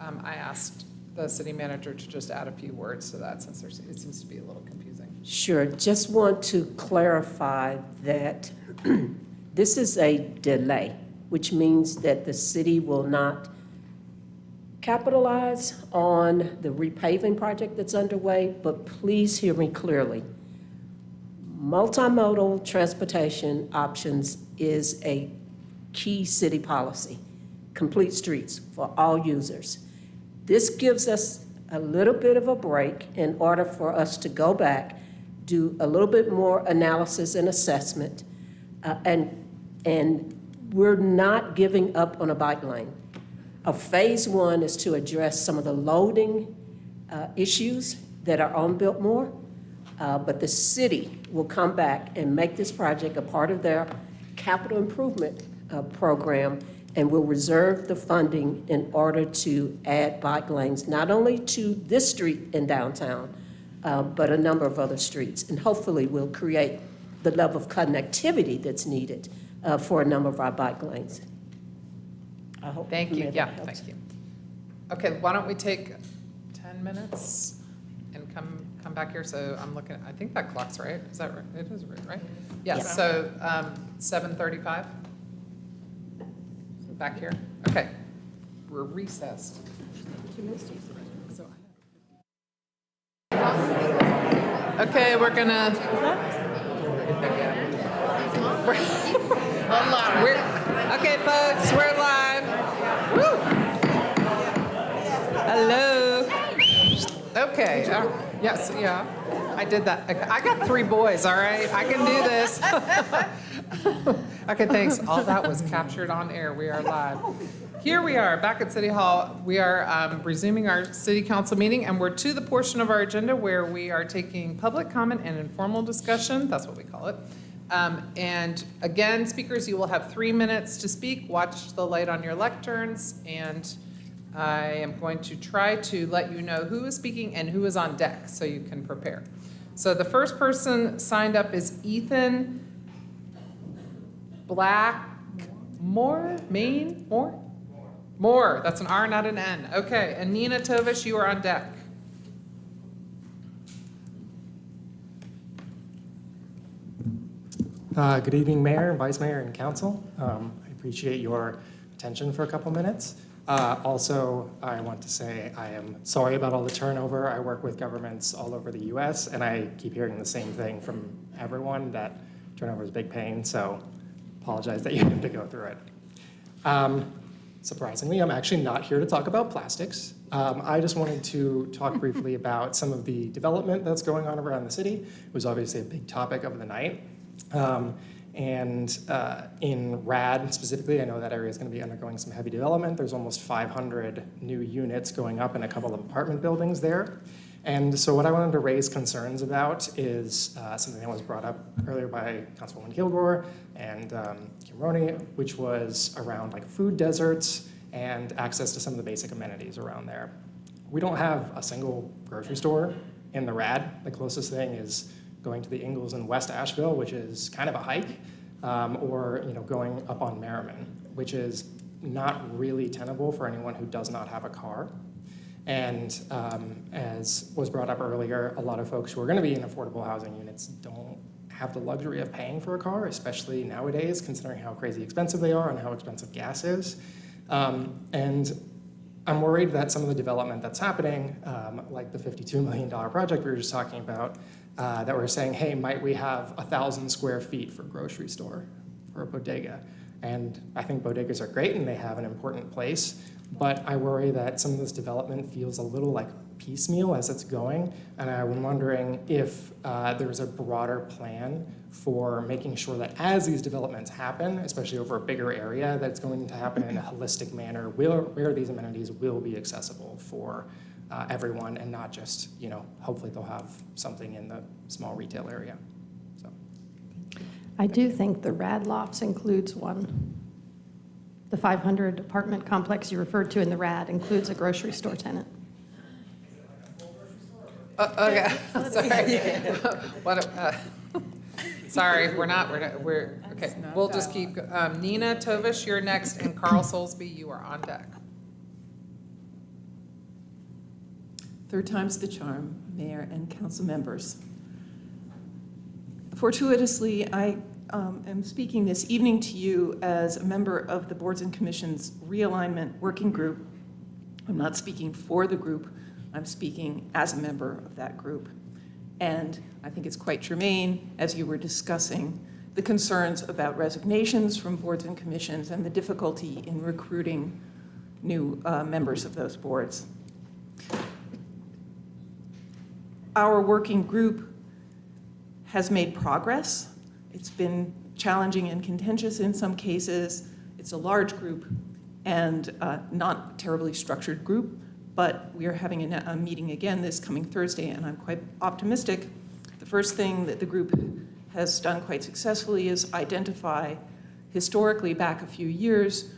I asked the city manager to just add a few words to that since it seems to be a little confusing. Sure. Just want to clarify that this is a delay, which means that the city will not capitalize on the repaving project that's underway, but please hear me clearly. Multimodal transportation options is a key city policy. Complete streets for all users. This gives us a little bit of a break in order for us to go back, do a little bit more analysis and assessment, and we're not giving up on a bike lane. Phase one is to address some of the loading issues that are on Biltmore, but the city will come back and make this project a part of their capital improvement program, and will reserve the funding in order to add bike lanes, not only to this street in downtown, but a number of other streets. And hopefully we'll create the level of connectivity that's needed for a number of our bike lanes. I hope. Thank you, that yeah, helps. thank you. Okay, why don't we take 10 minutes and come back here? So I'm looking, I think that clock's right. Is that right? It is right? Yes, so 7:35. Back here. Okay, we're recessed. Okay, we're gonna. Okay, folks, we're live. Woo! Hello. Okay. Yes. Yeah. I did that. I got 3 boys. All right. I can do this. Okay. Thanks. All that was captured on air. We are live. Here we are back at City Hall. We are resuming our city council meeting, and we're to the portion of our agenda where we are taking public comment and informal discussion. That's what we call it. And again, speakers, you will have 3 minutes to speak. Watch the light on your lecterns, and I am going to try to let you know who is speaking and who is on deck so you can prepare. So the first person signed up is Ethan Blackmore, Moore, that's an R, not an N. Okay, and Nina Tovish, you are on deck. Good evening, Mayor, Vice Mayor, and Council. I appreciate your attention for a couple minutes. Also, I want to say I am sorry about all the turnover. I work with governments all over the U.S., and I keep hearing the same thing from everyone, that turnover is a big pain, so apologize that you have to go through it. Surprisingly, I'm actually not here to talk about plastics. I just wanted to talk briefly about some of the development that's going on around the city. It was obviously a big topic of the night. In RAD specifically, I know that area is going to be undergoing some heavy development. There's almost 500 new units going up in a couple of apartment buildings there. And so what I wanted to raise concerns about is something that was brought up earlier by Councilwoman Kilgore and Kim Roney, which was around like food deserts and access to some of the basic amenities around there. We don't have a single grocery store in the RAD. The closest thing is going to the Ingalls in West Asheville, which is kind of a hike, or going up on Merriman, which is not really tenable for anyone who does not have a car. And as was brought up earlier, a lot of folks who are going to be in affordable housing units don't have the luxury of paying for a car, especially nowadays, considering how crazy expensive they are and how expensive gas is. And I'm worried that some of the development that's happening, like the $52 million project we were just talking about, that we're saying, hey, might we have 1,000 square feet for a grocery store, for a bodega? And I think bodegas are great and they have an important place, but I worry that some of this development feels a little like piecemeal as it's going, and I'm wondering if there's a broader plan for making sure that as these developments happen, especially over a bigger area, that it's going to happen in a holistic manner where these amenities will be accessible for everyone and not just, hopefully they'll have something in the small retail area. So. I do think the Rad Lofts includes one. The 500 apartment complex you referred to in the Rad includes a grocery store tenant. Okay, sorry. Sorry, we're, okay, we'll just keep, Nina Tovish, you're next, and Carl Soulsby, you are on deck. Third time's the charm, Mayor and council members. Fortuitously, I am speaking this evening to you as a member of the Boards and Commissions Realignment Working Group. I'm not speaking for the group, I'm speaking as a member of that group. And I think it's quite germane, as you were discussing, the concerns about resignations from boards and commissions and the difficulty in recruiting new members of those boards. Our working group has made progress. It's been challenging and contentious in some cases. It's a large group and not a terribly structured group, but we are having a meeting again this coming Thursday, and I'm quite optimistic. The first thing that the group has done quite successfully is identify, historically back a few years,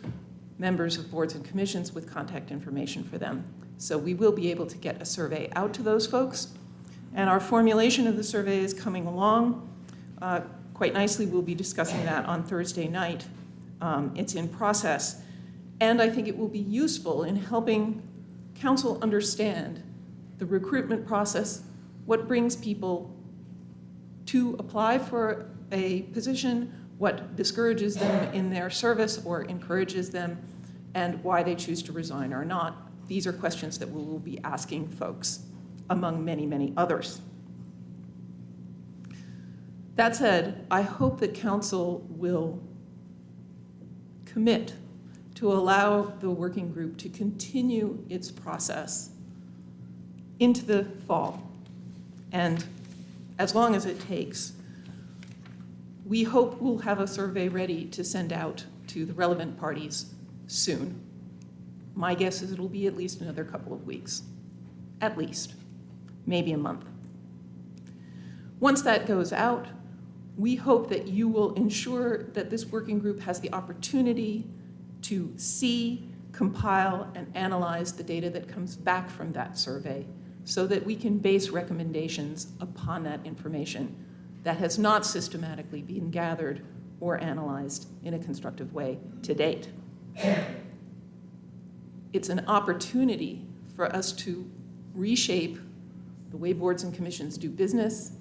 members of boards and commissions with contact information for them. So we will be able to get a survey out to those folks. And our formulation of the survey is coming along quite nicely. We'll be discussing that on Thursday night. It's in process. And I think it will be useful in helping council understand the recruitment process, what brings people to apply for a position, what discourages them in their service or encourages them, and why they choose to resign or not. These are questions that we will be asking folks, among many, many others. That said, I hope that council will commit to allow the working group to continue its process into the fall. And as long as it takes, we hope we'll have a survey ready to send out to the relevant parties soon. My guess is it'll be at least another couple of weeks, at least, maybe a month. Once that goes out, we hope that you will ensure that this working group has the opportunity to see, compile, and analyze the data that comes back from that survey so that we can base recommendations upon that information that has not systematically been gathered or analyzed in a constructive way to date. It's an opportunity for us to reshape the way boards and commissions do business,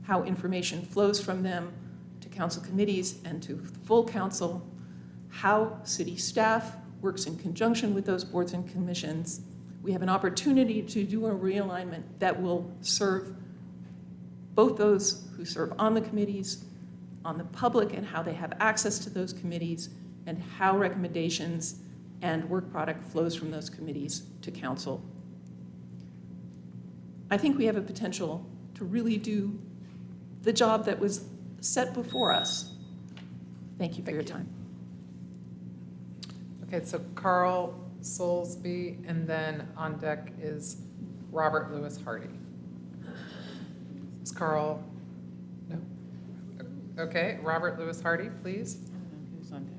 how information flows from them to council committees and to full council, how city staff works in conjunction with those boards and commissions. We have an opportunity to do a realignment that will serve both those who serve on the committees, on the public and how they have access to those committees, and how recommendations and work product flows from those committees to council. I think we have a potential to really do the job that was set before us. Thank you for your time. Okay, so Carl Soulsby, and then on deck is Robert Lewis Hardy. Is Carl? No? Okay, Robert Lewis Hardy, please. Who's on deck?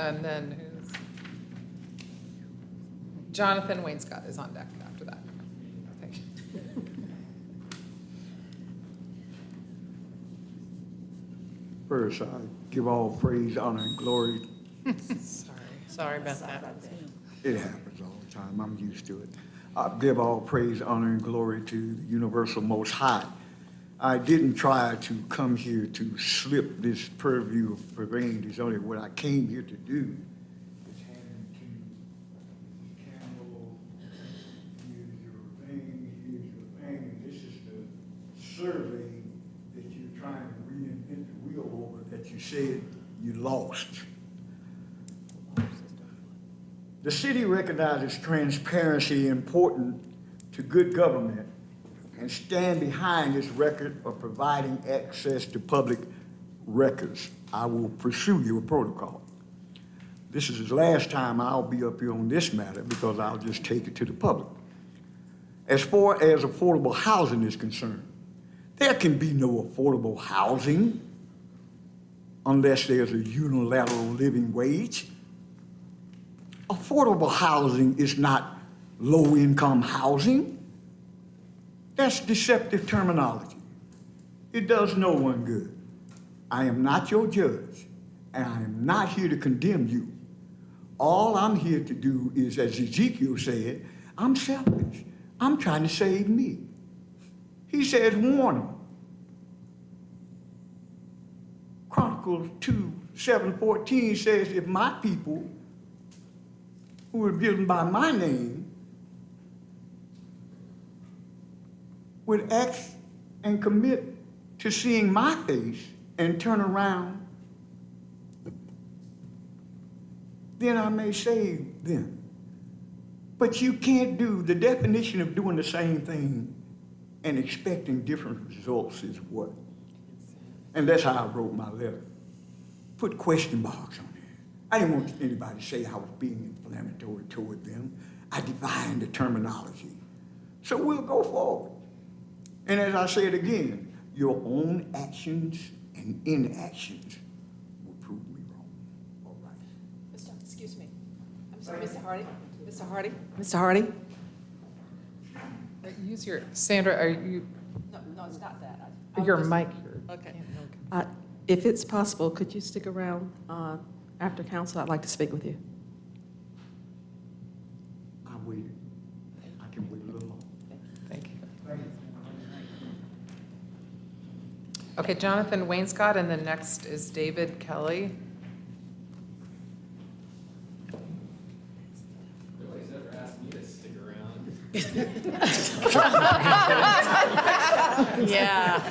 And then who's? Jonathan Wainscott is on deck after that. Thank you. First, I give all praise, honor, and glory. Sorry about that. It happens all the time. I'm used to it. I give all praise, honor, and glory to the Universal Most High. I didn't try to come here to slip this purview of prevailing disorder. What I came here to do is hand to Campbell, here's your thing, and this is the survey that you're trying to reinvent the wheel over that you said you lost. The city recognizes transparency important to good government and stand behind its record of providing access to public records. I will pursue your protocol. This is the last time I'll be up here on this matter because I'll just take it to the public. As far as affordable housing is concerned, there can be no affordable housing unless there's a unilateral living wage. Affordable housing is not low-income housing. That's deceptive terminology. It does no one good. I am not your judge, and I am not here to condemn you. All I'm here to do is, as Ezekiel said, I'm selfish. I'm trying to save me. He says, warn them. Chronicles 2:7-14 says, if my people who are given by my name would act and commit to seeing my face and turn around, then I may save them. But you can't do, the definition of doing the same thing and expecting different results is what? And that's how I wrote my letter. Put question marks on it. I didn't want anybody to say I was being inflammatory toward them. I defined the terminology. So we'll go forward. And as I said again, your own actions and inactions will prove me wrong. All right. Excuse me. I'm sorry, Mr. Hardy? Mr. Hardy? Mr. Hardy? Use your, Sandra, are you? No, it's not that. Your mic. Okay. If it's possible, could you stick around after council? I'd like to speak with you. I waited. I can wait a little longer. Thank you. Okay, Jonathan Wainscott, and then next is David Kelly. Nobody's ever asked me to stick around. Yeah.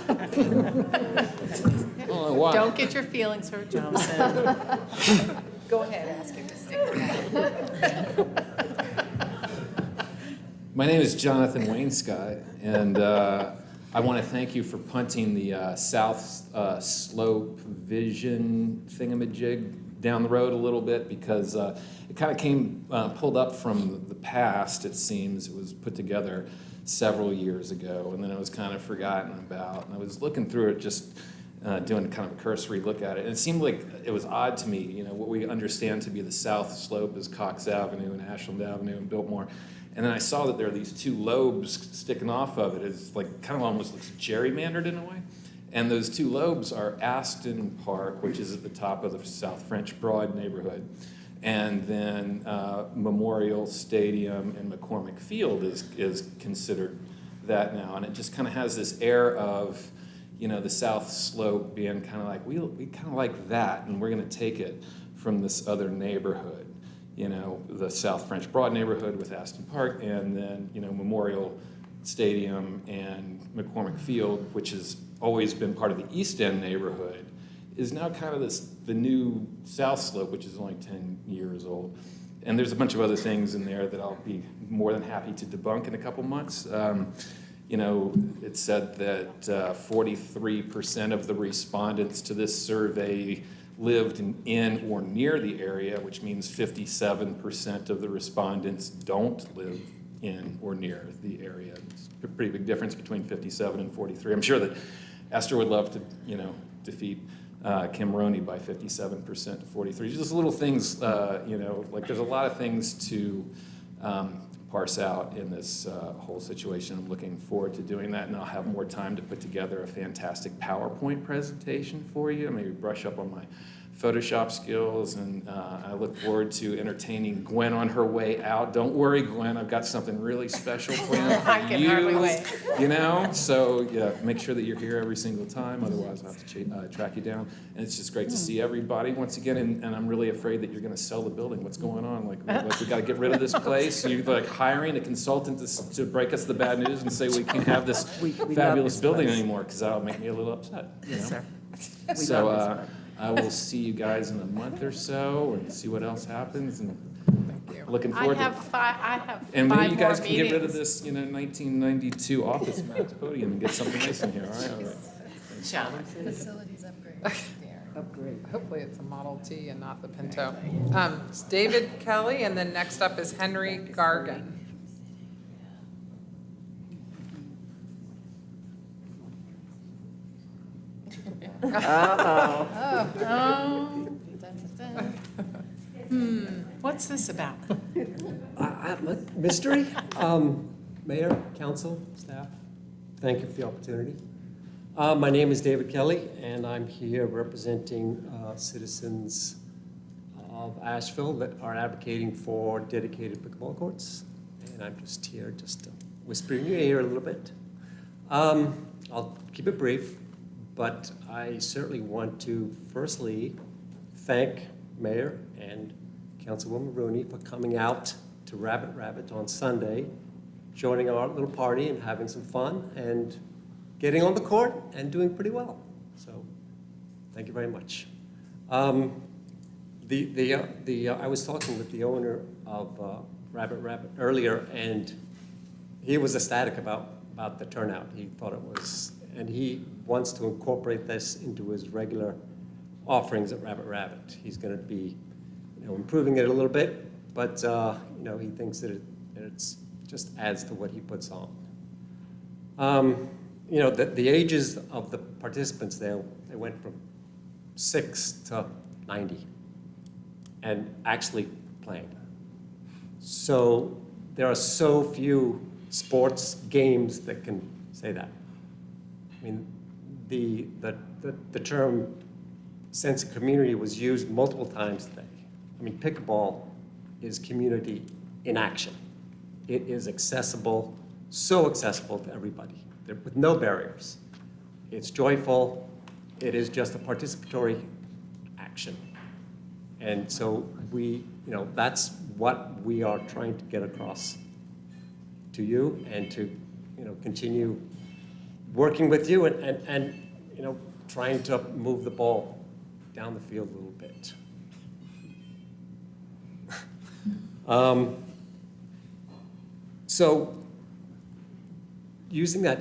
Oh, why? Don't get your feelings hurt, Jonathan. Go ahead, ask him to stick around. My name is Jonathan Wainscott, and I want to thank you for punting the South Slope Vision thingamajig down the road a little bit because it kind of came pulled up from the past, it seems. It was put together several years ago, and then it was kind of forgotten about. And I was looking through it just doing kind of a cursory look at it. And it seemed like it was odd to me, you know, what we understand to be the south slope is Cox Avenue and Ashland Avenue and Biltmore. And then I saw that there are these two lobes sticking off of it. It's like kind of almost looks gerrymandered in a way. And those two lobes are Aston Park, which is at the top of the South French Broad neighborhood. And then Memorial Stadium and McCormick Field is considered that now. And it just kind of has this air of, you know, the South Slope being kind of like, we kind of like that, and we're going to take it from this other neighborhood. You know, the South French Broad neighborhood with Aston Park, and then, you know, Memorial Stadium and McCormick Field, which has always been part of the East End neighborhood, is now kind of the new South Slope, which is only 10 years old. And there's a bunch of other things in there that I'll be more than happy to debunk in a couple months. You know, it said that 43% of the respondents to this survey lived in or near the area, which means 57% of the respondents don't live in or near the area. It's a pretty big difference between 57 and 43. I'm sure that Esther would love to, you know, defeat Kim Roney by 57% to 43. Just little things, you know, like there's a lot of things to parse out in this whole situation. I'm looking forward to doing that, and I'll have more time to put together a fantastic PowerPoint presentation for you, maybe brush up on my Photoshop skills, and I look forward to entertaining Gwen on her way out. Don't worry, Gwen, I've got something really special planned for I can hardly wait. you know? So yeah, make sure that you're here every single time, otherwise I'll have to track you down. And it's just great to see everybody once again, and I'm really afraid that you're gonna sell the building. What's going on? Like we gotta get rid of this place? You're like hiring a consultant to break us the bad news and say we can't have this We love fabulous this building place. anymore, because that'll make me a little upset. You know? Yes, sir. We So love this I will see you guys in a month or so and see what else happens, and looking forward to it. I have And maybe five you more guys can get rid of meetings. this, you know, 1992 office max podium and get something nice in here, all right? All right. Facilities upgrade. Upgrade. Hopefully it's a Model T and not the Pinto. It's David Kelly, and then next up is Henry Gargan. What's this about? Mystery? Mayor, council, staff, thank you for the opportunity. My name is David Kelly, and I'm here representing citizens of Asheville that are advocating for dedicated pickleball courts. And I'm just here just to whisper in your ear a little bit. I'll keep it brief, but I certainly want to firstly thank Mayor and Councilwoman Rooney for coming out to Rabbit on Sunday, joining our little party and having some fun and getting on the court and doing pretty well. So thank you very much. I was talking with the owner of Rabbit earlier, and he was ecstatic about the turnout. He thought it was, and he wants to incorporate this into his regular offerings at Rabbit. He's going to be, you know, improving it a little bit, but you know, he thinks that it's just adds to what he puts on. You know, the ages of the participants there, they went from 6 to 90 and actually playing. So there are so few sports games that can say that. I mean, the term sense of community was used multiple times today. I mean, pickleball is community in action. It is accessible, so accessible to everybody, with no barriers. It's joyful. It is just a participatory action. And so you know, that's what we are trying to get across to you, and to, you know, continue working with you and you know, trying to move the ball down the field a little bit. So using that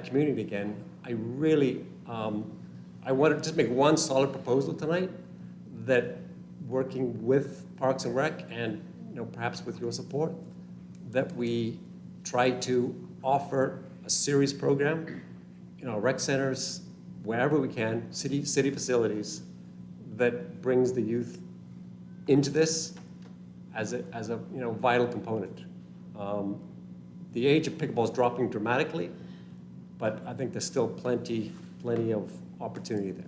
community again, I really I want to just make one solid proposal tonight, that working with Parks and Rec, and, you know, perhaps with your support, that we try to offer a series program in our rec centers wherever we can, city facilities that brings the youth into this as a vital component. The age of pickleball is dropping dramatically, but I think there's still plenty of opportunity there.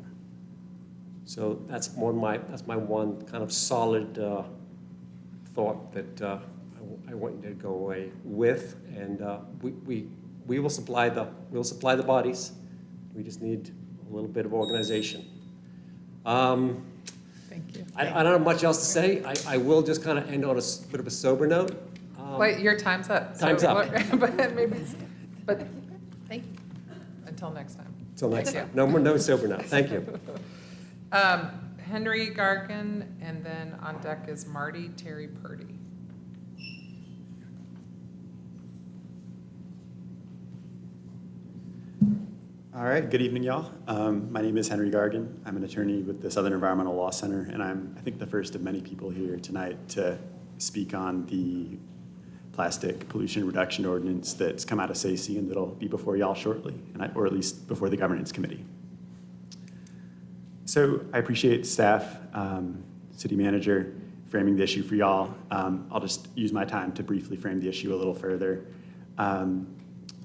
So that's my one kind of solid thought that I want you to go away with, and we will supply the bodies. We just need a little bit of organization. Thank you. I don't have much else to say. I will just kind of end on a bit of a sober note. Wait, your time's up. Time's up. But thank you. Until next time. Until next Thank time. you. No sober note. Thank you. Henry Gargan, and then on deck is Marty Terry Purdy. All right, good evening, y'all. My name is Henry Gargan. I'm an attorney with the Southern Environmental Law Center, and I'm, I think, the first of many people here tonight to speak on the plastic pollution reduction ordinance that's come out of SACE and that'll be before y'all shortly, or at least before the governance committee. So I appreciate staff, city manager, framing the issue for y'all. I'll just use my time to briefly frame the issue a little further.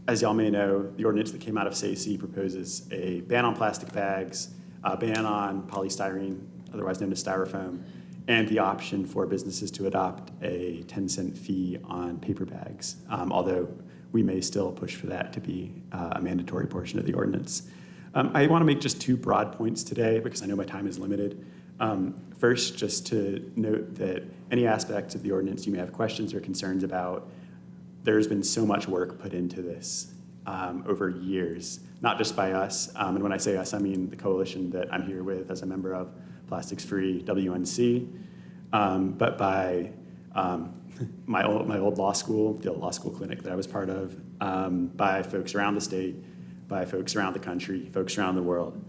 As y'all may know, the ordinance that came out of SACE proposes a ban on plastic bags, a ban on polystyrene, otherwise known as styrofoam, and the option for businesses to adopt a 10-cent fee on paper bags, although we may still push for that to be a mandatory portion of the ordinance. I want to make just two broad points today because I know my time is limited. First, just to note that any aspects of the ordinance you may have questions or concerns about, there's been so much work put into this over years, not just by us. And when I say us, I mean the coalition that I'm here with as a member of, Plastics Free WNC, but by my old law school, the law school clinic that I was part of, by folks around the state, by folks around the country, folks around the world.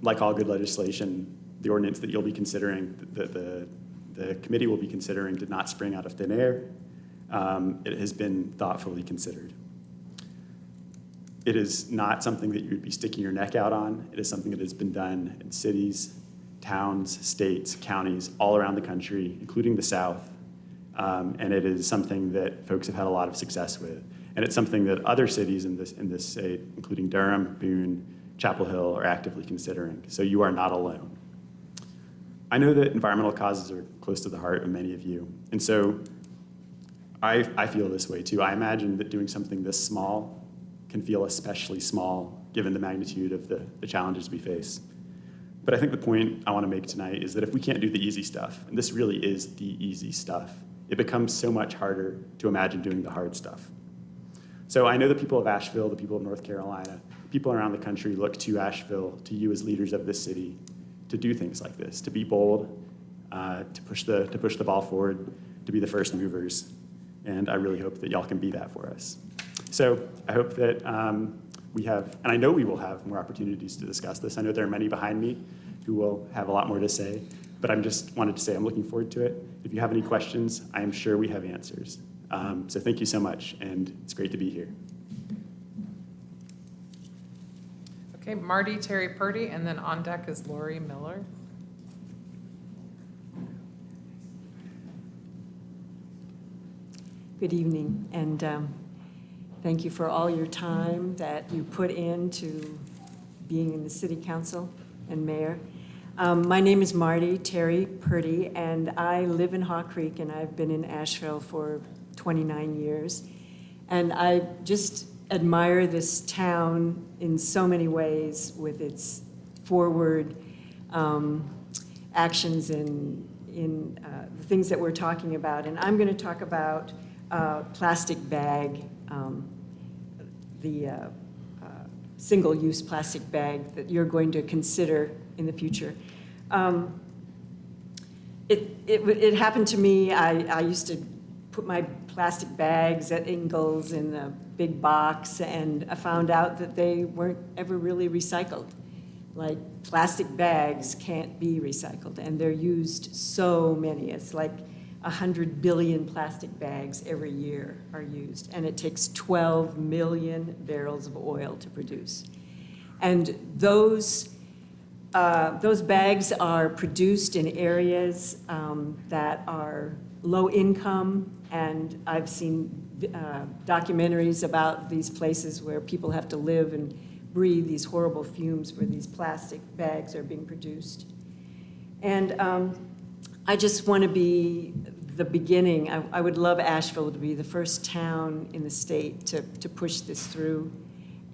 Like all good legislation, the ordinance that you'll be considering, the committee will be considering, did not spring out of thin air. It has been thoughtfully considered. It is not something that you would be sticking your neck out on. It is something that has been done in cities, towns, states, counties, all around the country, including the South. And it is something that folks have had a lot of success with. And it's something that other cities in this state, including Durham, Boone, Chapel Hill, are actively considering. So you are not alone. I know that environmental causes are close to the heart of many of you. And so I feel this way too. I imagine that doing something this small can feel especially small given the magnitude of the challenges we face. But I think the point I want to make tonight is that if we can't do the easy stuff, and this really is the easy stuff, it becomes so much harder to imagine doing the hard stuff. So I know the people of Asheville, the people of North Carolina, people around the country look to Asheville, to you as leaders of this city, to do things like this, to be bold, to push the ball forward, to be the first movers. And I really hope that y'all can be that for us. So I hope that we have, and I know we will have more opportunities to discuss this. I know there are many behind me who will have a lot more to say, but I'm just wanted to say I'm looking forward to it. If you have any questions, I am sure we have answers. So thank you so much, and it's great to be here. Okay, Marty Terry Purdy, and then on deck is Lori Miller. Good evening, and thank you for all your time that you put into being in the City Council and Mayor. My name is Marty Terry Purdy, and I live in Haw Creek, and I've been in Asheville for 29 years. And I just admire this town in so many ways with its forward actions in the things that we're talking about. And I'm going to talk about plastic bag, the single-use plastic bag that you're going to consider in the future. It happened to me. I used to put my plastic bags at Ingalls in a big box, and I found out that they weren't ever really recycled. Like, plastic bags can't be recycled, and they're used so many. It's like 100 billion plastic bags every year are used, and it takes 12 million barrels of oil to produce. And those bags are produced in areas that are low income, and I've seen documentaries about these places where people have to live and breathe these horrible fumes where these plastic bags are being produced. And I just want to be the beginning. I would love Asheville to be the first town in the state to push this through.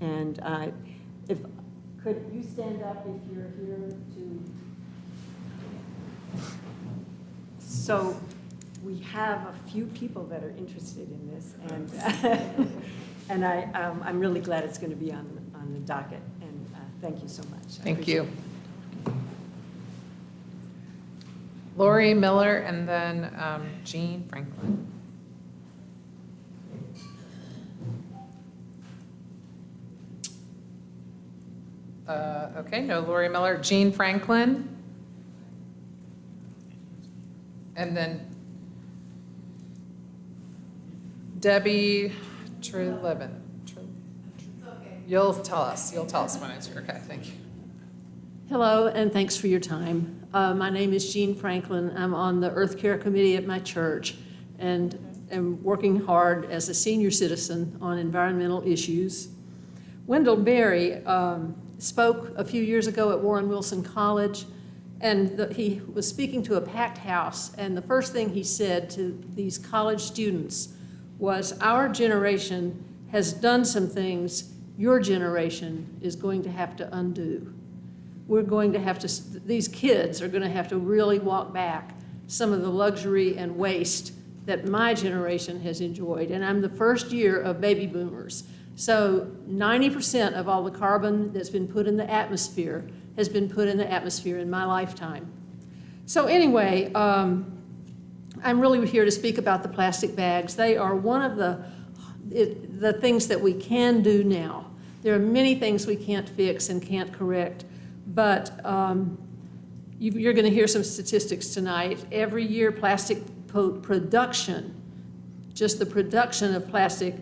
And if could you stand up if you're here to? So we have a few people that are interested in this, and I'm really glad it's going to be on the docket. And thank you so much. Thank you. Lori Miller and then Jean Franklin. Okay, no Lori Miller. Jean Franklin. And then Debbie Trelevin. You'll tell us when it's your, okay, thank you. Hello, and thanks for your time. My name is Jean Franklin. I'm on the Earth Care Committee at my church and am working hard as a senior citizen on environmental issues. Wendell Berry spoke a few years ago at Warren Wilson College, and he was speaking to a packed house, and the first thing he said to these college students was, our generation has done some things your generation is going to have to undo. We're going to have to, these kids are going to have to really walk back some of the luxury and waste that my generation has enjoyed. And I'm the first year of baby boomers. So 90% of all the carbon that's been put in the atmosphere has been put in the atmosphere in my lifetime. So anyway, I'm really here to speak about the plastic bags. They are one of the things that we can do now. There are many things we can't fix and can't correct, but you're going to hear some statistics tonight. Every year, plastic production, just the production of plastic,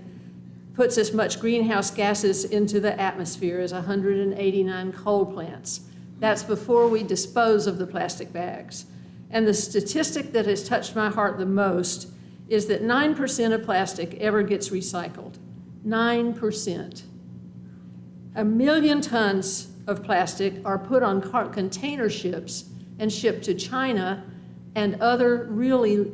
puts as much greenhouse gases into the atmosphere as 189 coal plants. That's before we dispose of the plastic bags. And the statistic that has touched my heart the most is that 9% of plastic ever gets recycled. 9%. 1 million tons of plastic are put on container ships and shipped to China and other really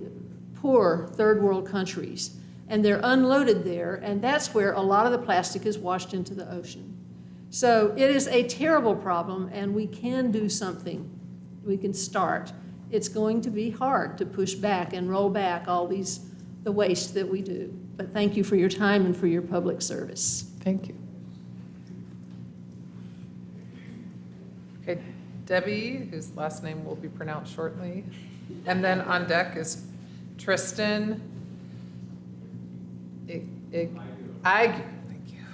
poor third world countries. And they're unloaded there, and that's where a lot of the plastic is washed into the ocean. So it is a terrible problem, and we can do something. We can start. It's going to be hard to push back and roll back all the waste that we do. But thank you for your time and for your public service. Thank you. Okay, Debbie, whose last name will be pronounced shortly. And then on deck is Tristan Thank you.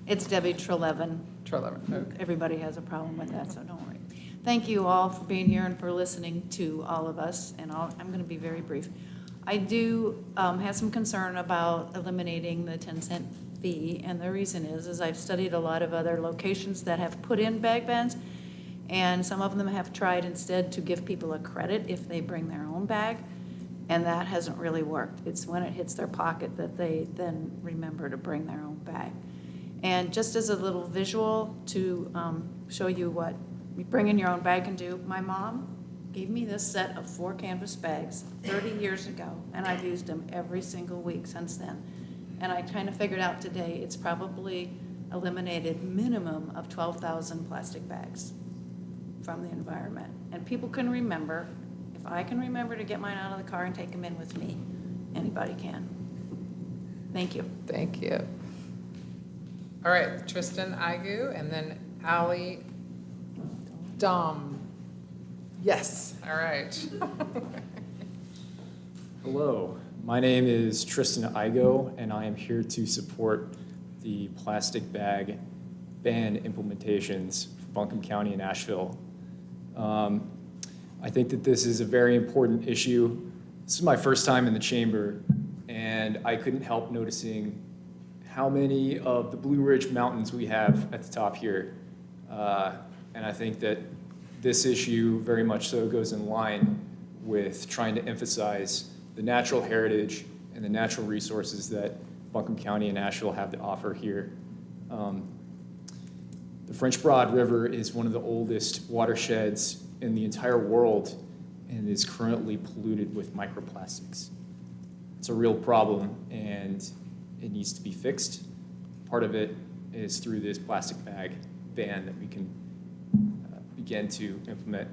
It's Debbie Trelevin. Okay. Everybody has a problem with that, so don't worry. Thank you all for being here and for listening to all of us, and I'm going to be very brief. I do have some concern about eliminating the 10-cent fee, and the reason is I've studied a lot of other locations that have put in bag bans, and some of them have tried instead to give people a credit if they bring their own bag, and that hasn't really worked. It's when it hits their pocket that they then remember to bring their own bag. And just as a little visual to show you what bringing your own bag can do, my mom gave me this set of 4 canvas bags 30 years ago, and I've used them every single week since then. And I kind of figured out today it's probably eliminated minimum of 12,000 plastic bags from the environment. And people can remember, if I can remember to get mine out of the car and take them in with me, anybody can. Thank you. Thank you. All right, Tristan Igu, and then Allie Dom. Yes, all right. Hello, my name is Tristan Igo, and I am here to support the plastic bag ban implementations for Buncombe County and Asheville. I think that this is a very important issue. This is my first time in the chamber, and I couldn't help noticing how many of the Blue Ridge Mountains we have at the top here. And I think that this issue very much so goes in line with trying to emphasize the natural heritage and the natural resources that Buncombe County and Asheville have to offer here. The French Broad River is one of the oldest watersheds in the entire world and is currently polluted with microplastics. It's a real problem and it needs to be fixed. Part of it is through this plastic bag ban that we can begin to implement.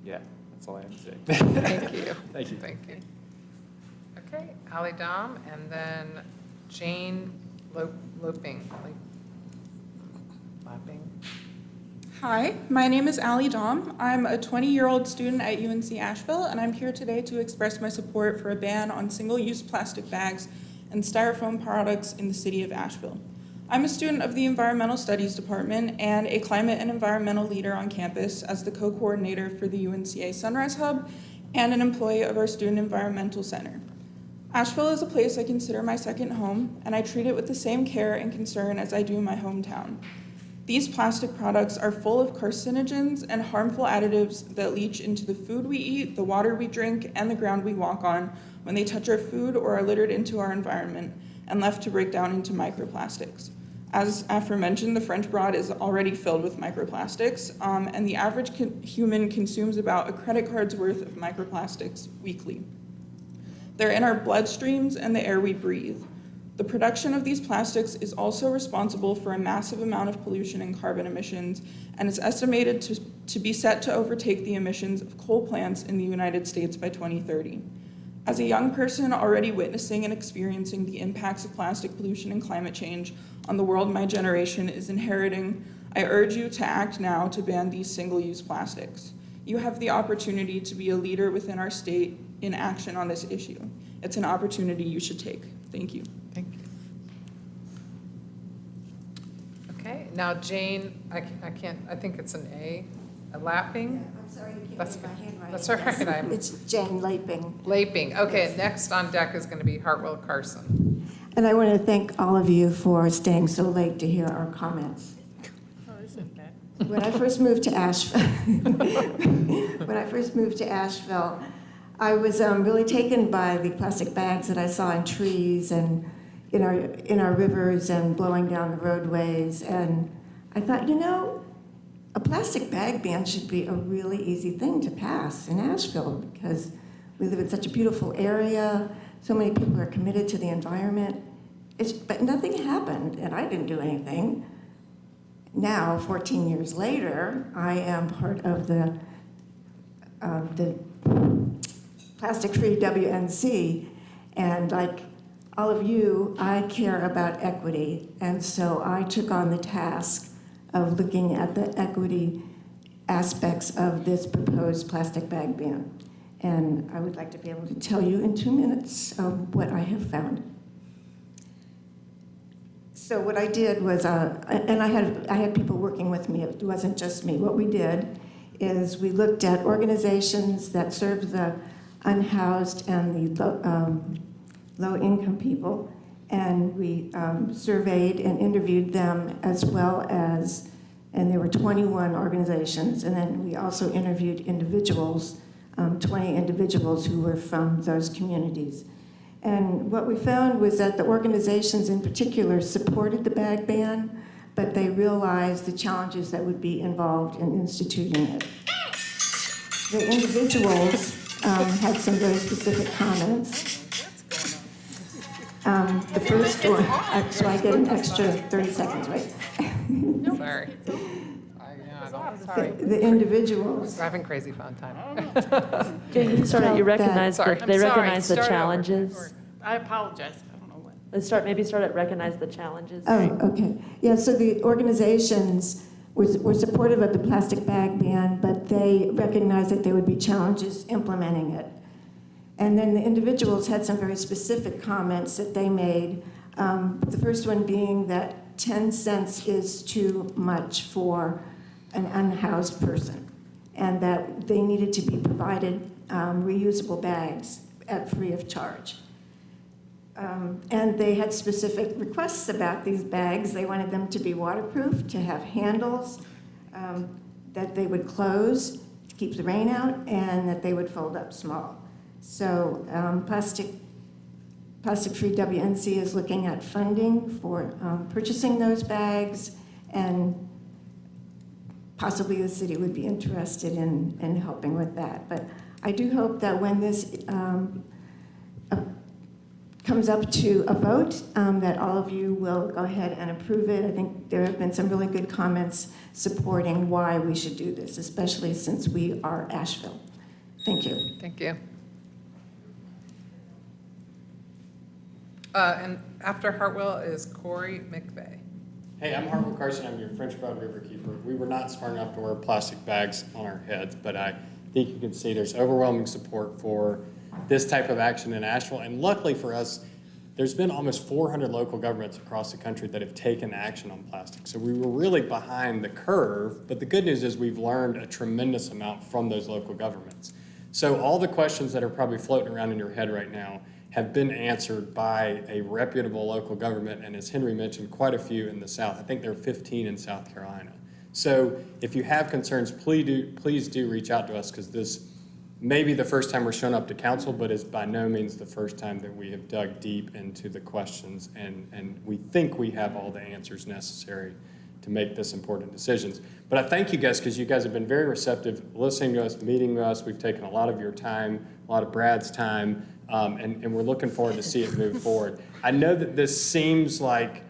Yeah, that's all I have to say. Thank you. Thank you. Thank you. Okay, Ali Dom, and then Jane Lapping. Hi, my name is Ali Dom. I'm a 20-year-old student at UNC Asheville, and I'm here today to express my support for a ban on single-use plastic bags and styrofoam products in the city of Asheville. I'm a student of the Environmental Studies Department and a climate and environmental leader on campus as the co-coordinator for the UNCA Sunrise Hub and an employee of our Student Environmental Center. Asheville is a place I consider my second home, and I treat it with the same care and concern as I do my hometown. These plastic products are full of carcinogens and harmful additives that leach into the food we eat, the water we drink, and the ground we walk on when they touch our food or are littered into our environment and left to break down into microplastics. As aforementioned, the French Broad is already filled with microplastics, and the average human consumes about a credit card's worth of microplastics weekly. They're in our bloodstreams and the air we breathe. The production of these plastics is also responsible for a massive amount of pollution and carbon emissions, and is estimated to be set to overtake the emissions of coal plants in the United States by 2030. As a young person already witnessing and experiencing the impacts of plastic pollution and climate change on the world my generation is inheriting, I urge you to act now to ban these single-use plastics. You have the opportunity to be a leader within our state in action on this issue. It's an opportunity you should take. Thank you. Thank you. Okay, now Jane, I think it's an A, lapping? I'm sorry, you can't That's read my okay. handwriting. That's all right. It's Jane Laping. Laping. Okay, next on deck is going to be Hartwell Carson. And I want to thank all of you for staying so late to hear our comments. When I first moved to Asheville, I was really taken by the plastic bags that I saw in trees and in our rivers and blowing down the roadways. And I thought, a plastic bag ban should be a really easy thing to pass in Asheville because we live in such a beautiful area. So many people are committed to the environment. But nothing happened, and I didn't do anything. Now, 14 years later, I am part of the plastic-free WNC, and like all of you, I care about equity, and so I took on the task of looking at the equity aspects of this proposed plastic bag ban. And I would like to be able to tell you in 2 minutes what I have found. So what I did was, and I had people working with me, it wasn't just me. What we did is we looked at organizations that serve the unhoused and the low-income people, and we surveyed and interviewed them as well as, and there were 21 organizations, and then we also interviewed individuals, 20 individuals who were from those communities. And what we found was that the organizations in particular supported the bag ban, but they realized the challenges that would be involved in instituting it. The individuals had some very specific comments. The first one, so I get an extra 30 seconds, right? Sorry. Sorry. The individuals. We're having crazy fun time. Jane, you started, you recognize Sorry, that they I'm sorry. recognize the Start over. challenges. I apologize. I don't know what. Maybe start at recognize the challenges. Oh, okay. Yeah, so the organizations were supportive of the plastic bag ban, but they recognized that there would be challenges implementing it. And then the individuals had some very specific comments that they made. The first one being that 10 cents is too much for an unhoused person. and that they needed to be provided reusable bags at free of charge. And they had specific requests about these bags. They wanted them to be waterproof, to have handles, that they would close to keep the rain out, and that they would fold up small. So Plastic Free WNC is looking at funding for purchasing those bags, and possibly the city would be interested in helping with that. But I do hope that when this comes up to a vote, that all of you will go ahead and approve it. I think there have been some really good comments supporting why we should do this, especially since we are Asheville. Thank you. Thank you. And after Hartwell is Corey McVeigh. Hey, I'm Hartwell Carson. I'm your French Broad River keeper. We were not smart enough to wear plastic bags on our heads, but I think you can see there's overwhelming support for this type of action in Asheville. And luckily for us, there's been almost 400 local governments across the country that have taken action on plastic. So we were really behind the curve, but the good news is we've learned a tremendous amount from those local governments. So all the questions that are probably floating around in your head right now have been answered by a reputable local government, and as Henry mentioned, quite a few in the South. I think there are 15 in South Carolina. So if you have concerns, please do reach out to us, because this may be the first time we're showing up to council, but it's by no means the first time that we have dug deep into the questions, and we think we have all the answers necessary to make this important decisions. But I thank you guys, because you guys have been very receptive, listening to us, meeting with us. We've taken a lot of your time, a lot of Brad's time, and we're looking forward to see it move forward. I know that this seems like,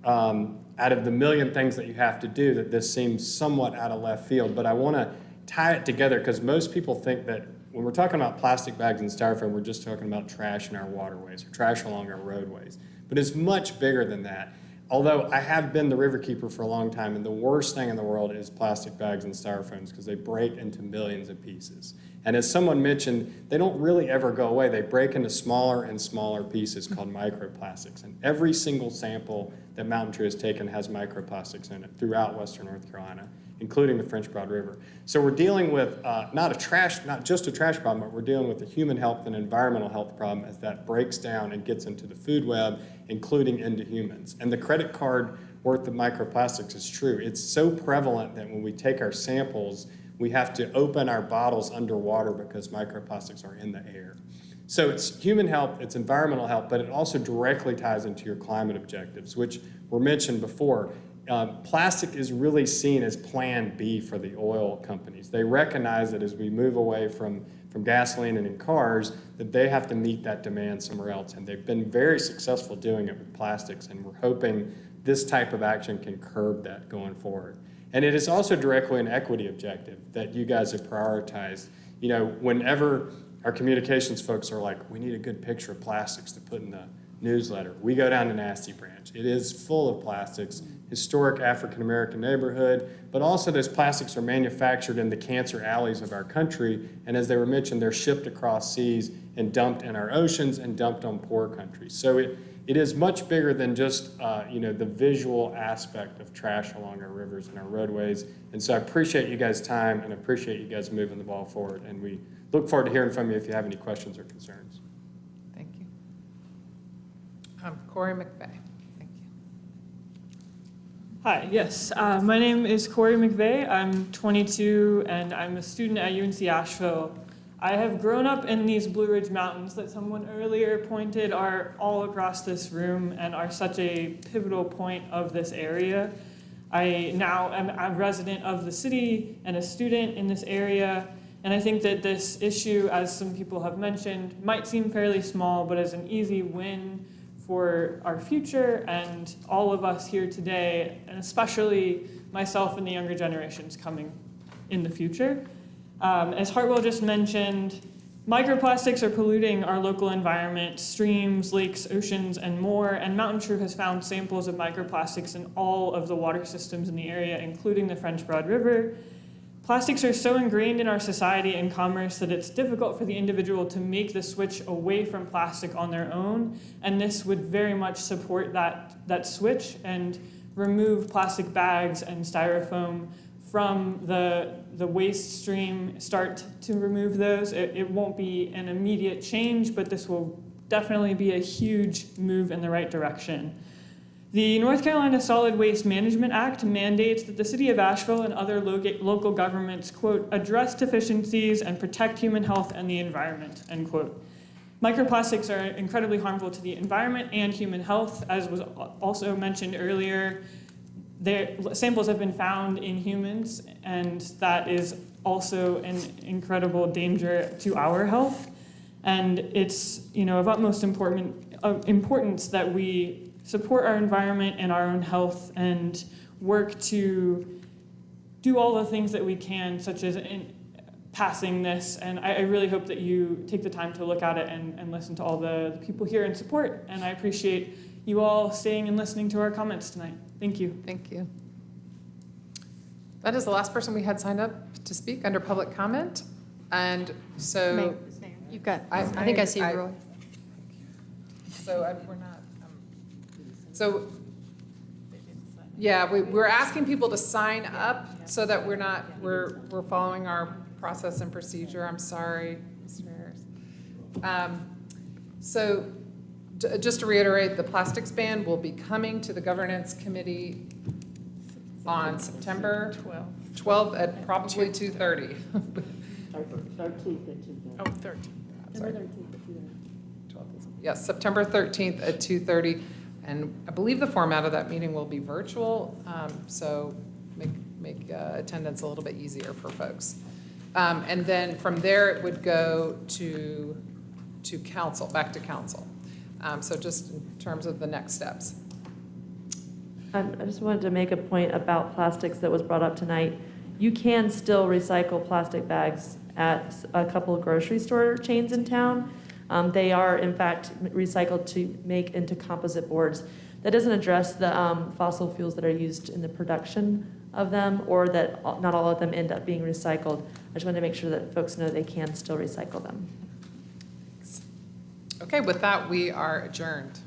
out of the million things that you have to do, that this seems somewhat out of left field, but I want to tie it together, because most people think that when we're talking about plastic bags and styrofoam, we're just talking about trash in our waterways or trash along our roadways. But it's much bigger than that. Although I have been the river keeper for a long time, and the worst thing in the world is plastic bags and styrofoams, because they break into millions of pieces. And as someone mentioned, they don't really ever go away. They break into smaller and smaller pieces called microplastics. And every single sample that Mountain True has taken has microplastics in it throughout Western North Carolina, including the French Broad River. So we're dealing with not just a trash problem, but we're dealing with a human health and environmental health problem as that breaks down and gets into the food web, including into humans. And the credit card worth of microplastics is true. It's so prevalent that when we take our samples, we have to open our bottles underwater because microplastics are in the air. So it's human health, it's environmental health, but it also directly ties into your climate objectives, which were mentioned before. Plastic is really seen as plan B for the oil companies. They recognize that as we move away from gasoline and in cars, that they have to meet that demand somewhere else. And they've been very successful doing it with plastics, and we're hoping this type of action can curb that going forward. And it is also directly an equity objective that you guys have prioritized. You know, whenever our communications folks are like, we need a good picture of plastics to put in the newsletter, we go down to Nasty Branch. It is full of plastics, historic African-American neighborhood, but also those plastics are manufactured in the cancer alleys of our country, and as they were mentioned, they're shipped across seas and dumped in our oceans and dumped on poor countries. So it is much bigger than just the visual aspect of trash along our rivers and our roadways. And so I appreciate you guys' time and appreciate you guys moving the ball forward. And we look forward to hearing from you if you have any questions or concerns. Thank you. Corey McVeigh. Thank you. Hi, yes. My name is Corey McVeigh. I'm 22 and I'm a student at UNC Asheville. I have grown up in these Blue Ridge Mountains that someone earlier pointed are all across this room and are such a pivotal point of this area. I now am a resident of the city and a student in this area, and I think that this issue, as some people have mentioned, might seem fairly small, but is an easy win for our future and all of us here today, and especially myself and the younger generations coming in the future. As Hartwell just mentioned, microplastics are polluting our local environment, streams, lakes, oceans, and more, and Mountain True has found samples of microplastics in all of the water systems in the area, including the French Broad River. Plastics are so ingrained in our society and commerce that it's difficult for the individual to make the switch away from plastic on their own, and this would very much support that switch and remove plastic bags and styrofoam from the waste stream, start to remove those. It won't be an immediate change, but this will definitely be a huge move in the right direction. The North Carolina Solid Waste Management Act mandates that the city of Asheville and other local governments, quote, address deficiencies and protect human health and the environment, end quote. Microplastics are incredibly harmful to the environment and human health, as was also mentioned earlier. Their samples have been found in humans, and that is also an incredible danger to our health. And it's, of utmost importance that we support our environment and our own health and work to do all the things that we can, such as in passing this. And I really hope that you take the time to look at it and listen to all the people here in support. And I appreciate you all staying and listening to our comments tonight. Thank you. Thank you. That is the last person we had signed up to speak under public comment. And so You've got, I think I see Roy. So we're not, so, yeah, we're asking people to sign up so that we're following our process and procedure. I'm sorry, Mr. Harris. So, just to reiterate, the plastics ban will be coming to the governance committee on September 12th at probably 2:30. 13th at 2:30. Oh, 13th. Sorry. Yes, September 13th at 2:30. And I believe the format of that meeting will be virtual, so make attendance a little bit easier for folks. And then from there, it would go to council, back to council. So just in terms of the next steps. I just wanted to make a point about plastics that was brought up tonight. You can still recycle plastic bags at a couple of grocery store chains in town. They are, in fact, recycled to make into composite boards. That doesn't address the fossil fuels that are used in the production of them, or that not all of them end up being recycled. I just wanted to make sure that folks know they can still recycle them. Okay, with that, we are adjourned.